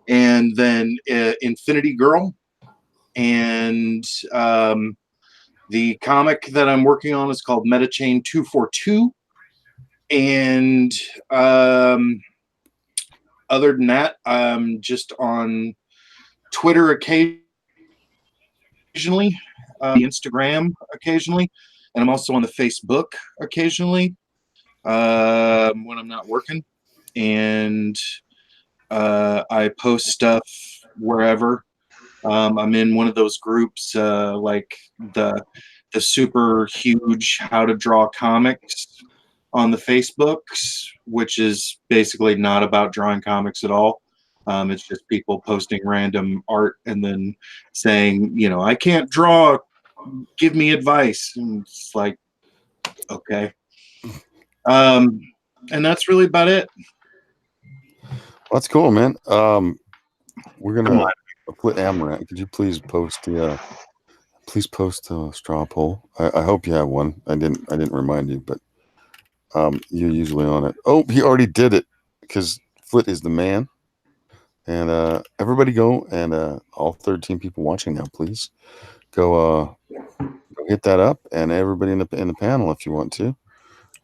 and then Infinity Girl, and the comic that I'm working on is called Metachain 242, and other than that, I'm just on Twitter occasionally, Instagram occasionally, and I'm also on the Facebook occasionally when I'm not working. And I post stuff wherever. I'm in one of those groups like the super huge How to Draw Comics on the Facebooks, which is basically not about drawing comics at all. It's just people posting random art and then saying, I can't draw, give me advice. And it's like, okay. And that's really about it. That's cool, man. We're gonna put Amaranth. Could you please post the straw poll? I hope you have one. I didn't remind you, but you're usually on it. Oh, he already did it because Flit is the man. And everybody go and all 13 people watching now, please go hit get that up, and everybody in the panel, if you want to,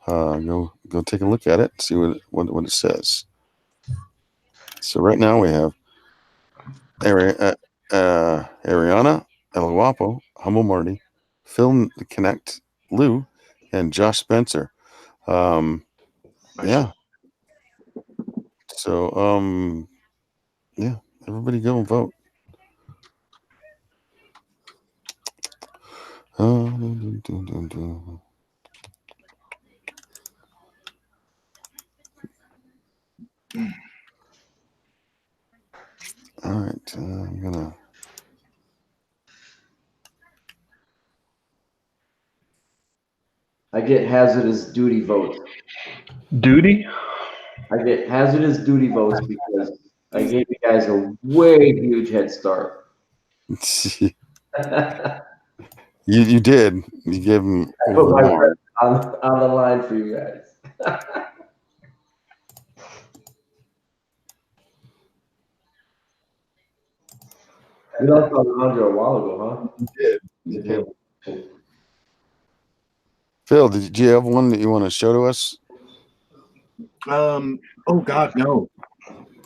go take a look at it, see what it says. So right now we have Ariana, El Guapo, Humble Marty, Phil Connect, Lou, and Josh Spencer. Yeah. So yeah, everybody go and vote. All right, I'm gonna. I get hazardous duty votes. Duty? I get hazardous duty votes because I gave you guys a way huge head start. You did. You gave him I over put my one. breath on the line for you guys. You lost Alejandro a while ago, huh? You did. Phil, did you have one that you want to show to us? Oh God, no.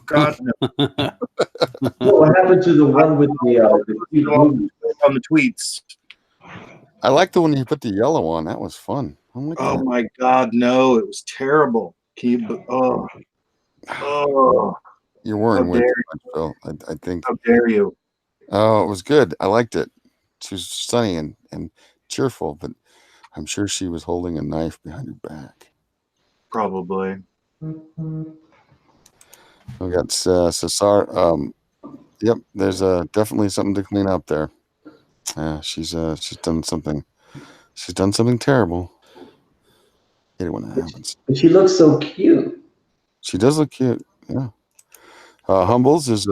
God, no. What happened to the one with the tweet movie? On the tweets. I like the one you put the yellow on. That was fun. Oh my God, no! It was terrible. Can you? Oh! You're worrying How way dare too much, Phil. I think. How dare you? Oh, it was good. I liked it. She was sunny and cheerful, but I'm sure she was holding a knife behind her back. Probably. We got Cesar. Yep, there's definitely something to clean up there. She's done something. She's done something terrible. I hate it when that happens. But she looks so cute. She does look cute. Yeah. Humbles is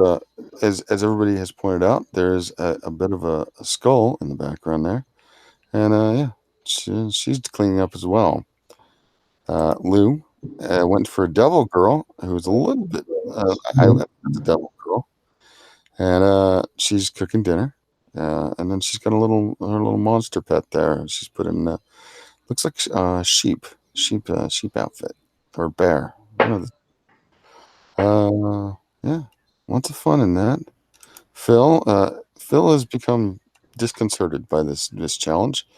as everybody has pointed out, there's a bit of a skull in the background there, and yeah, she's cleaning up as well. Lou went for a devil girl, who's a little bit. I like the devil girl, and she's cooking dinner, and then she's got her little monster pet there. She's put in looks like sheep outfit or bear. Yeah, lots of fun in that. Phil has become disconcerted by this challenge,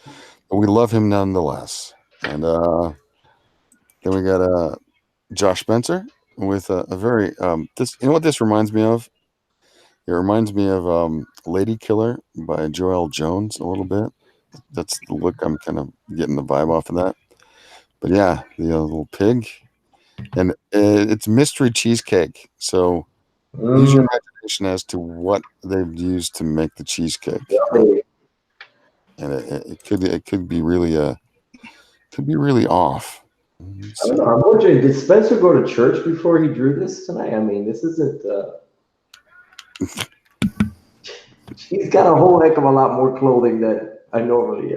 but we love him nonetheless. And then we got Josh Spencer with a very this. You know what this reminds me of? It reminds me of Lady Killer by Joelle Jones a little bit. That's the look I'm kind of getting the vibe off of that. But yeah, the little pig, and it's mystery cheesecake. So use your imagination as to what they've used to make the cheesecake, and it could be really off. I don't know. I'm wondering, did Spencer go to church before he drew this tonight? I mean, this isn't. He's got a whole heck of a lot more clothing than I normally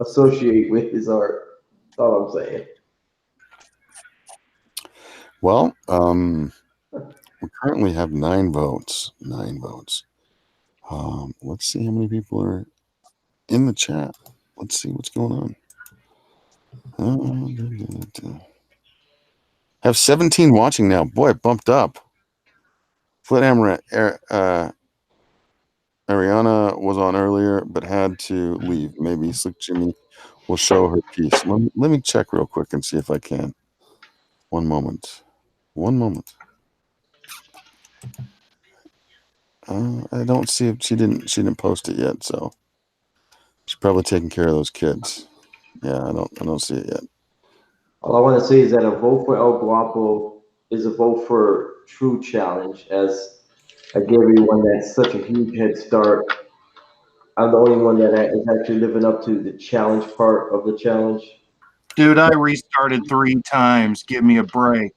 associate with his art. That's all I'm saying. Well, we currently have 9 votes. 9 votes. Let's see how many people are in the chat. Let's see what's going on. Have 17 watching now. Boy, it bumped up. Flithammer Ariana was on earlier, but had to leave. Maybe Slick Jimmy will show her piece. Let me check real quick and see if I can. One moment. I don't see if she didn't post it yet, so she's probably taking care of those kids. Yeah, I don't see it yet. All I want to say is that a vote for El Guapo is a vote for true challenge, as I gave everyone that's such a huge head start. I'm the only one that is actually living up to the challenge part of the challenge. Dude, I restarted 3 times. Give me a break.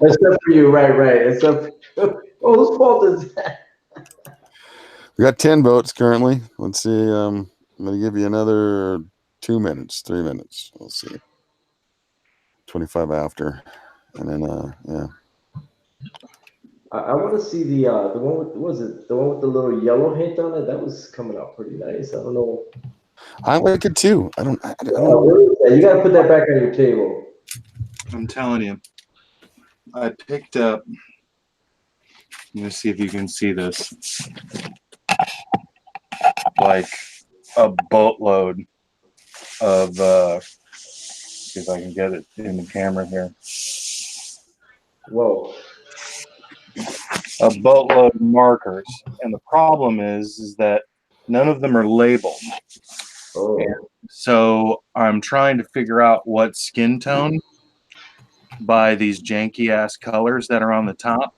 Except for you, right. Except, whose fault is that? We got 10 votes currently. Let's see. I'm going to give you another 2 minutes, 3 minutes. We'll see. 25 after, and then yeah. I want to see the one with the one with the little yellow hint on it. That was coming out pretty nice. I don't know. I like it too. I don't. Where is that? You got to put that back on your table. I'm telling you. I picked up. Let me see if you can see this. Like a boatload of. See if I can get it in the camera here. Whoa. A boatload of markers, and the problem is that none of them are labeled. Oh. And so I'm trying to figure out what skin tone by these janky ass colors that are on the top,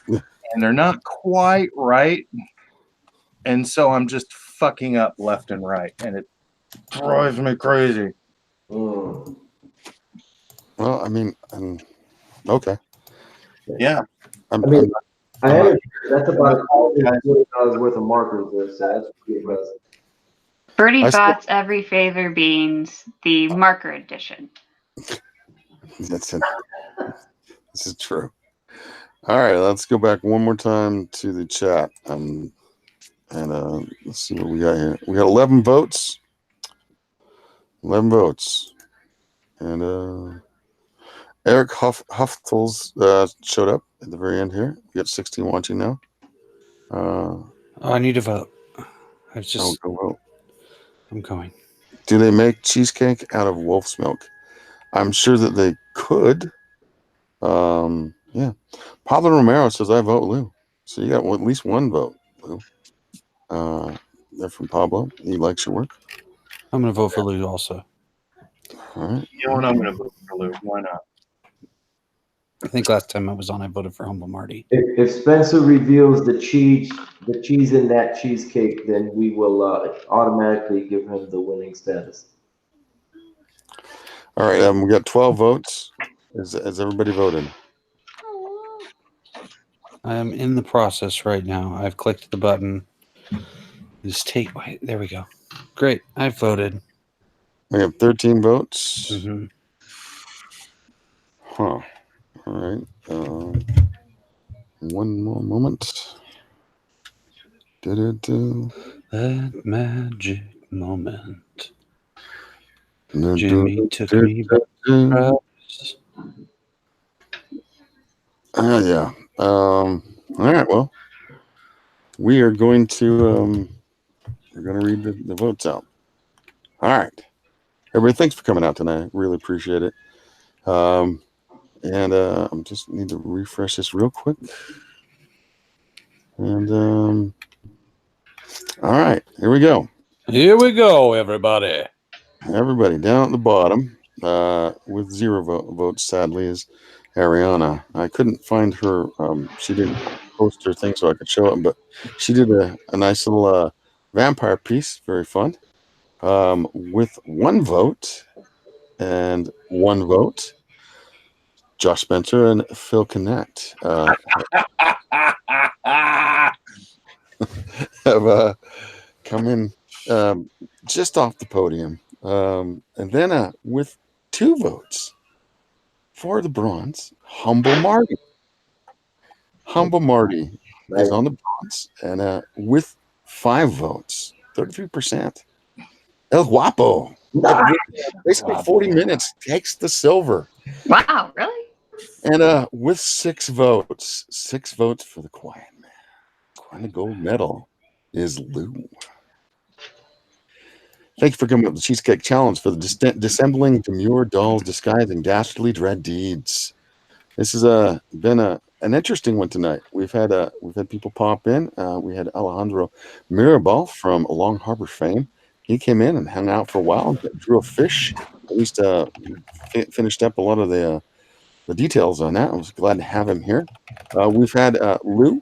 and they're not quite right. And so I'm just fucking up left and right, and it drives me crazy. Mm. Well, I mean, okay. Yeah. I mean, that's about $40 worth of markers there, so that's pretty impressive. Birdie Bots every favor beans, the marker edition. That's it. This is true. All right, let's go back one more time to the chat. And let's see what we got here. We got 11 votes. 11 votes. And Eric Huftels showed up at the very end here. We got 16 watching now. I need to vote. Go vote. I'm going. Do they make cheesecake out of wolf's milk? I'm sure that they could. Yeah. Pablo Romero says, I vote Lou. So you got at least one vote, Lou. They're from Pablo. He likes your work. I'm going to vote for Lou also. All right. You know what? I'm going to vote for Lou. Why not? I think last time I was on, I voted for Humble Marty. If Spencer reveals the cheese in that cheesecake, then we will automatically give him the winning status. All right. We got 12 votes. Has everybody voted? I am in the process right now. I've clicked the button. Wait, there we go. Great. I've voted. We have 13 votes. Mm-hmm. Huh. All right. One more moment. That magic moment. Jimmy took me by surprise. Yeah. All right. Well, we are going to read the votes out. All right. Everybody, thanks for coming out tonight. Really appreciate it. And I just need to refresh this real quick. And all right, here we go. Here we go, everybody. Everybody down at the bottom with 0 votes, sadly, is Ariana. I couldn't find her. She didn't post her thing so I could show it, but she did a nice little vampire piece. Very fun. With 1 vote and 1 vote, Josh Spencer and Phil Connect have come in just off the podium. And then with 2 votes for the bronze, Humble Marty. Humble Marty is on the bronze, and with 5 votes, 33%. El Guapo, basically 40 minutes, takes the silver. Wow, really? And with 6 votes for the Quiet Man. And the gold medal is Lou. Thank you for coming up with the Cheesecake Challenge for the Dissembling Demure Dolls Disguising Dastardly Dread Deeds. This has been an interesting one tonight. We've had people pop in. We had Alejandro Mirabal from Long Harbor fame. He came in and hung out for a while, drew a fish. At least finished up a lot of the details on that. I was glad to have him here. We've had Lou,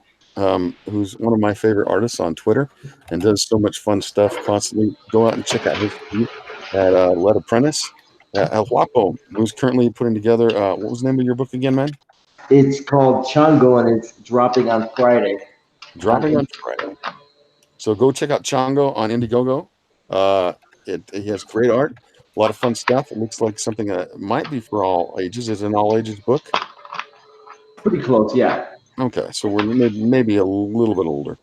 who's one of my favorite artists on Twitter and does so much fun stuff constantly. Go out and check out his feed at Let Apprentice. El Guapo, who's currently putting together, what was the name of your book again, man? It's called Chango, and it's dropping on Friday. So go check out Chango on Indiegogo. He has great art, a lot of fun stuff. It looks like something that might be for all ages. It's an all ages book. Pretty close, yeah. Okay, so we're maybe a little bit older.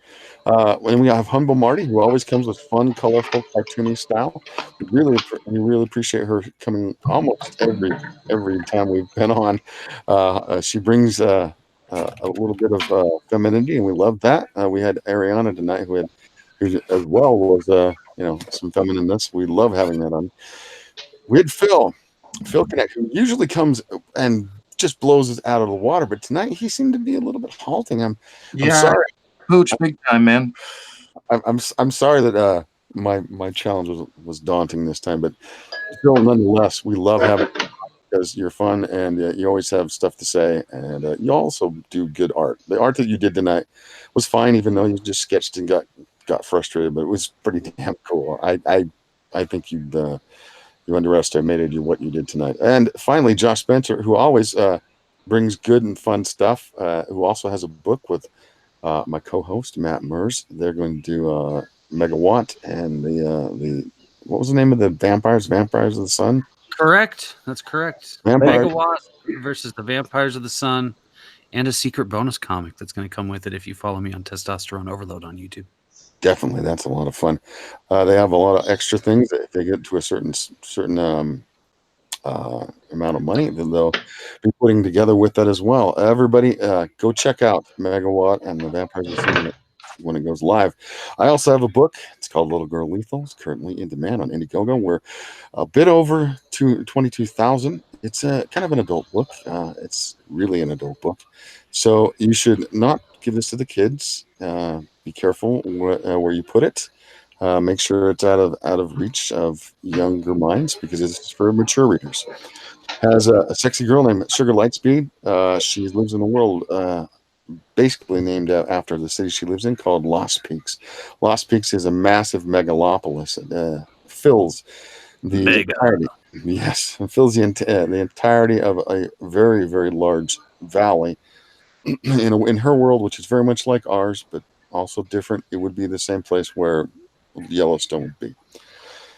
And we have Humble Marty, who always comes with fun, colorful, cartoony style. We really appreciate her coming almost every time we've been on. She brings a little bit of femininity, and we love that. We had Ariana tonight, who as well was some feminineness. We love having that on. We had Phil Connect, who usually comes and just blows us out of the water, but tonight he seemed to be a little bit halting. I'm sorry. Pooch, big time, man. I'm sorry that my challenge was daunting this time, but still, nonetheless, we love having you because you're fun and you always have stuff to say, and you also do good art. The art that you did tonight was fine, even though you just sketched and got frustrated, but it was pretty damn cool. I think you underestimated what you did tonight. And finally, Josh Spencer, who always brings good and fun stuff, who also has a book with my co-host Matt Mers. They're going to do Megawatt and the what was the name of the Vampires of the Sun? Correct. That's correct. Vampires. Megawatt versus the Vampires of the Sun, and a secret bonus comic that's going to come with it if you follow me on Testosterone Overload on YouTube. Definitely, that's a lot of fun. They have a lot of extra things. If they get to a certain amount of money, then they'll be putting together with that as well. Everybody, go check out Megawatt and the Vampires of the Sun when it goes live. I also have a book. It's called Little Girl Lethal. It's currently in demand on Indiegogo. We're a bit over 22,000. It's a kind of an adult book. It's really an adult book. So you should not give this to the kids. Be careful where you put it. Make sure it's out of reach of younger minds because it's for mature readers. Has a sexy girl named Sugar Lightspeed. She lives in a world basically named after the city she lives in, called Lost Peaks. Lost Peaks is a massive megalopolis. It fills the entirety. Yes, it fills the entirety of a very, very large valley. In her world, which is very much like ours, but also different, it would be the same place where Yellowstone would be.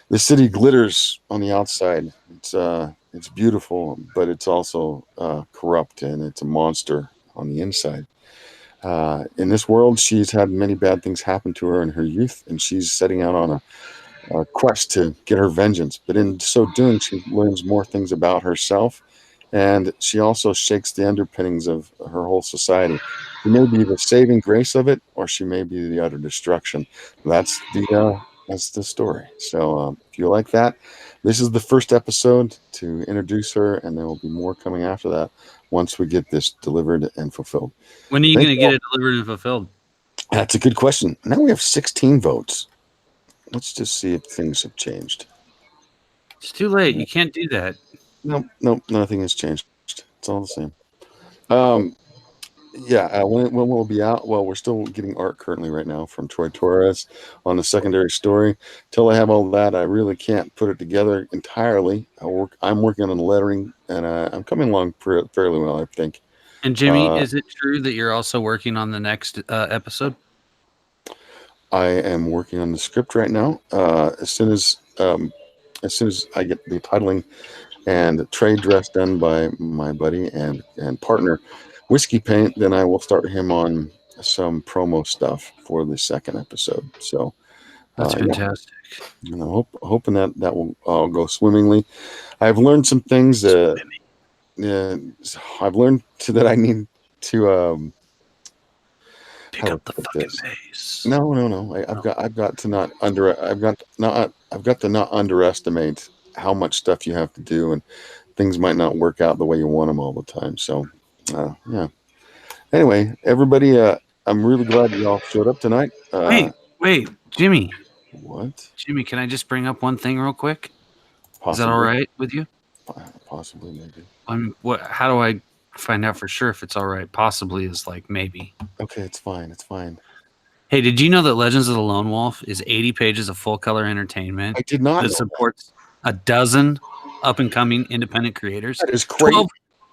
The city glitters on the outside. It's beautiful, but it's also corrupt, and it's a monster on the inside. In this world, she's had many bad things happen to her in her youth, and she's setting out on a quest to get her vengeance. But in so doing, she learns more things about herself, and she also shakes the underpinnings of her whole society. She may be the saving grace of it, or she may be the utter destruction. That's the story. So if you like that, this is the first episode to introduce her, and there will be more coming after that once we get this delivered and fulfilled. When are you going to get it delivered and fulfilled? That's a good question. Now we have 16 votes. Let's just see if things have changed. It's too late. You can't do that. Nope, nothing has changed. It's all the same. When will it be out? Well, we're still getting art currently right now from Troy Torres on the secondary story. Till I have all that, I really can't put it together entirely. I'm working on the lettering, and I'm coming along fairly well, I think. And Jimmy, is it true that you're also working on the next episode? I am working on the script right now. As soon as I get the titling and trade dress done by my buddy and partner Whiskey Paint, then I will start him on some promo stuff for the second episode. So that's fantastic. And I'm hoping that will all go swimmingly. I've learned some things. I've learned that I need to pick up the fucking pace. No. I've got to not underestimate how much stuff you have to do, and things might not work out the way you want them all the time. So, yeah. Anyway, everybody, I'm really glad you all showed up tonight. Wait, Jimmy. What? Jimmy, can I just bring up one thing real quick? Possibly. Is that all right with you? Possibly, maybe. How do I find out for sure if it's all right? Possibly is like maybe. Okay, it's fine. It's fine. Hey, did you know that Legends of the Lone Wolf is 80 pages of full color entertainment? I did not. That supports a dozen up and coming independent creators. That is crazy. 12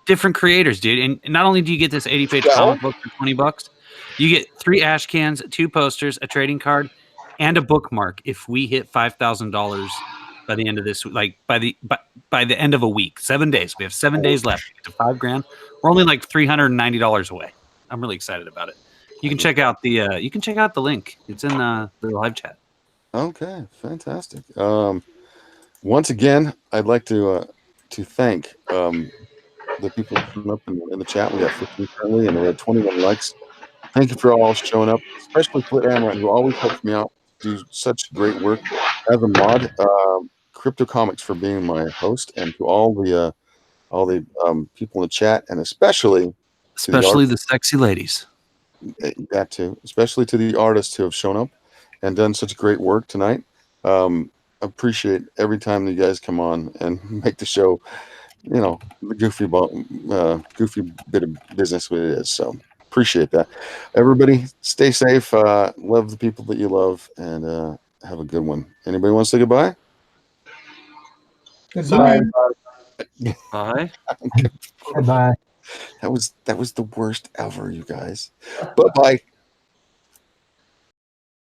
different creators, dude. And not only do you get this 80 page comic book for $20, you get 3 ash cans, 2 posters, a trading card, and a bookmark. If we hit $5,000 by the end of this, like by the end of a week, 7 days, we have 7 days left to get to $5,000. We're only like $390 away. I'm really excited about it. You can check out the link. It's in the live chat. Okay, fantastic. Once again, I'd like to thank the people showing up in the chat. We got 15 currently, and we had 21 likes. Thank you for all showing up, especially Flit Amaranth, who always helps me out, do such great work as a mod. Crypto Comics for being my host, and to all the people in the chat, and especially the sexy ladies. That too, especially to the artists who have shown up and done such great work tonight. Appreciate every time that you guys come on and make the show, the goofy bit of business it is. So appreciate that. Everybody, stay safe. Love the people that you love, and have a good one. Anybody want to say goodbye? Goodbye. Bye. Goodbye. That was the worst ever, you guys. Bye bye.